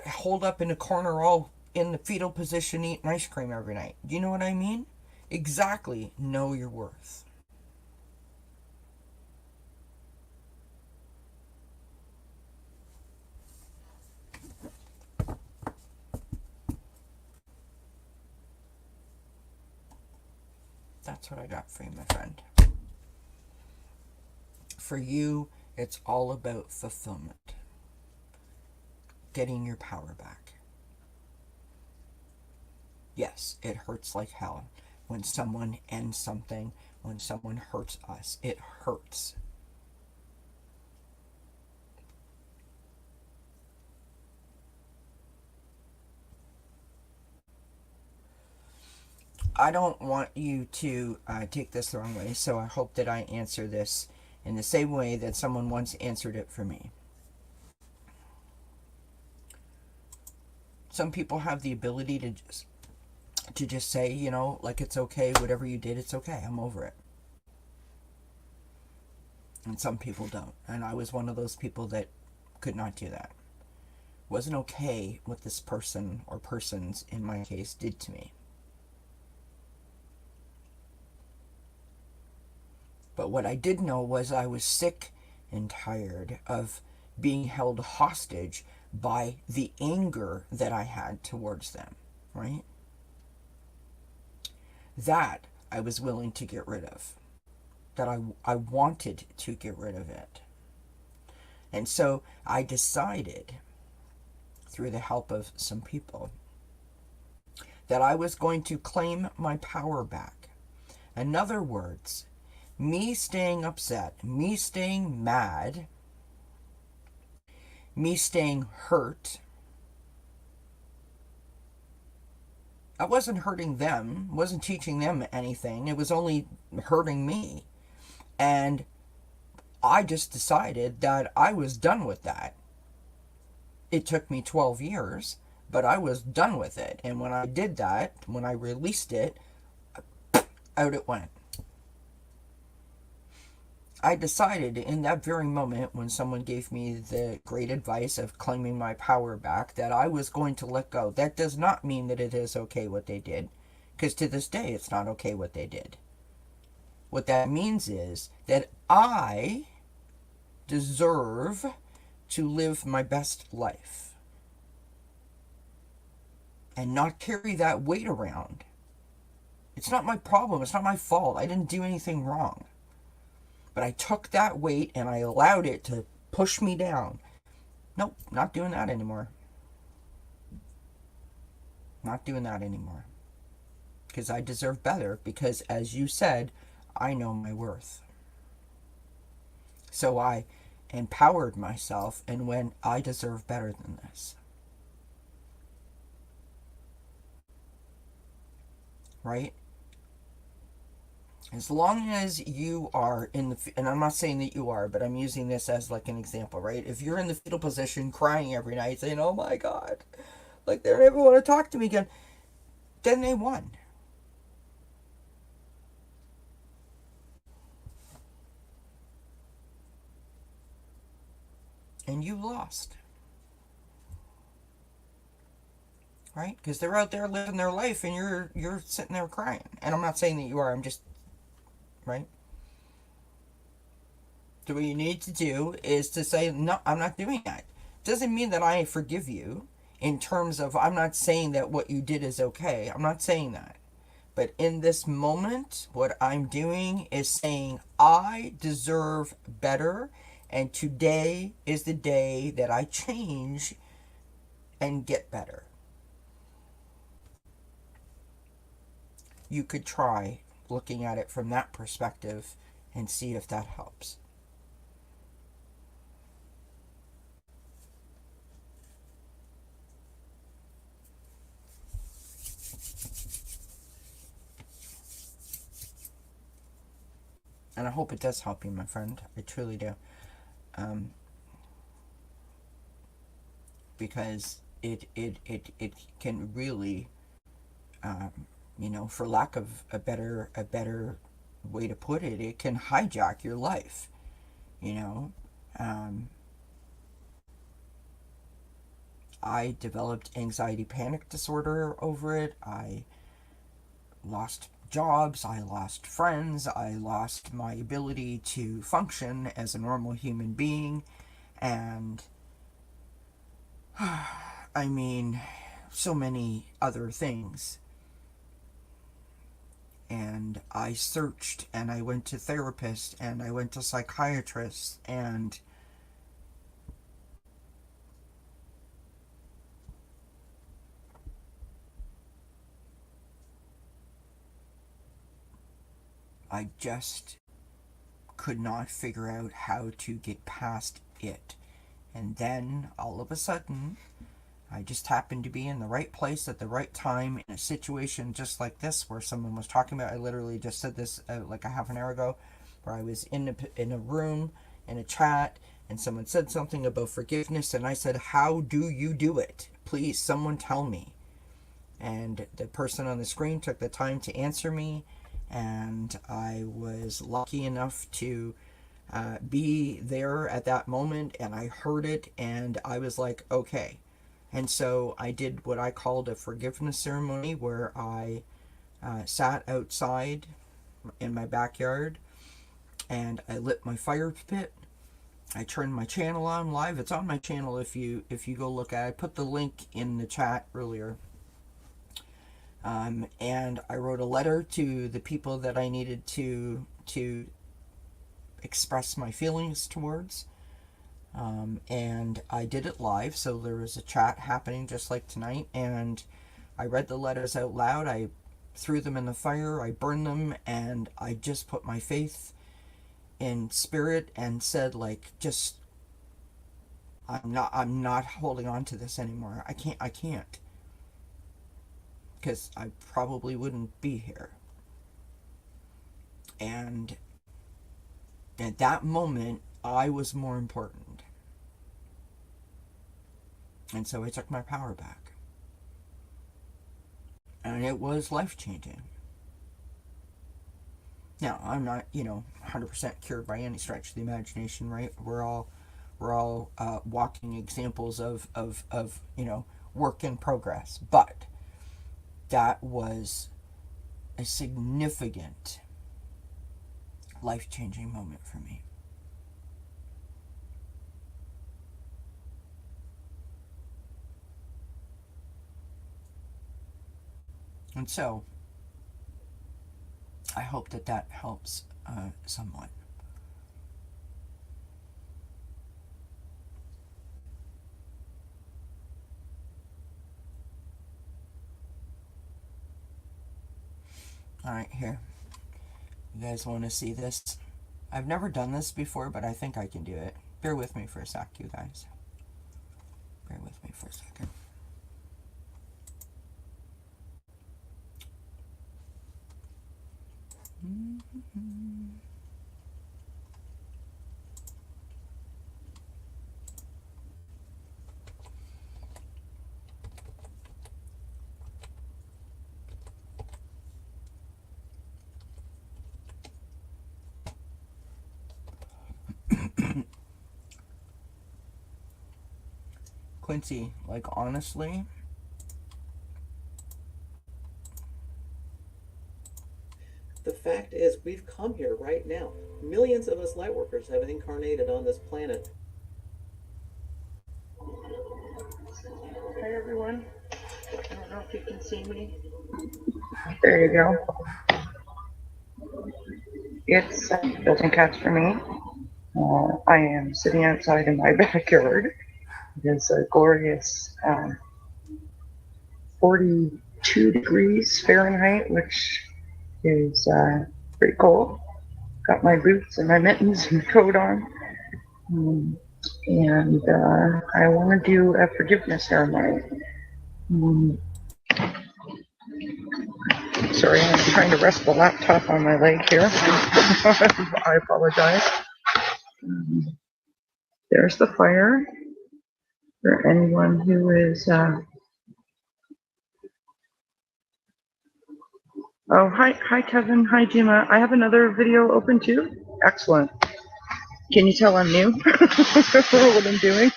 hold up in a corner all in the fetal position eating ice cream every night. Do you know what I mean? Exactly. Know your worth. That's what I got for you, my friend. For you, it's all about fulfillment. Getting your power back. Yes, it hurts like hell when someone ends something, when someone hurts us. It hurts. I don't want you to take this the wrong way, so I hope that I answer this in the same way that someone once answered it for me. Some people have the ability to just say, like, it's okay, whatever you did, it's okay, I'm over it. And some people don't. And I was one of those people that could not do that. Wasn't okay what this person or persons, in my case, did to me. But what I did know was I was sick and tired of being held hostage by the anger that I had towards them, right? That I was willing to get rid of. That I wanted to get rid of it. And so I decided, through the help of some people, that I was going to claim my power back. In other words, me staying upset, me staying mad, me staying hurt, I wasn't hurting them, wasn't teaching them anything, it was only hurting me. And I just decided that I was done with that. It took me 12 years, but I was done with it. And when I did that, when I released it, out it went. I decided in that very moment when someone gave me the great advice of claiming my power back that I was going to let go. That does not mean that it is okay what they did, because to this day it's not okay what they did. What that means is that I deserve to live my best life and not carry that weight around. It's not my problem. It's not my fault. I didn't do anything wrong. But I took that weight and I allowed it to push me down. Nope, not doing that anymore. Not doing that anymore. because I deserve better, because as you said, I know my worth. So I empowered myself and went, I deserve better than this. Right? As long as you are in the, and I'm not saying that you are, but I'm using this as like an example, right? If you're in the fetal position crying every night saying, oh my God, like they never want to talk to me again, then they won. And you lost. Right? Because they're out there living their life and you're sitting there crying. And I'm not saying that you are, I'm just, right? So what you need to do is to say, no, I'm not doing that. Doesn't mean that I forgive you in terms of, I'm not saying that what you did is okay. I'm not saying that. But in this moment, what I'm doing is saying, I deserve better. And today is the day that I change and get better. You could try looking at it from that perspective and see if that helps. And I hope it does help you, my friend. I truly do. Um, because it can really, um, for lack of a better way to put it, it can hijack your life. You know, um, I developed anxiety panic disorder over it. I lost jobs, I lost friends, I lost my ability to function as a normal human being, and I mean, so many other things. And I searched and I went to therapists and I went to psychiatrists, and I just could not figure out how to get past it. And then all of a sudden, I just happened to be in the right place at the right time in a situation just like this where someone was talking about. I literally just said this like a half an hour ago, where I was in a room in a chat and someone said something about forgiveness, and I said, "How do you do it? Please, someone tell me." And the person on the screen took the time to answer me, and I was lucky enough to be there at that moment, and I heard it, and I was like, okay. And so I did what I called a forgiveness ceremony, where I sat outside in my backyard and I lit my fire pit. I turned my channel on live. It's on my channel if you go look at it. I put the link in the chat earlier. And I wrote a letter to the people that I needed to express my feelings towards. And I did it live, so there was a chat happening just like tonight, and I read the letters out loud. I threw them in the fire, I burned them, and I just put my faith in spirit and said, like, just I'm not holding on to this anymore. I can't because I probably wouldn't be here. And at that moment, I was more important. And so I took my power back. And it was life changing. Now, I'm not, 100% cured by any stretch of the imagination, right? We're all walking examples of work in progress. But that was a significant life changing moment for me. And so, I hope that helps somewhat. Alright, here. You guys want to see this? I've never done this before, but I think I can do it. Bear with me for a sec, you guys. Bear with me for a second. Quincy, like, honestly, The fact is, we've come here right now. Millions of us lightworkers have incarnated on this planet. Hi everyone. I don't know if you can see me. There you go. It's building cats for me. I am sitting outside in my backyard. It is a glorious 42 degrees Fahrenheit, which is pretty cold. Got my boots and my mittens and coat on. And I want to do a forgiveness ceremony. Sorry, I'm trying to rest the laptop on my leg here. I apologize. There's the fire for anyone who is. Oh, hi, Kevin. Hi, Jima. I have another video open too. Excellent. Can you tell I'm new for what I'm doing?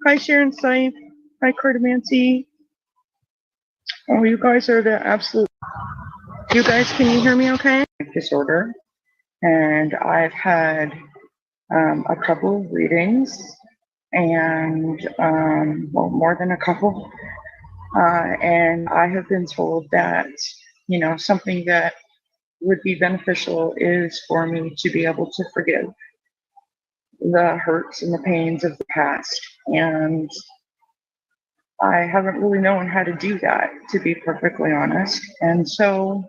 Hi, Sharon Sipe. Hi, Cartomancy. Oh, you guys are the absolute. You guys, can you hear me okay? Disorder. And I've had a couple of readings and, well, more than a couple. And I have been told that, you know, something that would be beneficial is for me to be able to forgive the hurts and the pains of the past. And I haven't really known how to do that, to be perfectly honest. And so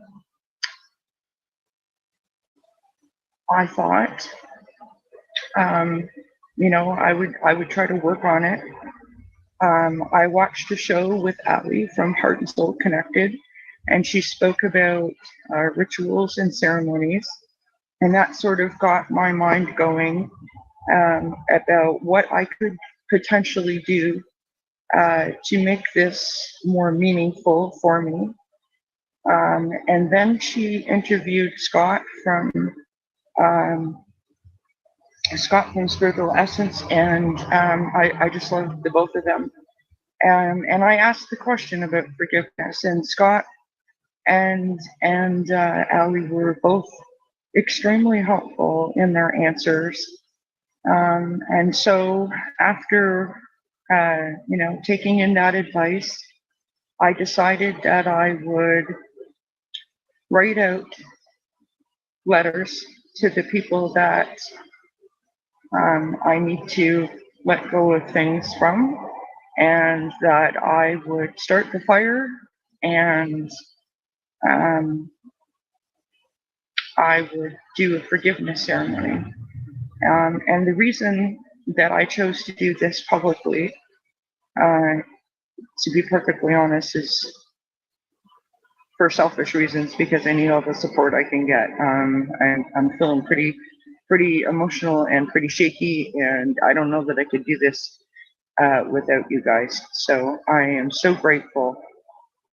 I thought, you know, I would try to work on it. I watched a show with Ali from Heart and Soul Connected, and she spoke about rituals and ceremonies, and that sort of got my mind going about what I could potentially do to make this more meaningful for me. And then she interviewed Scott from Spiritual Essence, and I just loved the both of them. And I asked the question about forgiveness, and Scott and Ali were both extremely helpful in their answers. And so after you know, taking in that advice, I decided that I would write out letters to the people that I need to let go of things from, and that I would start the fire, and I would do a forgiveness ceremony. And the reason that I chose to do this publicly, to be perfectly honest, is for selfish reasons, because I need all the support I can get. I'm feeling pretty emotional and pretty shaky, and I don't know that I could do this without you guys. So I am so grateful,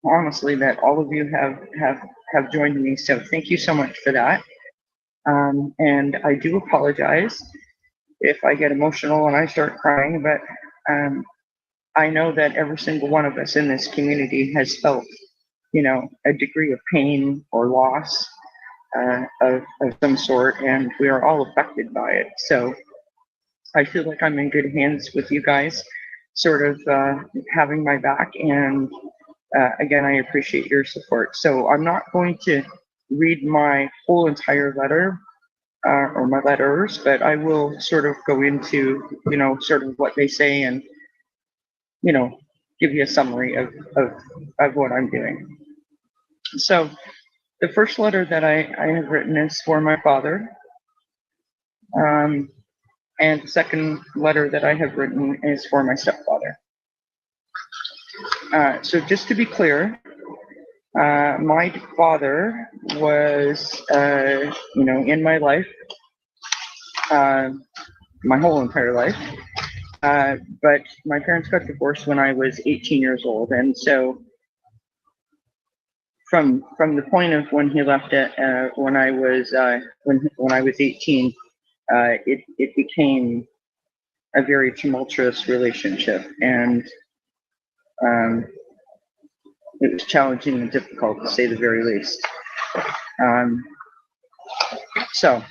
honestly, that all of you have joined me. So thank you so much for that. And I do apologize if I get emotional and I start crying, but I know that every single one of us in this community has felt, you know, a degree of pain or loss of some sort, and we are all affected by it. So I feel like I'm in good hands with you guys, sort of having my back. And again, I appreciate your support. So I'm not going to read my whole entire letter or my letters, but I will sort of go into, you know, sort of what they say, and, you know, give you a summary of what I'm doing. So the first letter that I have written is for my father. And the second letter that I have written is for my stepfather. So just to be clear, my father was, in my life, my whole entire life. But my parents got divorced when I was 18 years old, and so from the point of when he left it, when I was 18, it became a very tumultuous relationship, and it was challenging and difficult to say the very least. So.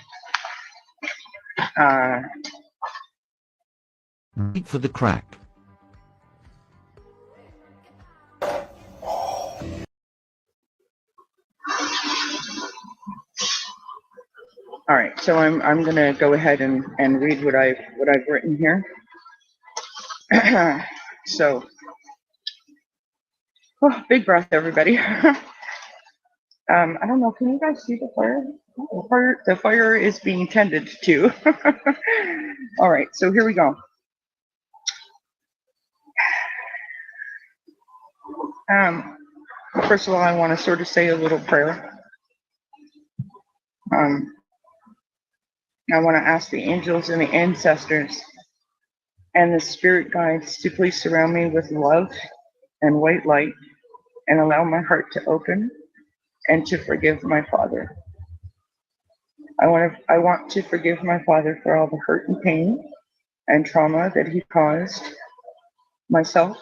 Wait for the crack. All right, so I'm gonna go ahead and read what I've written here. So, big breath, everybody. I don't know. Can you guys see the fire? The fire is being tended to. All right, so here we go. First of all, I want to sort of say a little prayer. I want to ask the angels and the ancestors and the spirit guides to please surround me with love and white light and allow my heart to open and to forgive my father. I want to forgive my father for all the hurt and pain and trauma that he caused myself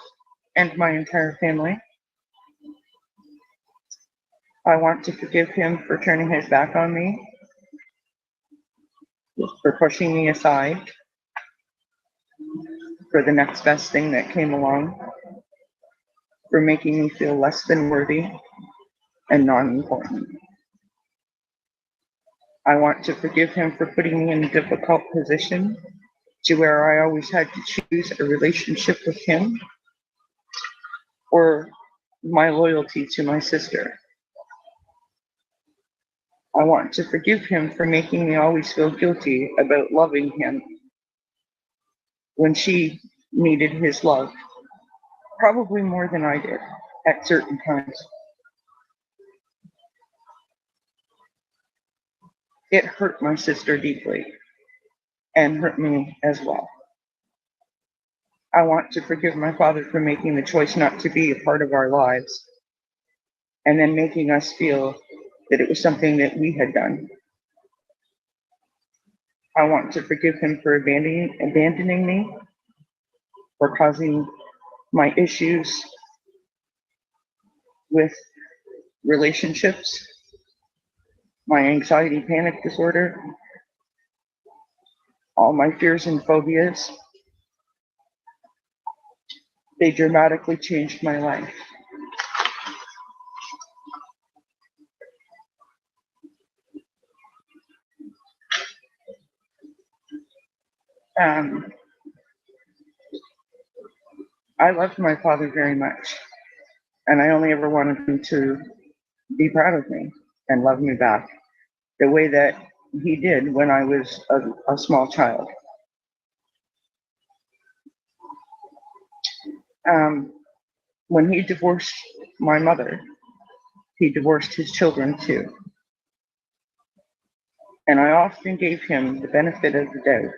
and my entire family. I want to forgive him for turning his back on me, for pushing me aside, for the next best thing that came along, for making me feel less than worthy and non-important. I want to forgive him for putting me in a difficult position to where I always had to choose a relationship with him or my loyalty to my sister. I want to forgive him for making me always feel guilty about loving him when she needed his love, probably more than I did at certain times. It hurt my sister deeply and hurt me as well. I want to forgive my father for making the choice not to be a part of our lives and then making us feel that it was something that we had done. I want to forgive him for abandoning me, for causing my issues with relationships, my anxiety panic disorder, all my fears and phobias. They dramatically changed my life. I loved my father very much, and I only ever wanted him to be proud of me and love me back the way that he did when I was a small child. When he divorced my mother, he divorced his children too. And I often gave him the benefit of the doubt,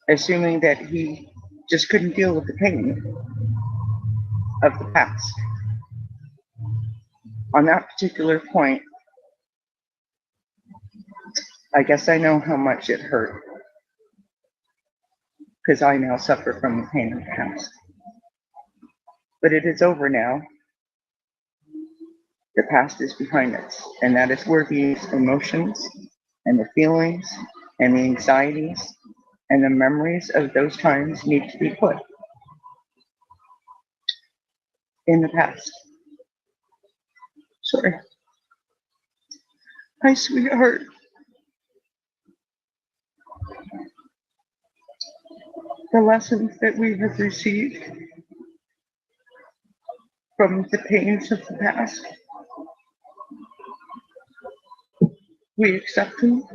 assuming that he just couldn't deal with the pain of the past. On that particular point, I guess I know how much it hurt, because I now suffer from the pain of the past. But it is over now. The past is behind us, and that is where these emotions and the feelings and the anxieties and the memories of those times need to be put in the past. Sorry. Hi, sweetheart. The lessons that we have received from the pains of the past. We accept them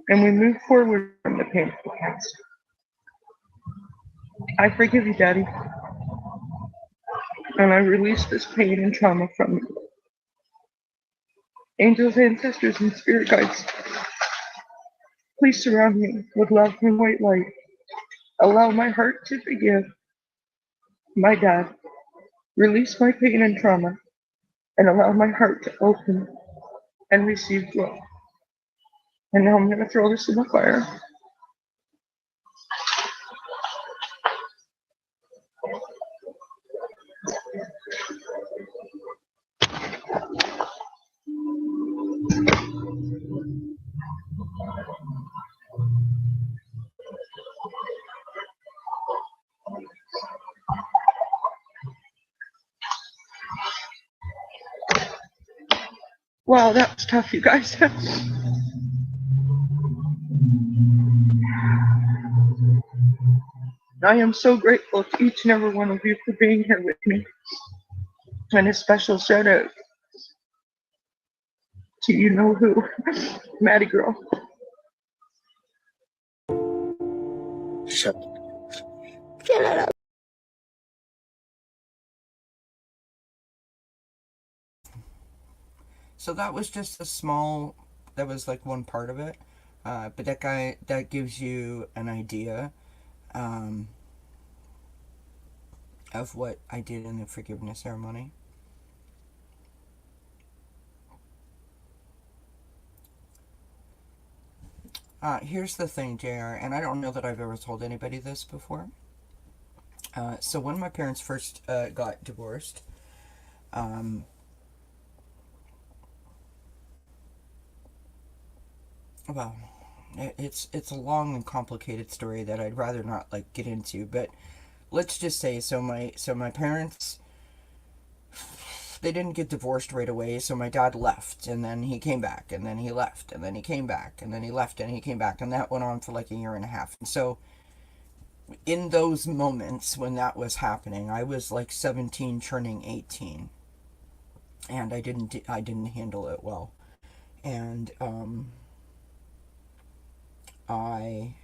and we move forward from the pain of the past. I forgive you, Daddy, and I release this pain and trauma from you. Angels, ancestors, and spirit guides, please surround me with love and white light. Allow my heart to forgive my dad, release my pain and trauma, and allow my heart to open and receive love. And now I'm going to throw this in the fire. Wow, that was tough, you guys. I am so grateful to each and every one of you for being here with me. And a special shout out to you know who, Maddie Girl. Shut. So that was just a small, that was like one part of it. But that gives you an idea of what I did in the forgiveness ceremony. Here's the thing, JR, and I don't know that I've ever told anybody this before. So when my parents first got divorced, well, it's a long and complicated story that I'd rather not like get into, but let's just say my parents, they didn't get divorced right away, so my dad left, and then he came back, and then he left, and then he came back, and then he left, and he came back, and that went on for like a year and a half. And so in those moments when that was happening, I was like 17 turning 18, and I didn't handle it well. And I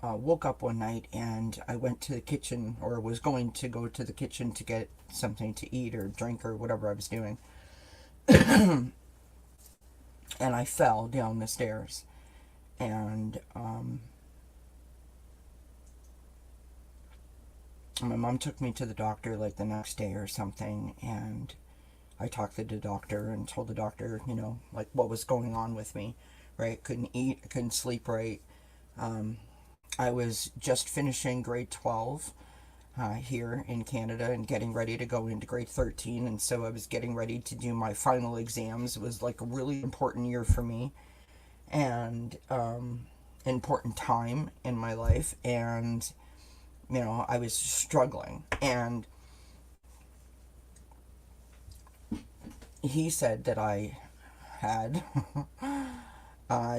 woke up one night and I went to the kitchen, or was going to go to the kitchen to get something to eat or drink or whatever I was doing. And I fell down the stairs. And my mom took me to the doctor like the next day or something, and I talked to the doctor and told the doctor, you know, like what was going on with me, right? Couldn't eat, couldn't sleep right. I was just finishing grade 12 here in Canada and getting ready to go into grade 13, and so I was getting ready to do my final exams. It was like a really important year for me, and important time in my life, and you know, I was struggling. And he said that I had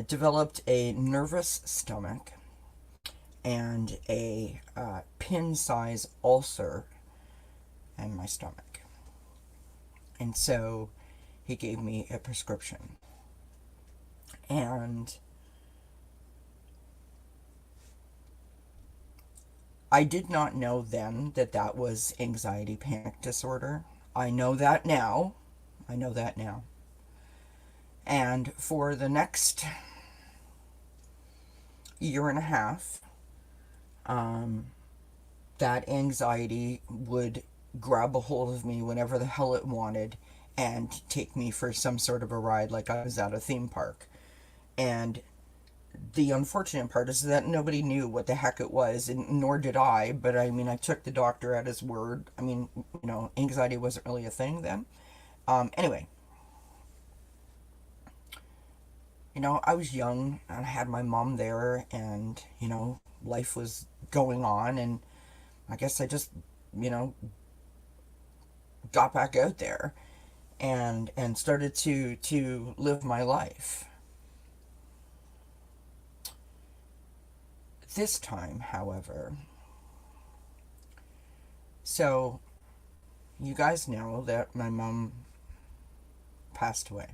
developed a nervous stomach and a pin-size ulcer in my stomach. And so he gave me a prescription. And I did not know then that that was anxiety panic disorder. I know that now. And for the next year and a half, that anxiety would grab a hold of me whenever the hell it wanted and take me for some sort of a ride like I was at a theme park. And the unfortunate part is that nobody knew what the heck it was, and nor did I. But I mean, I took the doctor at his word. I mean, you know, anxiety wasn't really a thing then. Anyway, you know, I was young and I had my mom there, and you know, life was going on, and I guess I just, you know, got back out there and started to live my life. This time, however, so you guys know that my mom passed away.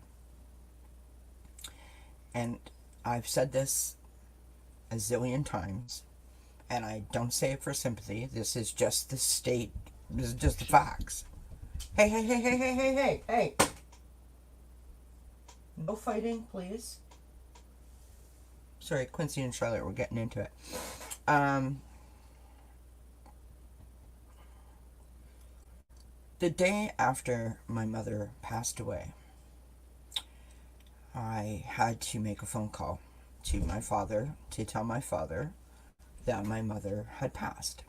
And I've said this a zillion times, and I don't say it for sympathy. This is just the state, this is just the facts. Hey, hey, hey, hey, hey, hey, hey, hey. No fighting, please. Sorry, Quincy and Charlotte were getting into it. The day after my mother passed away, I had to make a phone call to my father to tell my father that my mother had passed.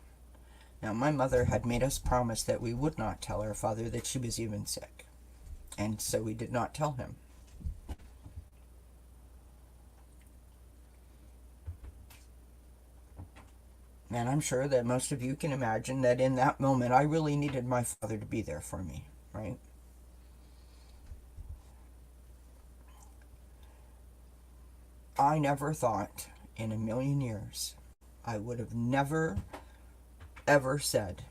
Now, my mother had made us promise that we would not tell our father that she was even sick, and so we did not tell him. And I'm sure that most of you can imagine that in that moment, I really needed my father to be there for me, right? I never thought in a million years I would have never, ever said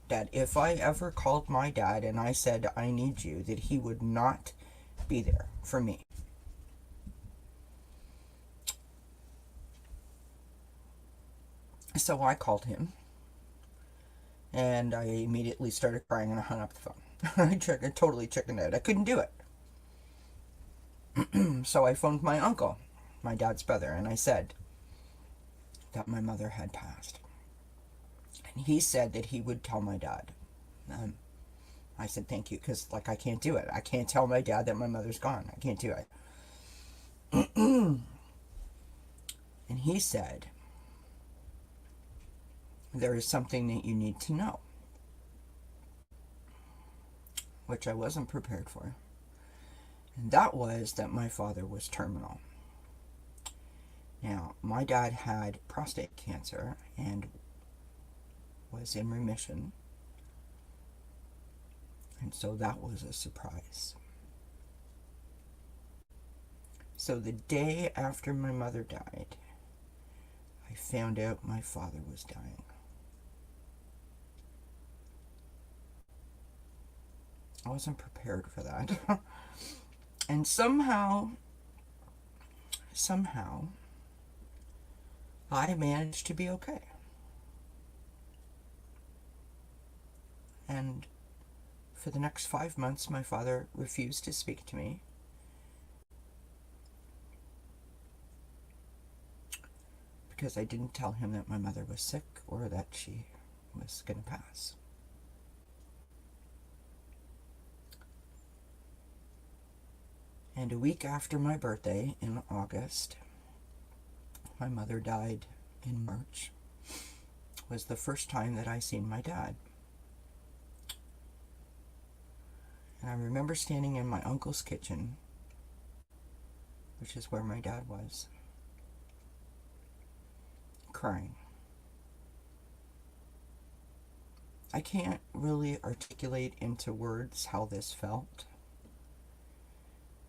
that if I ever called my dad and I said, I need you, that he would not be there for me. So I called him, and I immediately started crying and I hung up the phone. I totally chickened out. I couldn't do it. So I phoned my uncle, my dad's brother, and I said that my mother had passed. And he said that he would tell my dad. I said thank you, because I can't do it. I can't tell my dad that my mother's gone. I can't do it. And he said, there is something that you need to know, which I wasn't prepared for. And that was that my father was terminal. Now, my dad had prostate cancer and was in remission. And so that was a surprise. So the day after my mother died, I found out my father was dying. I wasn't prepared for that. And somehow, I managed to be okay. And for the next 5 months, my father refused to speak to me. Because I didn't tell him that my mother was sick or that she was going to pass. And a week after my birthday in August, my mother died in March, was the first time that I seen my dad. And I remember standing in my uncle's kitchen, which is where my dad was, crying. I can't really articulate into words how this felt,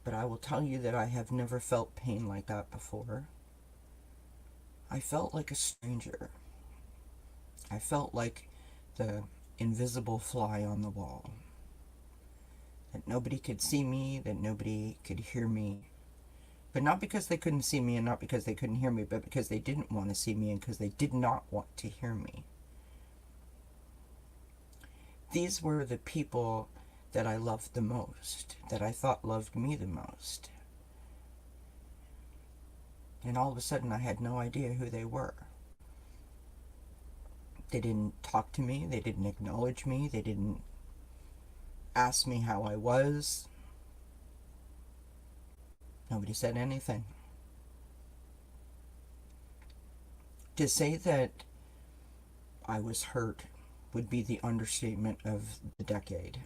but I will tell you that I have never felt pain like that before. I felt like a stranger. I felt like the invisible fly on the wall. That nobody could see me, that nobody could hear me. But not because they couldn't see me and not because they couldn't hear me, but because they didn't want to see me and because they did not want to hear me. These were the people that I loved the most, that I thought loved me the most. And all of a sudden I had no idea who they were. They didn't talk to me, they didn't acknowledge me, they didn't ask me how I was. Nobody said anything. To say that I was hurt would be the understatement of the decade.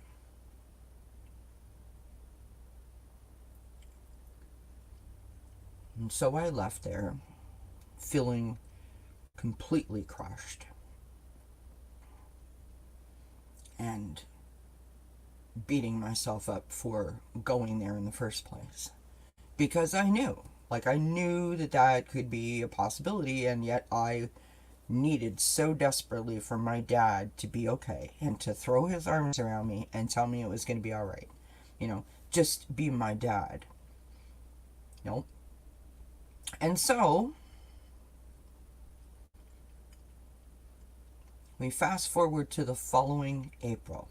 And so I left there feeling completely crushed and beating myself up for going there in the first place. Because I knew Like, I knew that that could be a possibility, and yet I needed so desperately for my dad to be okay and to throw his arms around me and tell me it was going to be all right. You know, just be my dad. You know? And so, we fast forward to the following April.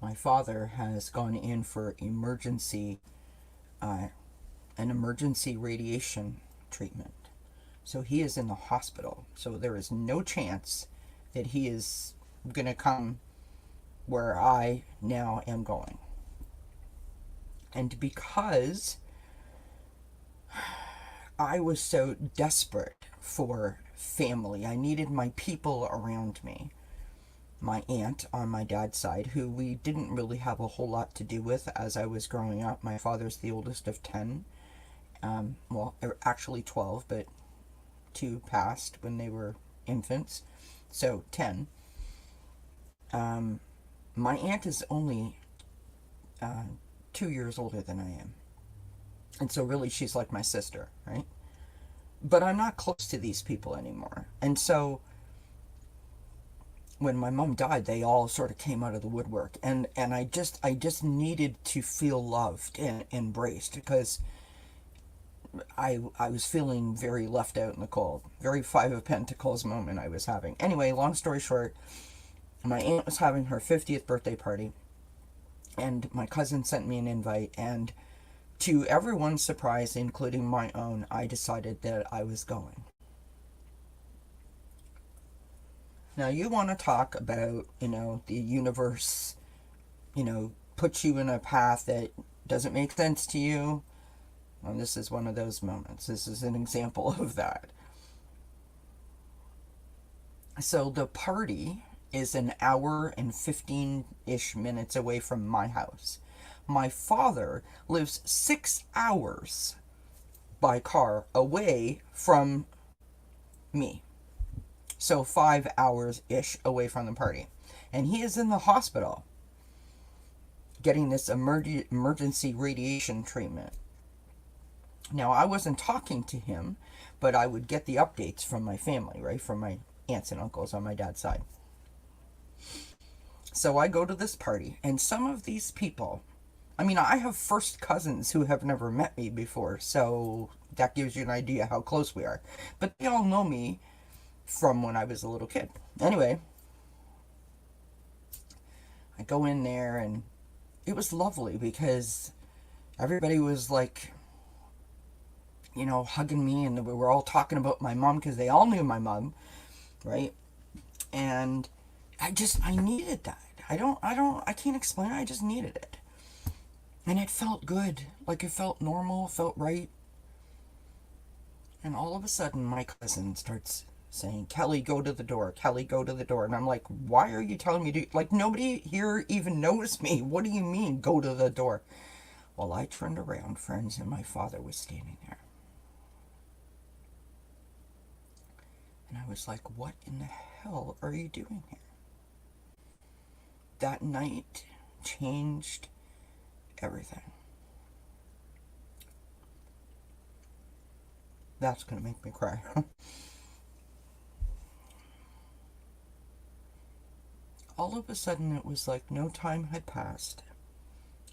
My father has gone in for an emergency radiation treatment. So he is in the hospital. So there is no chance that he is going to come where I now am going. And because I was so desperate for family, I needed my people around me. My aunt on my dad's side, who we didn't really have a whole lot to do with as I was growing up. My father's the oldest of 10. Well, actually 12, but 2 passed when they were infants. So 10. My aunt is only 2 years older than I am. And so really she's like my sister, right? But I'm not close to these people anymore. And so when my mom died, they all sort of came out of the woodwork. And I just needed to feel loved and embraced, because I was feeling very left out in the cold. Very Five of Pentacles moment I was having. Anyway, long story short, my aunt was having her 50th birthday party, and my cousin sent me an invite, and to everyone's surprise, including my own, I decided that I was going. Now, you want to talk about, the universe, puts you in a path that doesn't make sense to you. Well, this is one of those moments. This is an example of that. So the party is an hour and 15-ish minutes away from my house. My father lives 6 hours by car away from me. So 5 hours-ish away from the party. And he is in the hospital getting this emergency radiation treatment. Now, I wasn't talking to him, but I would get the updates from my family, right? From my aunts and uncles on my dad's side. So I go to this party, and some of these people, I have first cousins who have never met me before, so that gives you an idea how close we are. But they all know me from when I was a little kid. Anyway, I go in there, and it was lovely because everybody was like, hugging me, and we were all talking about my mom because they all knew my mom, right? And I needed that. I can't explain it. I just needed it. And it felt good. Like, it felt normal, felt right. And all of a sudden, my cousin starts saying, Kelly, go to the door. Kelly, go to the door. And I'm like, why are you telling me to? Like, nobody here even knows me. What do you mean, go to the door? Well, I turned around, friends, and my father was standing there. And I was like, what in the hell are you doing here? That night changed everything. That's gonna make me cry. All of a sudden, it was like no time had passed.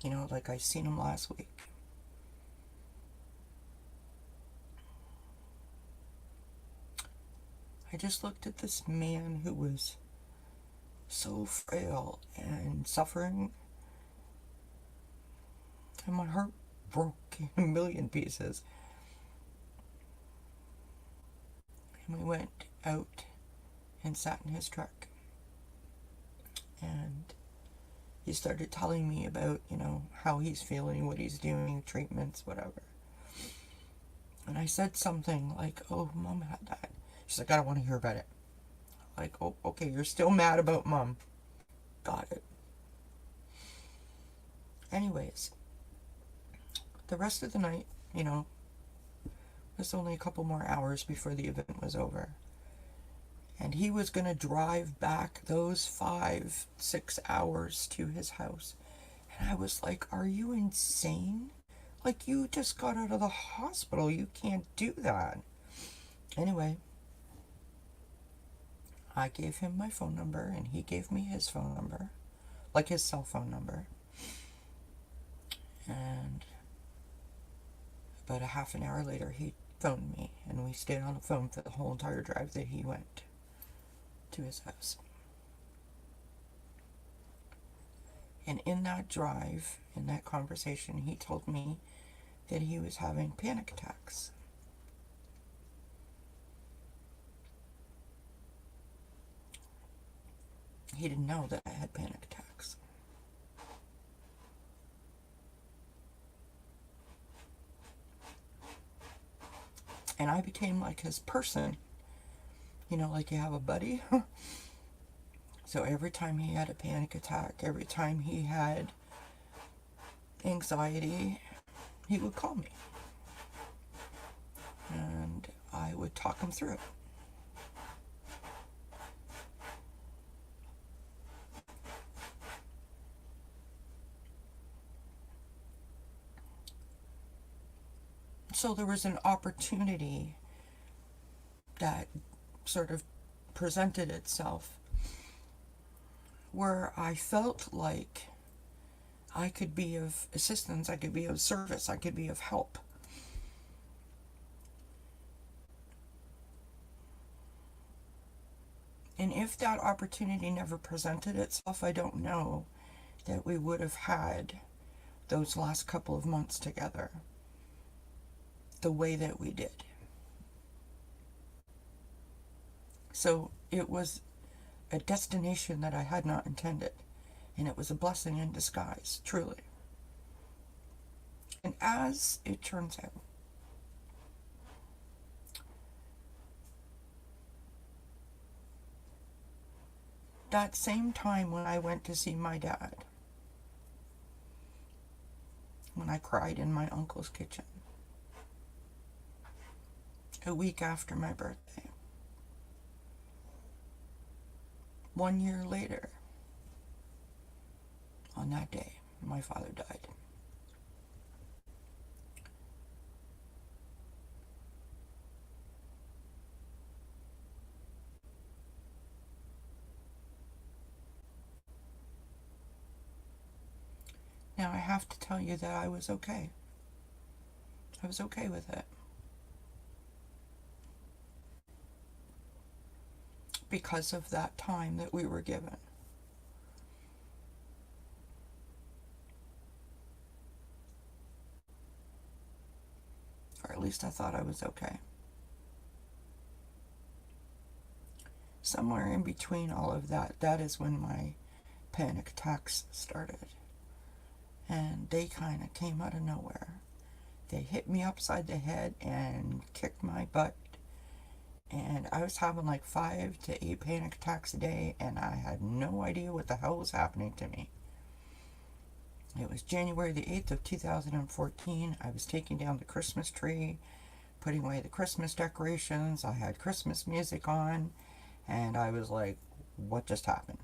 Like I seen him last week. I just looked at this man who was so frail and suffering, and my heart broke in a million pieces. And we went out and sat in his truck, and he started telling me about, how he's feeling, what he's doing, treatments, whatever. And I said something like, oh, Mom had that. She's like, I don't want to hear about it. Like, oh, okay, you're still mad about Mom. Got it. Anyways, the rest of the night, was only a couple more hours before the event was over. And he was going to drive back those 5-6 hours to his house. And I was like, are you insane? Like, you just got out of the hospital. You can't do that. Anyway, I gave him my phone number and he gave me his phone number, like his cell phone number. And about a half an hour later, he phoned me and we stayed on the phone for the whole entire drive that he went to his house. And in that drive, in that conversation, he told me that he was having panic attacks. He didn't know that I had panic attacks. And I became like his person. You know, like you have a buddy. So every time he had a panic attack, every time he had anxiety, he would call me. And I would talk him through it. So there was an opportunity that sort of presented itself where I felt like I could be of assistance, I could be of service, I could be of help. And if that opportunity never presented itself, I don't know that we would have had those last couple of months together the way that we did. So it was a destination that I had not intended, and it was a blessing in disguise, truly. And as it turns out, that same time when I went to see my dad, when I cried in my uncle's kitchen, a week after my birthday, 1 year later, on that day, my father died. Now, I have to tell you that I was okay. I was okay with it. Because of that time that we were given. Or at least I thought I was okay. Somewhere in between all of that, that is when my panic attacks started. And they kind of came out of nowhere. They hit me upside the head and kicked my butt. And I was having like 5 to 8 panic attacks a day, and I had no idea what the hell was happening to me. It was January the 8th of 2014. I was taking down the Christmas tree, putting away the Christmas decorations. I had Christmas music on, and I was like, what just happened?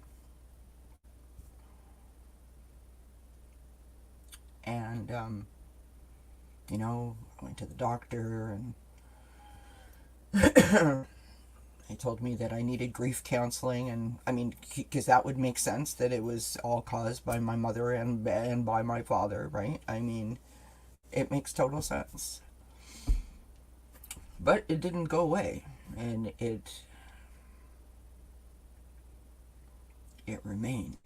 And, you know, I went to the doctor, and they told me that I needed grief counseling, and I mean, because that would make sense that it was all caused by my mother and by my father, right? I mean, it makes total sense. But it didn't go away, and it remained.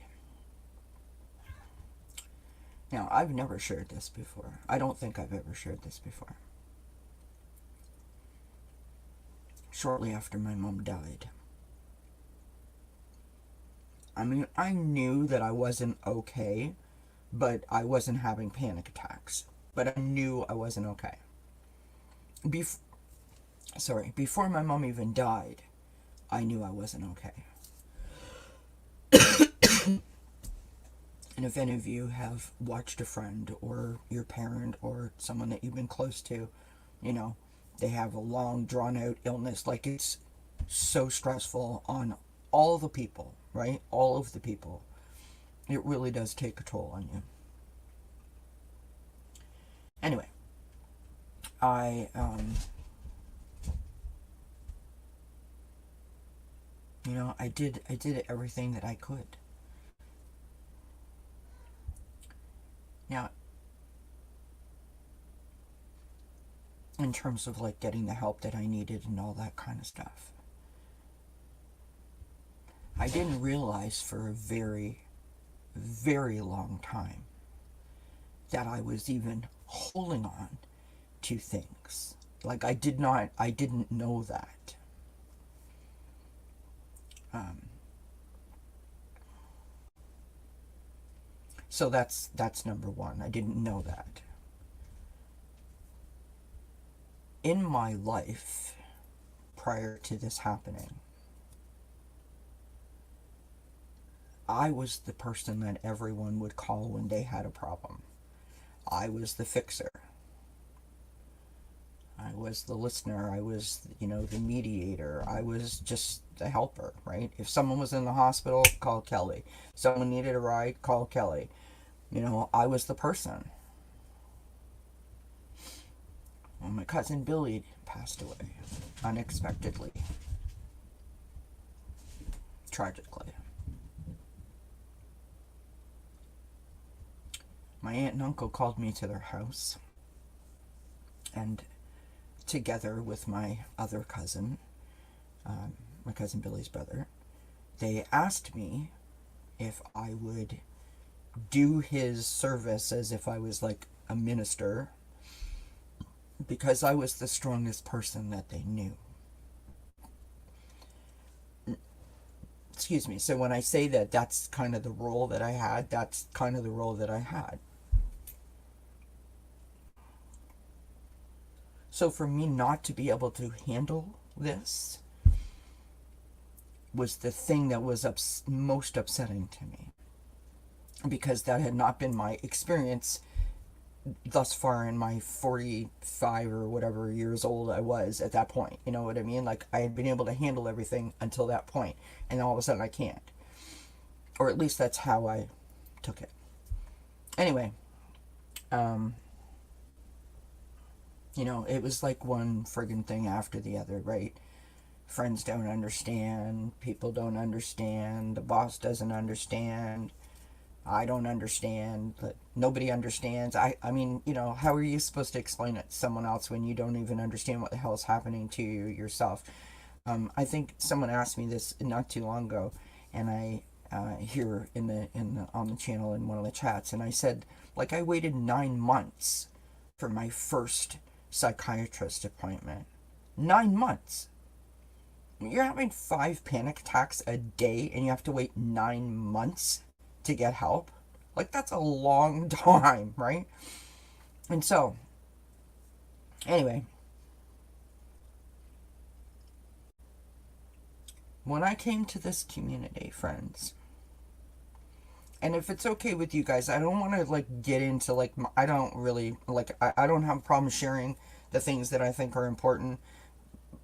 Now, I've never shared this before. I don't think I've ever shared this before. Shortly after my mom died, I mean, I knew that I wasn't okay, but I wasn't having panic attacks. But I knew I wasn't okay. Before my mom even died, I knew I wasn't okay. And if any of you have watched a friend or your parent or someone that you've been close to, you know, they have a long drawn out illness, like it's so stressful on all the people, right? All of the people. It really does take a toll on you. Anyway, I I did everything that I could. Now, in terms of like getting the help that I needed and all that kind of stuff, I didn't realize for a very, very long time that I was even holding on to things. Like I didn't know that. So that's number one. I didn't know that. In my life, prior to this happening, I was the person that everyone would call when they had a problem. I was the fixer. I was the listener. I was, the mediator. I was just the helper, right? If someone was in the hospital, call Kelly. Someone needed a ride, call Kelly. I was the person. Well, my cousin Billy passed away unexpectedly, tragically. My aunt and uncle called me to their house, and together with my other cousin, my cousin Billy's brother, they asked me if I would do his service as if I was like a minister, because I was the strongest person that they knew. Excuse me. So when I say that that's kind of the role that I had, that's kind of the role that I had. So for me not to be able to handle this was the thing that was most upsetting to me, because that had not been my experience thus far in my 45 or whatever years old I was at that point. You know what I mean? Like, I had been able to handle everything until that point, and all of a sudden I can't. Or at least that's how I took it. Anyway, it was like one friggin' thing after the other, right? Friends don't understand, people don't understand, the boss doesn't understand, I don't understand, but nobody understands. I mean, how are you supposed to explain it to someone else when you don't even understand what the hell is happening to you yourself? I think someone asked me this not too long ago, and I here on the channel in one of the chats, and I said, like, I waited 9 months for my first psychiatrist appointment. 9 months. You're having 5 panic attacks a day, and you have to wait 9 months to get help. Like, that's a long time, right? And so, anyway, when I came to this community, friends, and if it's okay with you guys, I don't want to like get into like, I don't really like, I don't have a problem sharing the things that I think are important,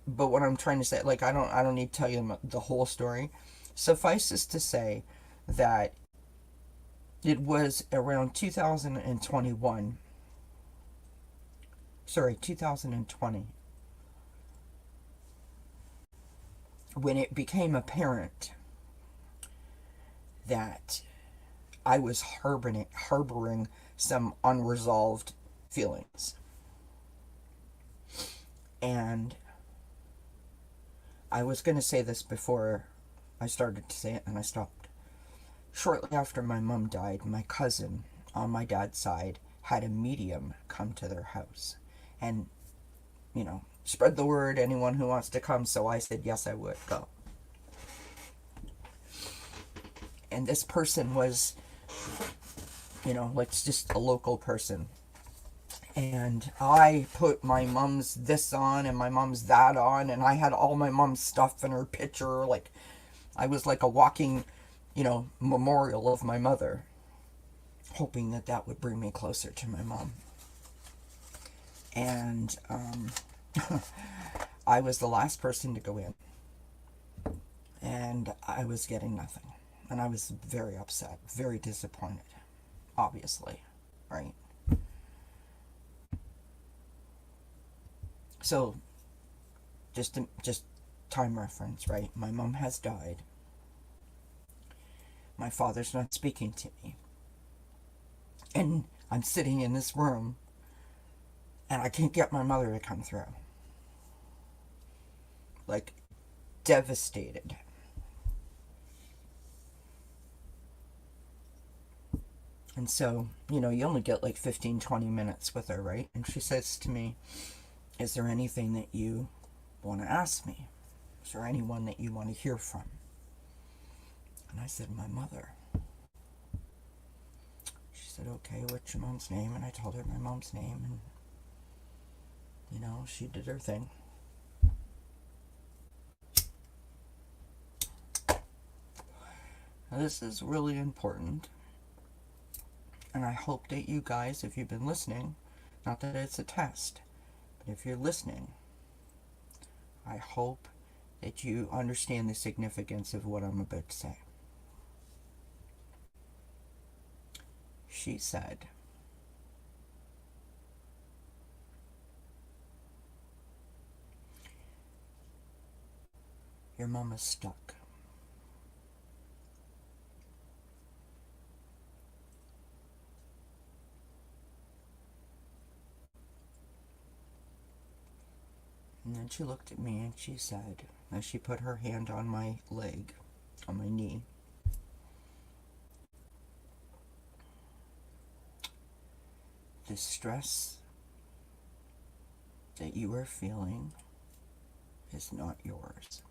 but what I'm trying to say, like, I don't need to tell you the whole story. Suffices to say that it was around 2020, when it became apparent that I was harboring some unresolved feelings. And I was going to say this before I started to say it, and I stopped. Shortly after my mom died, my cousin on my dad's side had a medium come to their house. And, spread the word, anyone who wants to come. So I said, yes, I would go. And this person was, like just a local person. And I put my mom's this on and my mom's that on, and I had all my mom's stuff in her picture. Like, I was like a walking, memorial of my mother, hoping that that would bring me closer to my mom. And I was the last person to go in, and I was getting nothing, and I was very upset, very disappointed, obviously, right? So, just time reference, right? My mom has died. My father's not speaking to me. And I'm sitting in this room and I can't get my mother to come through. Like, devastated. And so, you know, you only get like 15, 20 minutes with her, right? And she says to me, is there anything that you want to ask me? Is there anyone that you want to hear from? And I said, my mother. She said, okay, what's your mom's name? And I told her my mom's name, and, you know, she did her thing. Now, this is really important. And I hope that you guys, if you've been listening, not that it's a test, but if you're listening, I hope that you understand the significance of what I'm about to say. She said, your mama's stuck. And then she looked at me and she said, as she put her hand on my leg, on my knee, the stress that you are feeling is not yours.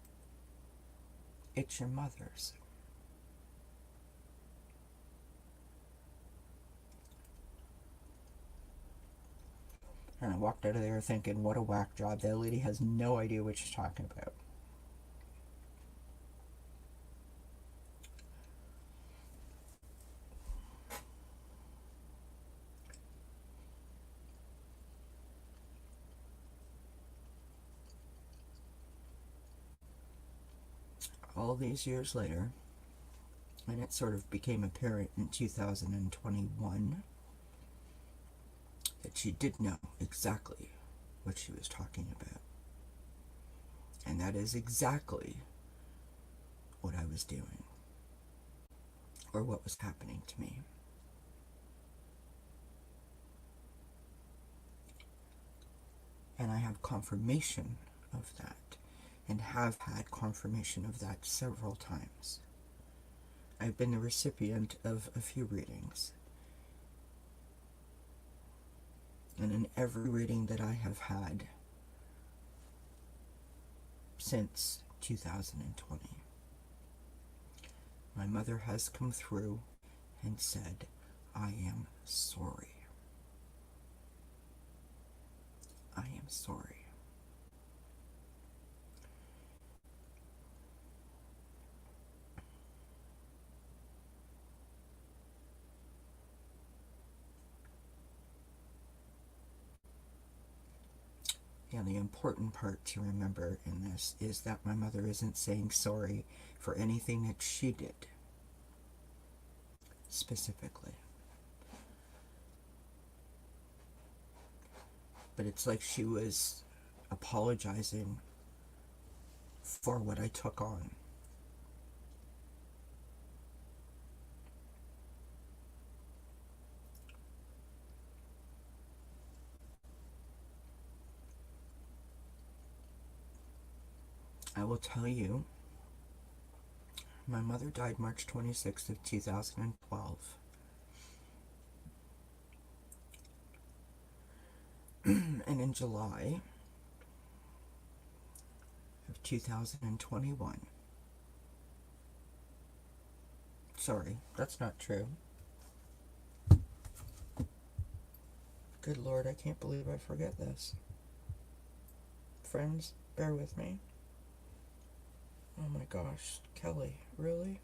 It's your mother's. And I walked out of there thinking, what a whack job. That lady has no idea what she's talking about. All these years later, and it sort of became apparent in 2021, that she did know exactly what she was talking about. And that is exactly what I was doing, or what was happening to me. And I have confirmation of that, and have had confirmation of that several times. I've been the recipient of a few readings. And in every reading that I have had since 2020, my mother has come through and said, I am sorry. I am sorry. And the important part to remember in this is that my mother isn't saying sorry for anything that she did, specifically. But it's like she was apologizing for what I took on. I will tell you, my mother died March 26th of 2012. And in July of 2021, sorry, that's not true. Good Lord, I can't believe I forget this. Friends, bear with me. Oh my gosh, Kelly, really?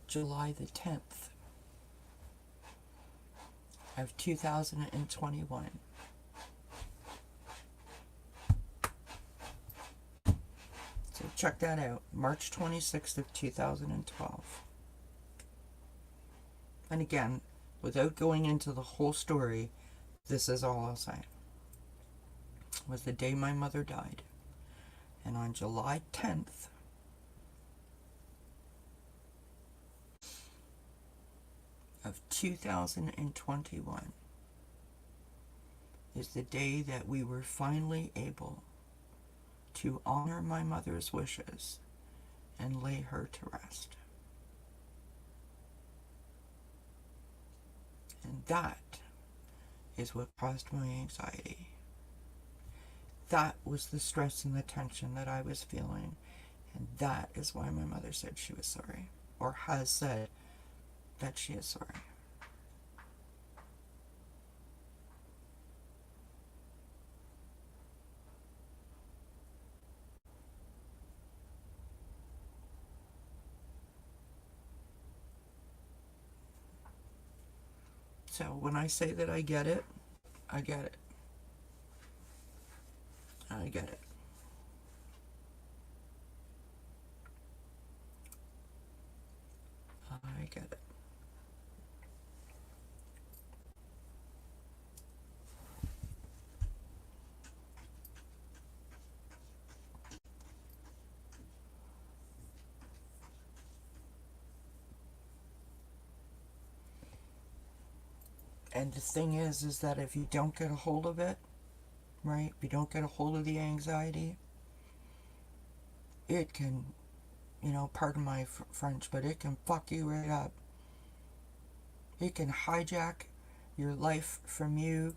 July the 10th of 2021. So check that out. March 26th of 2012. And again, without going into the whole story, this is all I'll say. It was the day my mother died. And on July 10th, of 2021 is the day that we were finally able to honor my mother's wishes and lay her to rest. And that is what caused my anxiety. That was the stress and the tension that I was feeling. And that is why my mother said she was sorry, or has said that she is sorry. So when I say that I get it, I get it. I get it. I get it. And the thing is that if you don't get a hold of it, right? If you don't get a hold of the anxiety, it can, pardon my French, but it can fuck you right up. It can hijack your life from you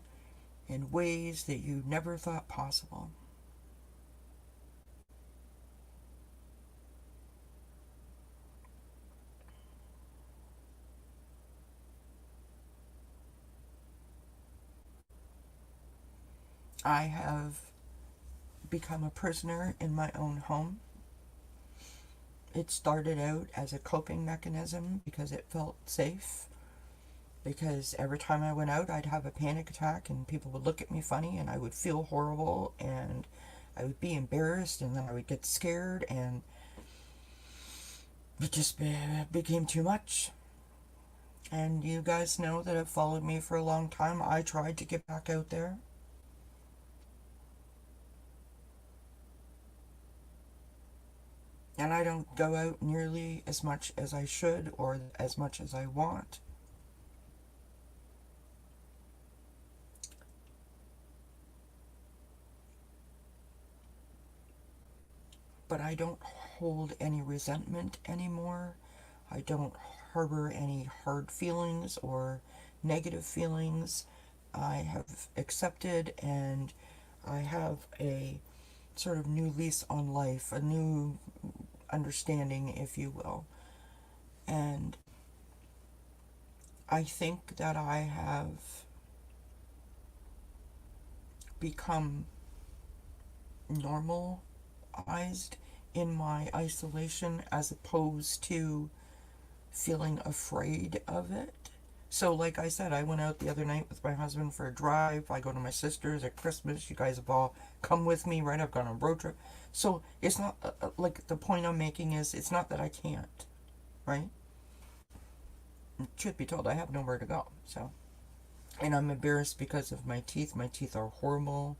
in ways that you never thought possible. I have become a prisoner in my own home. It started out as a coping mechanism because it felt safe. Because every time I went out, I'd have a panic attack and people would look at me funny and I would feel horrible and I would be embarrassed and then I would get scared and it just became too much. And you guys know that have followed me for a long time. I tried to get back out there. And I don't go out nearly as much as I should or as much as I want. But I don't hold any resentment anymore. I don't harbor any hard feelings or negative feelings. I have accepted and I have a sort of new lease on life, a new understanding, if you will. And I think that I have become normalized in my isolation as opposed to feeling afraid of it. So like I said, I went out the other night with my husband for a drive. I go to my sister's at Christmas. You guys have all come with me, right? I've gone on a road trip. So it's not, like the point I'm making is, it's not that I can't, right? Truth be told, I have nowhere to go, so. And I'm embarrassed because of my teeth. My teeth are horrible.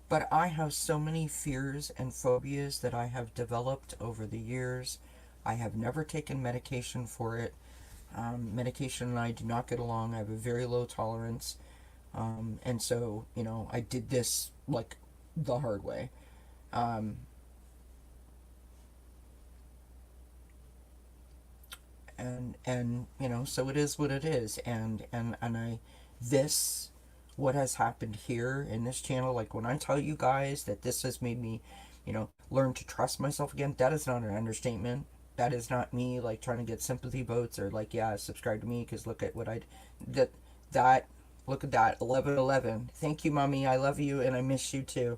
But I have so many fears and phobias that I have developed over the years. I have never taken medication for it. Medication and I do not get along. I have a very low tolerance. And so, I did this like the hard way. And so it is what it is. And what has happened here in this channel, like when I tell you guys that this has made me, learn to trust myself again, that is not an understatement. That is not me like trying to get sympathy votes or like, yeah, subscribe to me because look at what look at that 1111. Thank you, mommy. I love you and I miss you too.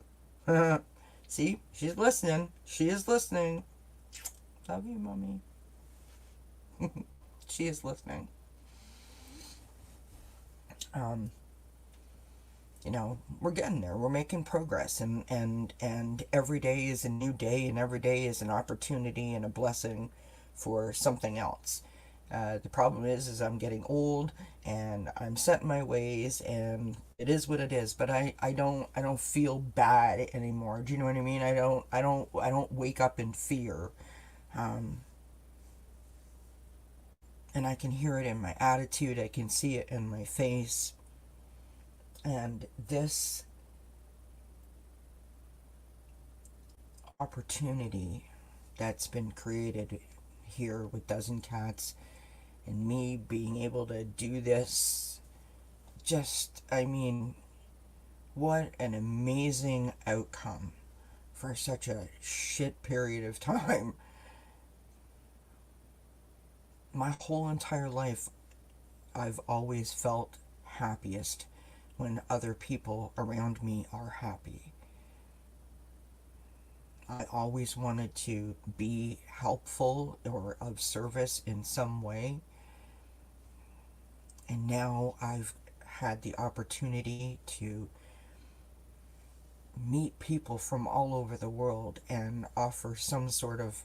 See, she's listening. She is listening. Love you, mommy. She is listening. you know, we're getting there. We're making progress, and every day is a new day, and every day is an opportunity and a blessing for something else. The problem is I'm getting old, and I'm set in my ways, and it is what it is. But I don't feel bad anymore. Do you know what I mean? I don't wake up in fear, um, and I can hear it in my attitude. I can see it in my face, and this opportunity that's been created here with Dozen Cats and me being able to do this, just, I mean, what an amazing outcome for such a shit period of time. My whole entire life, I've always felt happiest when other people around me are happy. I always wanted to be helpful or of service in some way. And now I've had the opportunity to meet people from all over the world and offer some sort of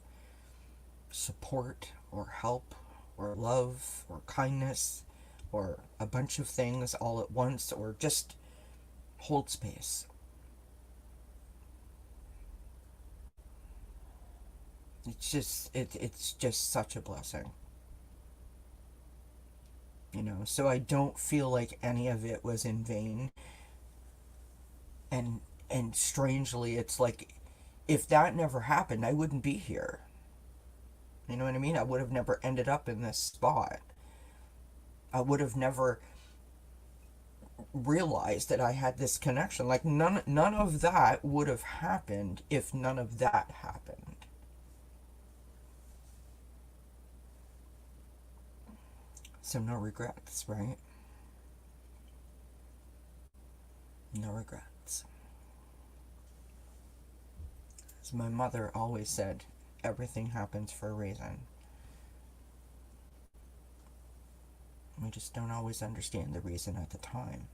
support or help or love or kindness or a bunch of things all at once, or just hold space. It's just such a blessing, you know. So I don't feel like any of it was in vain. And strangely, it's like, if that never happened, I wouldn't be here. You know what I mean? I would have never ended up in this spot. I would have never realized that I had this connection. Like, none of that would have happened if none of that happened. So no regrets, right? No regrets. As my mother always said, everything happens for a reason. We just don't always understand the reason at the time.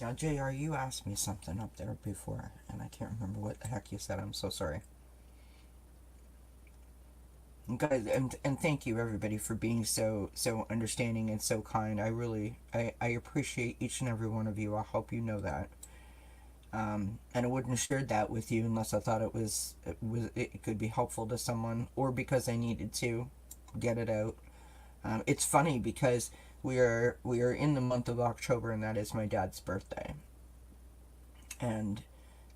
Now, JR, you asked me something up there before, and I can't remember what the heck you said. I'm so sorry. And guys, and thank you everybody for being so understanding and so kind. I appreciate each and every one of you. I hope you know that. And I wouldn't have shared that with you unless I thought it could be helpful to someone, or because I needed to get it out. It's funny because we are in the month of October, and that is my dad's birthday, and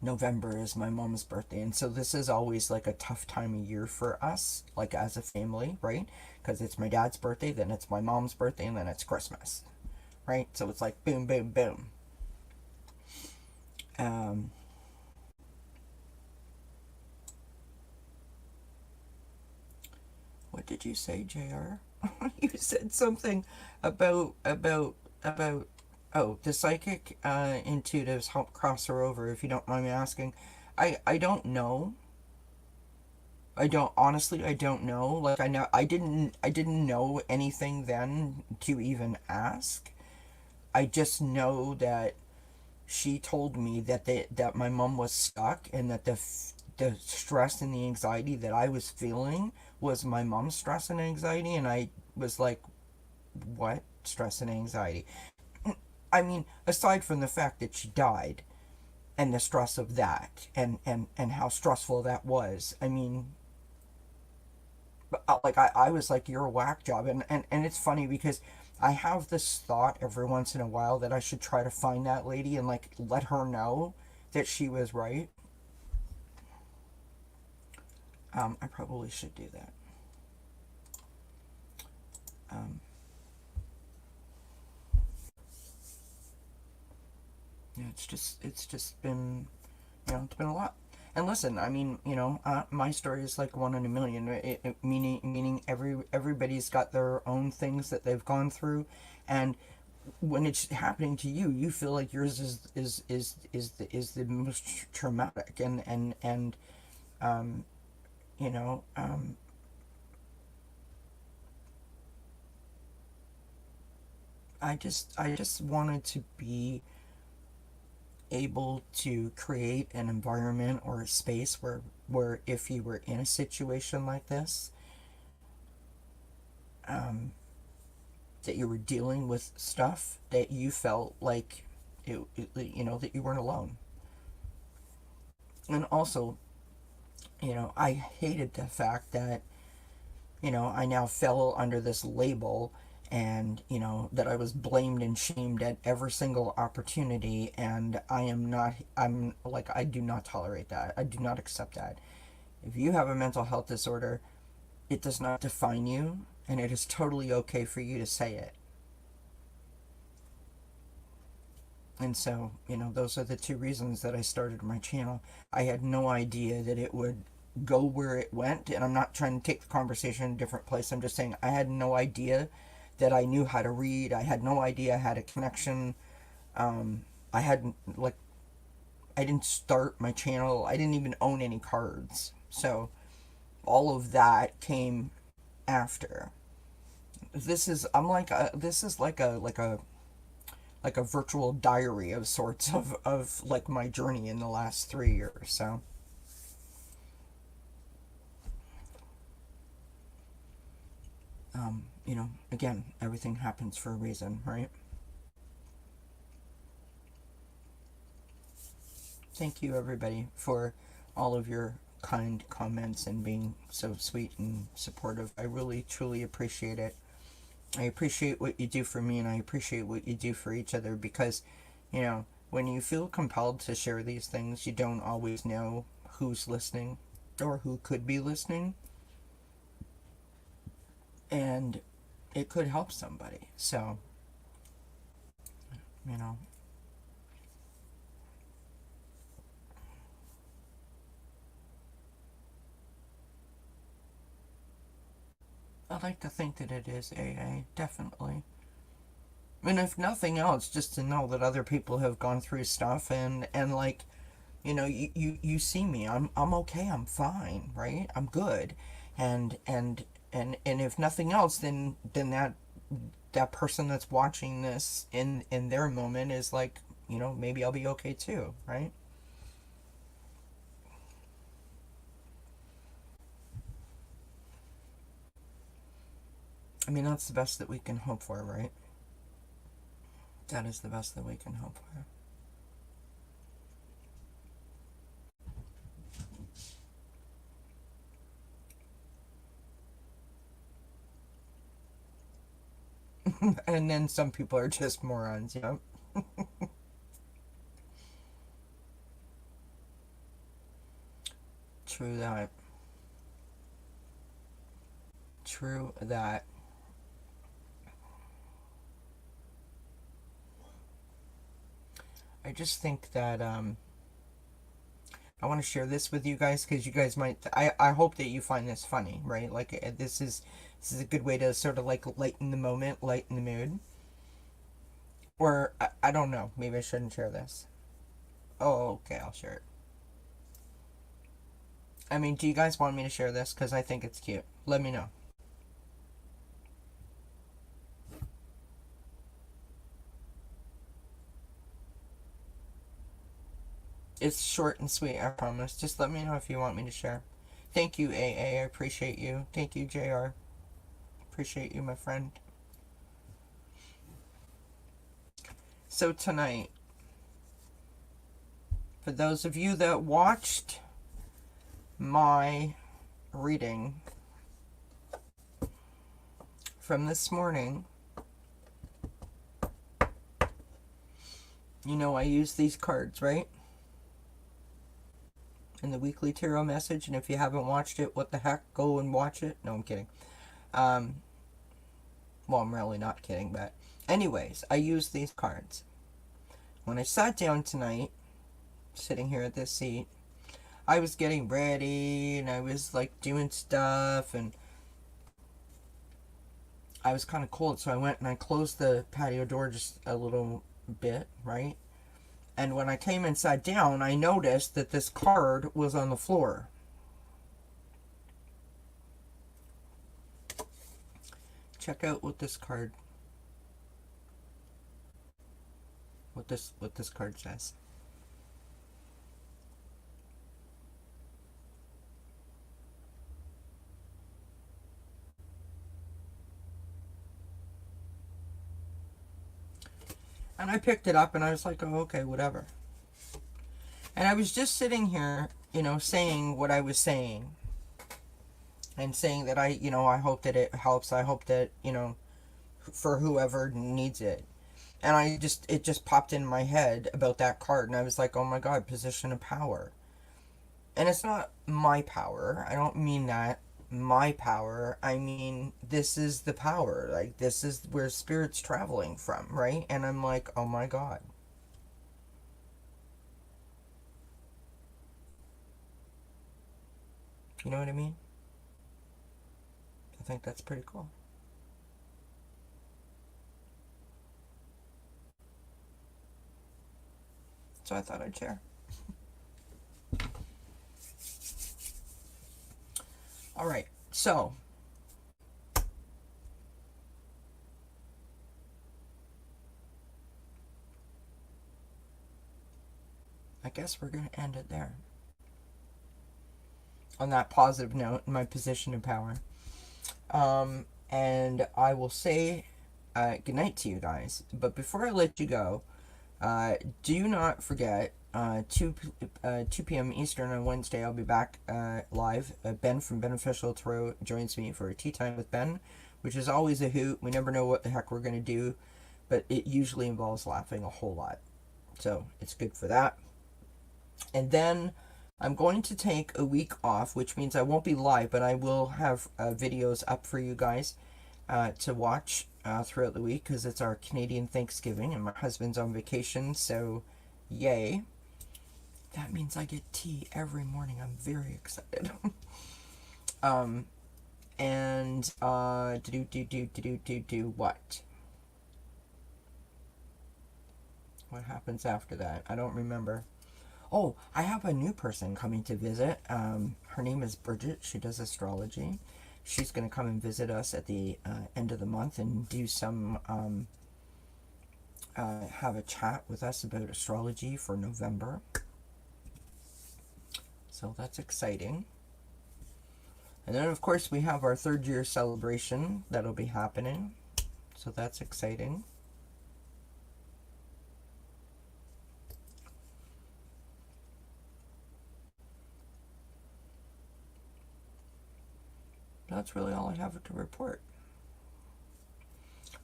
November is my mom's birthday, and so this is always like a tough time of year for us, like as a family, right? Because it's my dad's birthday, then it's my mom's birthday, and then it's Christmas, right? So it's like boom, boom, boom. Um, what did you say, JR? You said something about oh, the psychic intuitives help cross her over, if you don't mind me asking. I don't know. I don't know. Like, I didn't know anything then to even ask. I just know that she told me that my mom was stuck, and that the stress and the anxiety that I was feeling was my mom's stress and anxiety, and I was like, what stress and anxiety? I mean, aside from the fact that she died and the stress of that, and how stressful that was, I mean, like, I was like, you're a whack job. And it's funny because I have this thought every once in a while that I should try to find that lady and like let her know that she was right. I probably should do that. Um, yeah, it's just been, it's been a lot. And listen, I mean, my story is like one in a million. Meaning everybody's got their own things that they've gone through, and when it's happening to you, you feel like yours is the most traumatic, and um, you know, um, I just wanted to be able to create an environment or a space where if you were in a situation like this, um, that you were dealing with stuff, that you felt like that you weren't alone. And also, I hated the fact that, I now fell under this label, and, that I was blamed and shamed at every single opportunity. And I'm like, I do not tolerate that. I do not accept that. If you have a mental health disorder, it does not define you, and it is totally okay for you to say it. And so, those are the two reasons that I started my channel. I had no idea that it would go where it went, and I'm not trying to take the conversation in a different place. I'm just saying I had no idea that I knew how to read. I had no idea I had a connection. I hadn't, like, I didn't start my channel. I didn't even own any cards. So all of that came after. This is like a virtual diary of sorts of like my journey in the last 3 years. So again, everything happens for a reason, right? Thank you, everybody, for all of your kind comments and being so sweet and supportive. I really truly appreciate it. I appreciate what you do for me, and I appreciate what you do for each other, because when you feel compelled to share these things, you don't always know who's listening or who could be listening, and it could help somebody. So I like to think that it is AA, definitely. And if nothing else, just to know that other people have gone through stuff, and like, you see me, I'm okay, I'm fine, right? I'm good. And if nothing else, then that person that's watching this in their moment is like, maybe I'll be okay too, right? I mean, that's the best that we can hope for, right? That is the best that we can hope for. And then some people are just morons, True that. True that. I just think that I want to share this with you guys, because you guys might. I hope that you find this funny, right? Like, this is a good way to sort of like lighten the moment, lighten the mood. Or I don't know. Maybe I shouldn't share this. Oh, okay, I'll share it. I mean, do you guys want me to share this? Because I think it's cute. Let me know. It's short and sweet, I promise. Just let me know if you want me to share. Thank you, AA. I appreciate you. Thank you, JR. Appreciate you, my friend. So tonight, for those of you that watched my reading from this morning, I use these cards, right? In the weekly tarot message. And if you haven't watched it, what the heck, go and watch it. No, I'm kidding. Well, I'm really not kidding, but anyways, I use these cards. When I sat down tonight, sitting here at this seat, I was getting ready, and I was like doing stuff, and I was kind of cold, so I went and I closed the patio door just a little bit, right? And when I came and sat down, I noticed that this card was on the floor. Check out what this card what this card says. And I picked it up and I was like, oh, okay, whatever. And I was just sitting here, you know, saying what I was saying. And saying that I hope that it helps. I hope that, for whoever needs it. And it just popped in my head about that card. And I was like, oh my God, position of power. And it's not my power. I don't mean that. My power. I mean, this is the power. Like, this is where spirit's traveling from, right? And I'm like, oh my God. You know what I mean? I think that's pretty cool. So I thought I'd share. All right, so I guess we're going to end it there. On that positive note, in my position of power. And I will say good night to you guys. But before I let you go, do not forget 2 p.m. Eastern on Wednesday. I'll be back live. Ben from Beneficial Tarot joins me for a tea time with Ben, which is always a hoot. We never know what the heck we're going to do, but it usually involves laughing a whole lot. So it's good for that. And then I'm going to take a week off, which means I won't be live, but I will have videos up for you guys to watch throughout the week, because it's our Canadian Thanksgiving and my husband's on vacation, so yay. That means I get tea every morning. I'm very excited. And what? What happens after that? I don't remember. Oh, I have a new person coming to visit. Her name is Bridget. She does astrology. She's going to come and visit us at the end of the month and do some, have a chat with us about astrology for November. So that's exciting. And then, of course, we have our 3rd year celebration that'll be happening. So that's exciting. That's really all I have to report.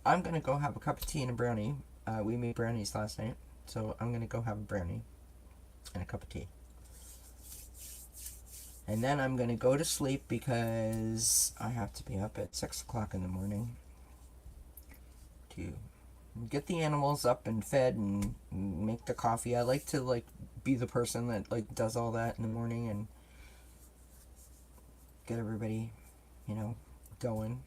I'm going to go have a cup of tea and a brownie. We made brownies last night, so I'm going to go have a brownie and a cup of tea. And then I'm going to go to sleep because I have to be up at 6 o'clock in the morning to get the animals up and fed and make the coffee. I like to be the person that does all that in the morning and get everybody going.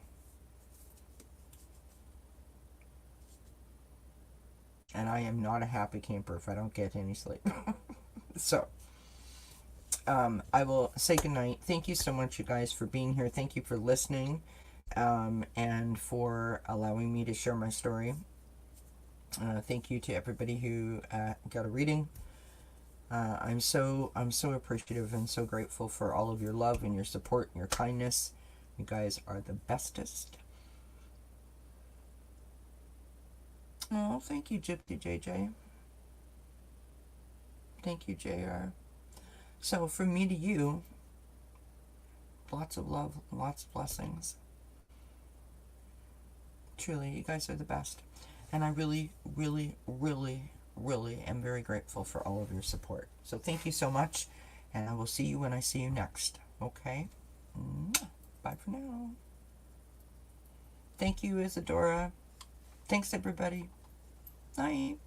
And I am not a happy camper if I don't get any sleep. So, I will say goodnight. Thank you so much, you guys, for being here. Thank you for listening, and for allowing me to share my story. Thank you to everybody who got a reading. I'm so appreciative and so grateful for all of your love and your support and your kindness. You guys are the bestest. Oh, thank you, Gypsy JJ. Thank you, JR. So, from me to you, lots of love, lots of blessings. Truly, you guys are the best. And I really, really, really, really am very grateful for all of your support. So, thank you so much, and I will see you when I see you next. Okay? Bye for now. Thank you, Isadora. Thanks, everybody. Night.